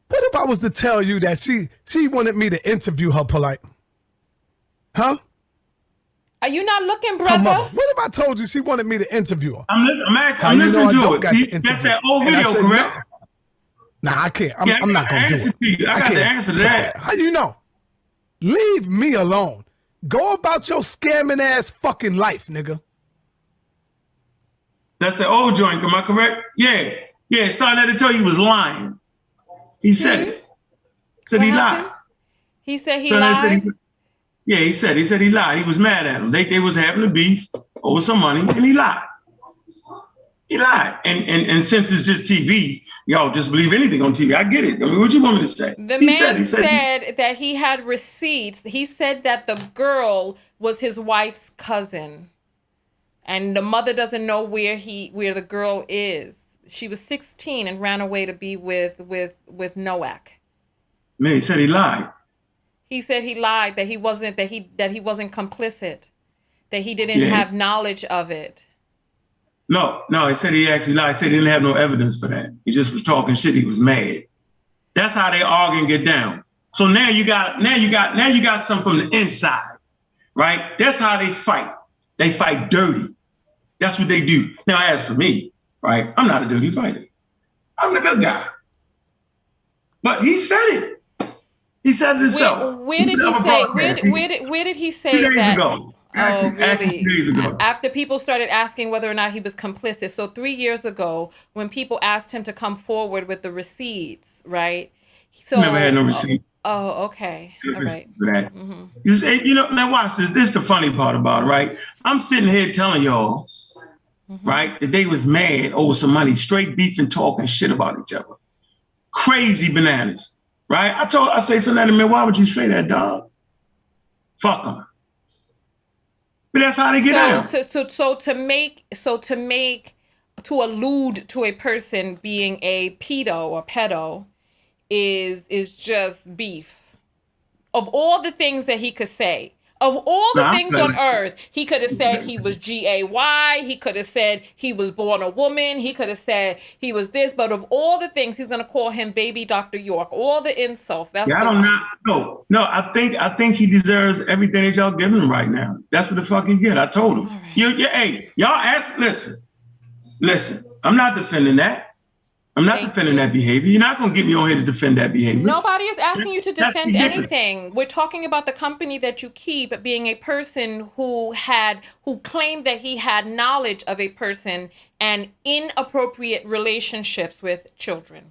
What if I was to tell you that she wanted me to interview her, Polight? Huh? Are you not looking, brother? What if I told you she wanted me to interview her? I'm listening to it. That's that old video, correct? Nah, I can't. I'm not going to do it. I got the answer to that. How you know? Leave me alone. Go about your scamming ass fucking life, nigga. That's the old joint, am I correct? Yeah. Yeah, Sarnetta told you he was lying. He said it. Said he lied. He said he lied? He said he lied. He was mad at him. They was having a beef over some money, and he lied. He lied. And since it's just TV, y'all just believe anything on TV. I get it. I mean, what you want me to say? The man said that he had receipts. He said that the girl was his wife's cousin. And the mother doesn't know where the girl is. She was 16 and ran away to be with Noak. Man, he said he lied. He said he lied, that he wasn't complicit, that he didn't have knowledge of it. No, he said he actually lied. He said he didn't have no evidence for that. He just was talking shit. He was mad. That's how they argue and get down. So now you got something from the inside, right? That's how they fight. They fight dirty. That's what they do. Now, as for me, right, I'm not a dirty fighter. I'm the good guy. But he said it. He said it himself. Where did he say? Where did he say 2 days that? ago. Actually, 2 days ago. After people started asking whether or not he was complicit. So 3 years ago, when people asked him to come forward with the receipts, right? So never had no receipts. Oh, okay. All right. For that. You say, now watch this. This is the funny part about it, right? I'm sitting here telling y'all right? That they was mad over some money, straight beef and talking shit about each other. Crazy bananas, right? I say something to man, why would you say that, dog? Fuck them. But that's how they get out. To allude to a person being a pedo or pedo is just beef. Of all the things that he could say, of all the things on earth, he could have said he was GAY, he could have said he was born a woman, he could have said he was this, but of all the things, he's gonna call him baby Dr. York. All the insults. That's I don't know. No, I think he deserves everything that y'all giving him right now. That's what the fuck he get. I told him. Right. Hey, y'all ask, listen, I'm not defending that. I'm not defending that behavior. You're not going to get me on here to defend that behavior. Nobody is asking you to defend anything. We're talking about the company that you keep being a person who claimed that he had knowledge of a person and inappropriate relationships with children.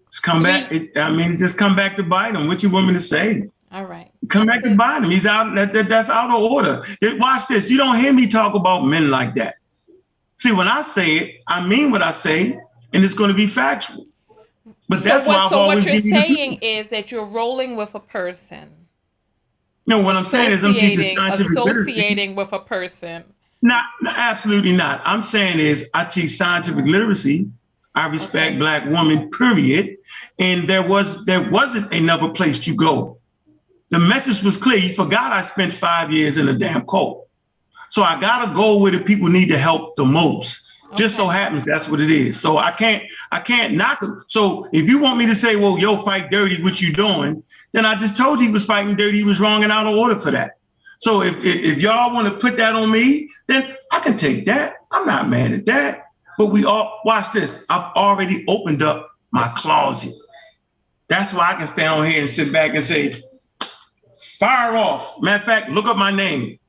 It's come back. It just come back to bite him. What you want me to say? All right. Come back to bite him. He's out. That's out of order. Watch this. You don't hear me talk about men like that. See, when I say it, I mean what I say. And it's going to be factual. But that's why I've always what you're saying is that you're rolling with a person. No, what I'm saying is I'm teaching scientific literacy. Associating with a person. No, absolutely not. I'm saying is I teach scientific literacy. I respect Black women, period. And there wasn't another place to go. The message was clear. You forgot I spent 5 years in a damn cult. So I got to go where the people need the help the most. Just so happens that's what it is. So I can't knock him. So if you want me to say, well, yo, fight dirty, what you doing? Then I just told you he was fighting dirty. He was wrong and out of order for that. So if y'all want to put that on me, then I can take that. I'm not mad at that. But we all watch this. I've already opened up my closet. That's why I can stand on here and sit back and say, fire off. Matter of fact, look up my name.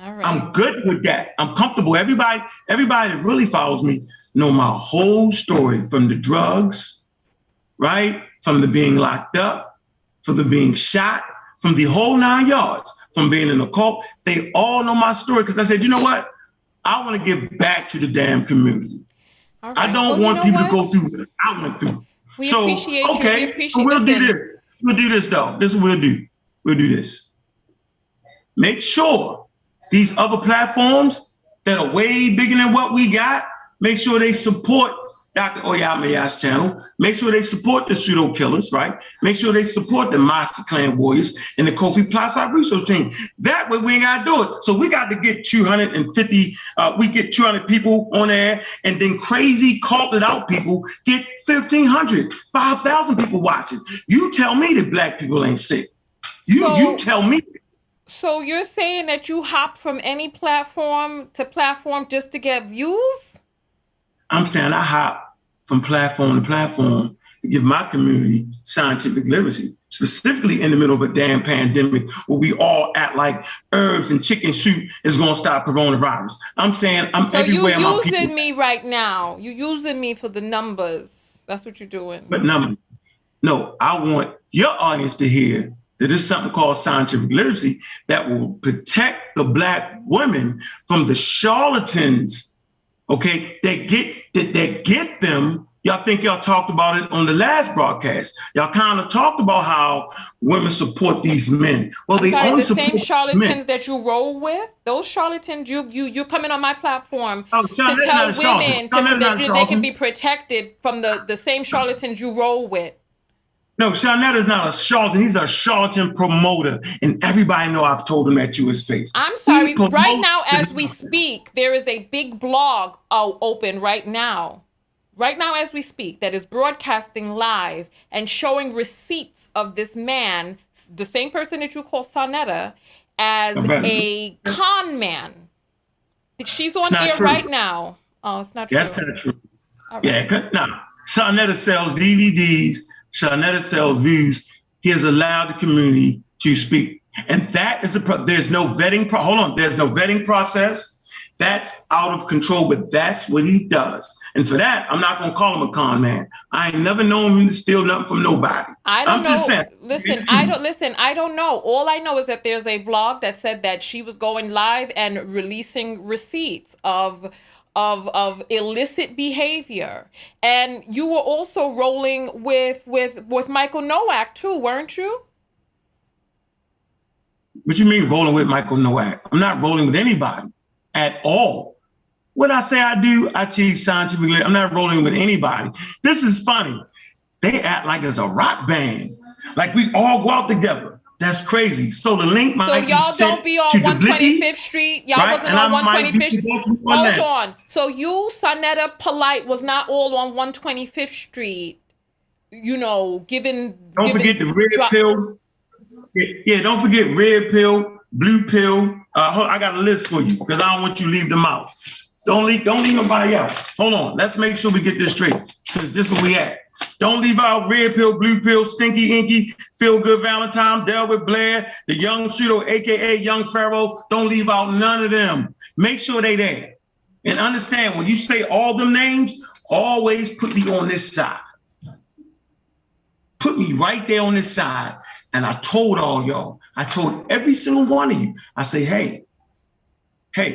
All right. I'm good with that. I'm comfortable. Everybody that really follows me know my whole story, from the drugs, right? From the being locked up, from the being shot, from the whole 9 yards, from being in a cult. They all know my story because I said, you know what? I want to give back to the damn community. Right. I don't want people to go through what I went through. We appreciate you. So we'll do this. We'll do this, though. This is what we'll do. We'll do this. Make sure these other platforms that are way bigger than what we got, make sure they support Dr. Oyamaya's channel. Make sure they support the pseudo killers, right? Make sure they support the Master Clan Warriors and the Kofi Plaza research team. That way we ain't got to do it. So we got to get 250, we get 200 people on there, and then crazy culted out people get 1,500, 5,000 people watching. You tell me that Black people ain't sick. You tell me. So you're saying that you hop from any platform to platform just to get views? I'm saying I hop from platform to platform to give my community scientific literacy, specifically in the middle of a damn pandemic where we all act like herbs and chicken soup is going to stop coronavirus. I'm saying I'm everywhere. So you're using me right now. You're using me for the numbers. That's what you're doing. But numbers. No, I want your audience to hear that there's something called scientific literacy that will protect the Black women from the charlatans, okay, that get them. Y'all think y'all talked about it on the last broadcast. Y'all kind of talked about how women support these men. Well, the same charlatans that you roll with, those charlatans, you coming on my platform to tell women that they can be protected from the same charlatans you roll with. No, Shawnetta is not a charlatan. He's a charlatan promoter. And everybody know I've told him that to his face. I'm sorry. Right now, as we speak, there is a big blog open right now. Right now, as we speak, that is broadcasting live and showing receipts of this man, the same person that you call Shawnetta, as a con man. She's on air right now. Oh, it's not true. That's not true. Right. Yeah, no. Shawnetta sells DVDs. Shawnetta sells views. He has allowed the community to speak. And that is there's no vetting. Hold on. There's no vetting process. That's out of control, but that's what he does. And for that, I'm not going to call him a con man. I ain't never known him to steal nothing from nobody. I don't know. Just saying. I don't know. All I know is that there's a blog that said that she was going live and releasing receipts of illicit behavior. And you were also rolling with Michael Noak too, weren't you? What you mean rolling with Michael Noak? I'm not rolling with anybody at all. What I say I do, I teach scientifically. I'm not rolling with anybody. This is funny. They act like it's a rock band. Like we all go out together. That's crazy. So the link might So y'all don't be on 125th Street. Y'all right? wasn't on 125th Street. Hold that. on. So you, Sonetta, Polight, was not all on 125th Street, you know, giving... Don't forget the red pill. Yeah, don't forget red pill, blue pill. I got a list for you because I don't want you to leave them out. Don't leave nobody out. Hold on. Let's make sure we get this straight since this is where we at. Don't leave out red pill, blue pill, stinky inky, feel good Valentine, Delbert Blair, the young pseudo, aka young Pharaoh. Don't leave out none of them. Make sure they there. And understand when you say all them names, always put me on this side. Put me right there on this side. And I told all y'all, I told every single one of you, I say, hey,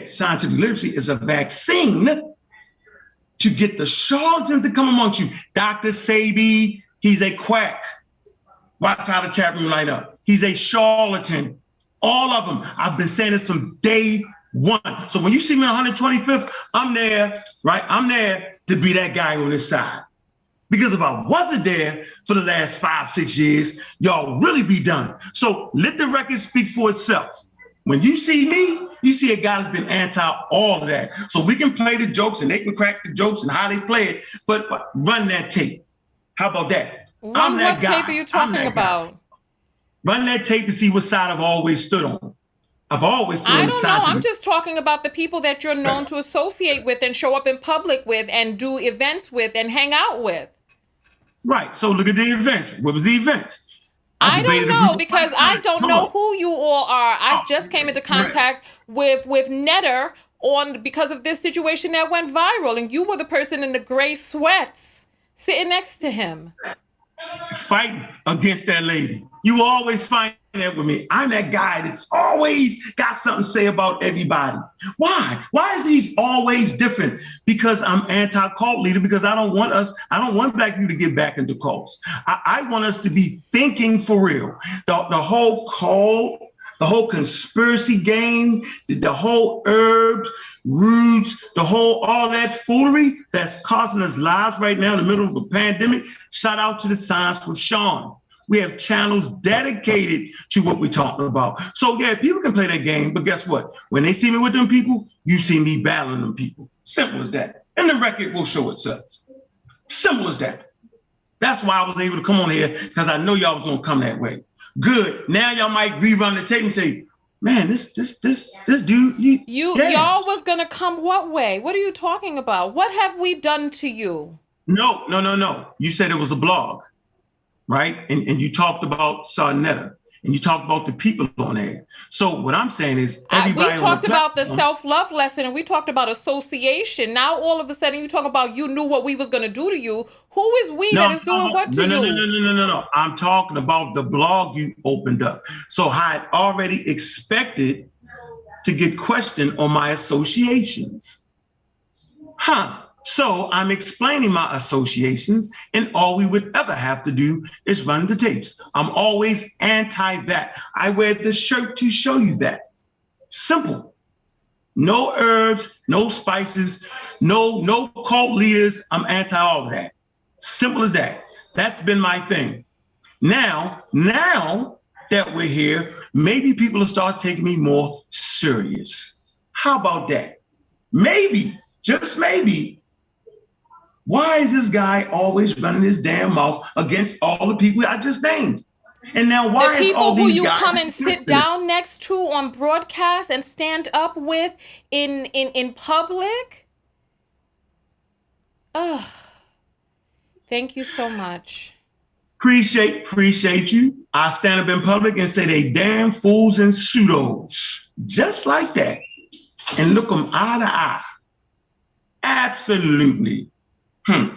scientific literacy is a vaccine to get the charlatans to come amongst you. Dr. Sabi, he's a quack. Watch how the chat room light up. He's a charlatan. All of them. I've been saying this from day one. So when you see me on 125th, I'm there, right? I'm there to be that guy on this side. Because if I wasn't there for the last 5-6 years, y'all really be done. So let the record speak for itself. When you see me, you see a guy that's been anti all of that. So we can play the jokes and they can crack the jokes and how they play it, but run that tape. How about that? I'm that guy. What tape are you talking about? Guy. Run that tape to see what side I've always stood on. I've always stood on the side. I don't know. I'm just talking about the people that you're known to associate with and show up in public with and do events with and hang out with. Right. So look at the events. What was the events? I don't know because I don't know who you all are. I just came into contact with Netter because of this situation that went viral, and you were the person in the gray sweats sitting next to him. Fight against that lady. You always find that with me. I'm that guy that's always got something to say about everybody. Why? Why is he always different? Because I'm anti-cult leader, because I don't want black people to get back into cults. I want us to be thinking for real. The whole cult, the whole conspiracy game, the whole herbs, roots, all that foolery that's costing us lives right now in the middle of a pandemic. Shout out to the Science with Sean. We have channels dedicated to what we're talking about. So yeah, people can play that game, but guess what? When they see me with them people, you see me battling them people. Simple as that. And the record will show itself. Simple as that. That's why I was able to come on here, because I know y'all was gonna come that way. Good. Now y'all might rerun the tape and say, man, this dude, y'all was gonna come what way? What are you talking about? What have we done to you? No. You said it was a blog, right? And you talked about Sonetta, and you talked about the people on there. So what I'm saying is everybody we talked about the self-love lesson, and we talked about association. Now all of a sudden you talk about you knew what we was gonna do to you. Who is we that is doing what to you? No. I'm talking about the blog you opened up. So I had already expected to get questioned on my associations. So I'm explaining my associations, and all we would ever have to do is run the tapes. I'm always anti that. I wear the shirt to show you that. Simple. No herbs, no spices, no cult leaders. I'm anti all of that. Simple as that. That's been my thing. Now that we're here, maybe people will start taking me more serious. How about that? Maybe, just maybe. Why is this guy always running his damn mouth against all the people I just named? And now why is all these guys... The people who you come and sit down next to on broadcast and stand up with in public? Ugh. Thank you so much. Appreciate you. I stand up in public and say they damn fools and pseudos. Just like that. and look them eye to eye. Absolutely.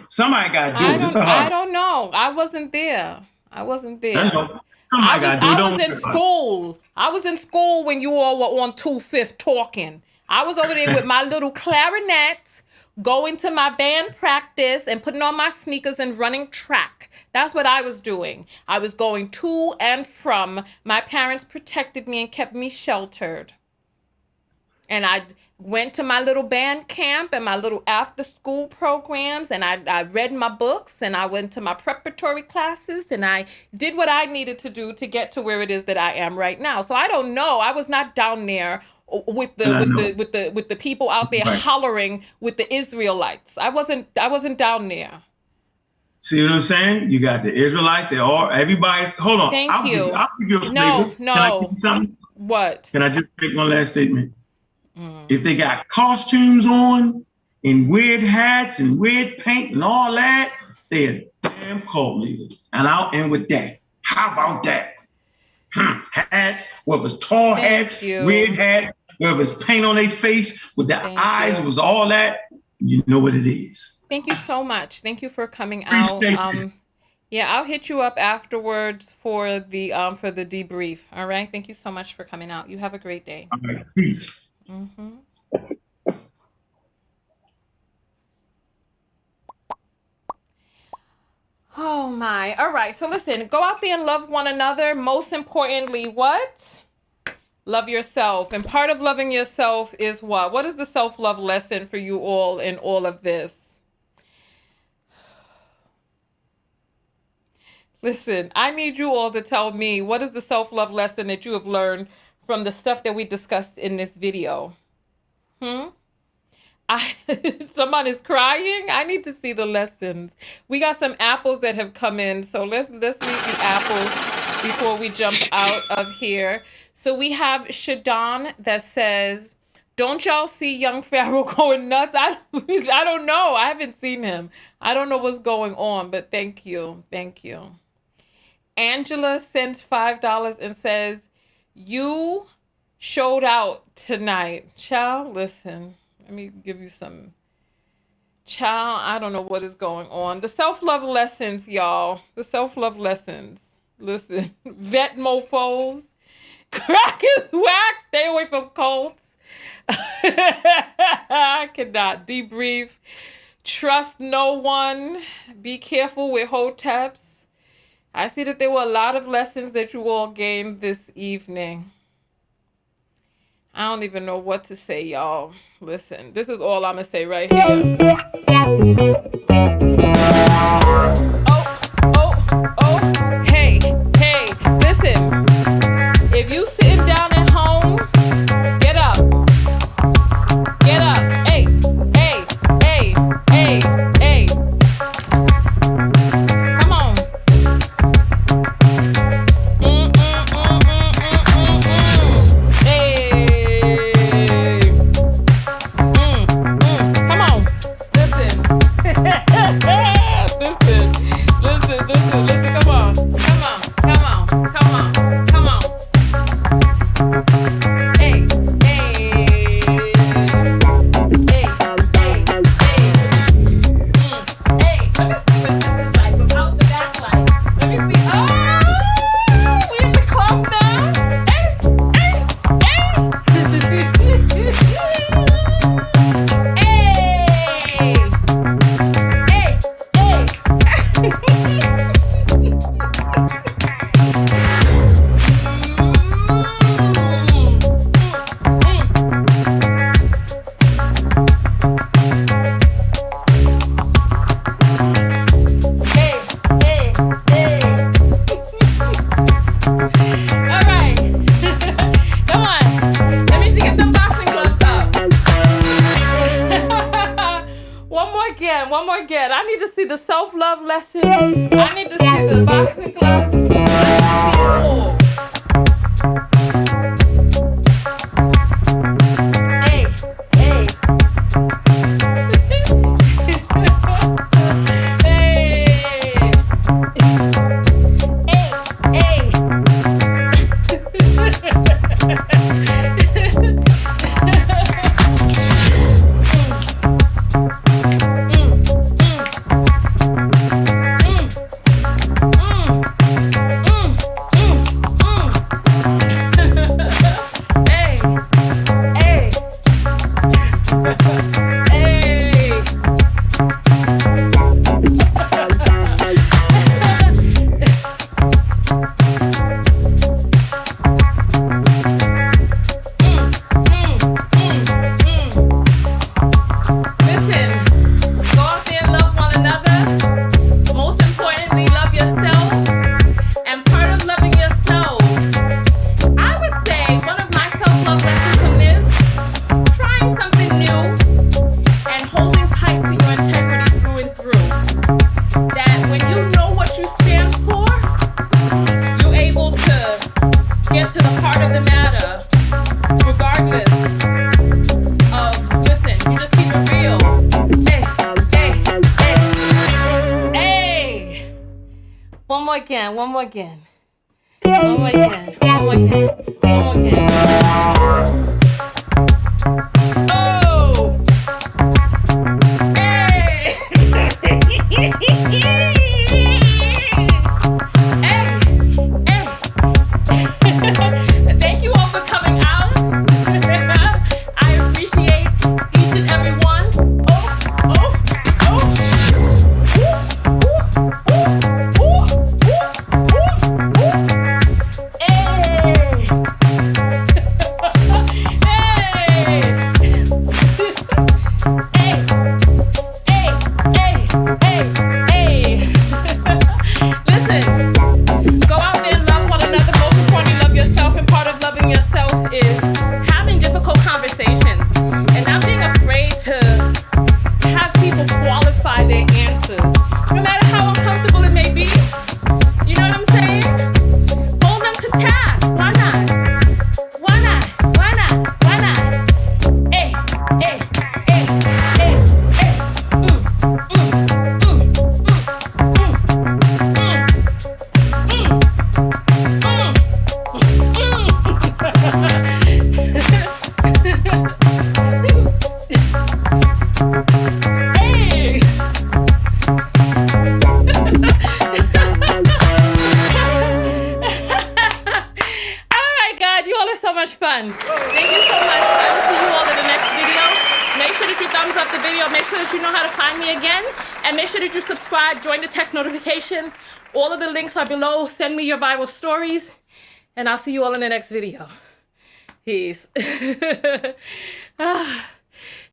Somebody got to do it. I don't know. I wasn't there. I wasn't there. I know. Somebody got to do it. I was in school. I was in school when you all were on 2/5 talking. I was over there with my little clarinet, going to my band practice and putting on my sneakers and running track. That's what I was doing. I was going to and from. My parents protected me and kept me sheltered. And I went to my little band camp and my little after school programs, and I read my books, and I went to my preparatory classes, and I did what I needed to do to get to where it is that I am right now. So I don't know. I was not down there with the people out there hollering with the Israelites. I wasn't down there. See what I'm saying? You got the Israelites. Everybody's. Hold on. Thank you. I'll give you a flavor. No. Can I give you something? What? Can I just make one last statement? If they got costumes on and weird hats and weird paint and all that, they're a damn cult leader. And I'll end with that. How about that? Hats, whether it's tall hats, weird hats, whether it's paint on their face with the eyes, it was all that. You know what it is. Thank you so much. Thank you for coming out. Yeah, I'll hit you up afterwards for the debrief. All right. Thank you so much for coming out. You have a great day. All right. Peace. Oh my. All right. So listen, go out there and love one another. Most importantly, what? Love yourself. And part of loving yourself is what? What is the self-love lesson for you all in all of this? Listen, I need you all to tell me, what is the self-love lesson that you have learned from the stuff that we discussed in this video? Someone is crying. I need to see the lessons. We got some apples that have come in, so let's read the apples before we jump out of here. So we have Shadon that says, "Don't y'all see young Pharaoh going nuts?" I don't know. I haven't seen him. I don't know what's going on, but thank you. Angela sends $5 and says, "You showed out tonight." Child, listen, let me give you some. Child, I don't know what is going on. The self-love lessons, y'all. The self-love lessons. Listen, vet mofos. Crack is whack. Stay away from cults. I cannot. Debrief. Trust no one. Be careful with hoteps. I see that there were a lot of lessons that you all gained this evening. I don't even know what to say, y'all. Listen, this is all I'm going to say right here. Oh, hey, listen. If you sitting down at home, get up. Hey. Come on. Come on. Listen. Listen. Come on. Hey. One more again. I need to see the self-love lessons. I need to see the boxing gloves. I need to see it all. more again. One more again. One more again. One more again. One more again. Oh! Hey! Thank you all for coming out. I appreciate each and every one. Join the text notification. All of the links are below. Send me your Bible stories, and I'll see you all in the next video. Peace.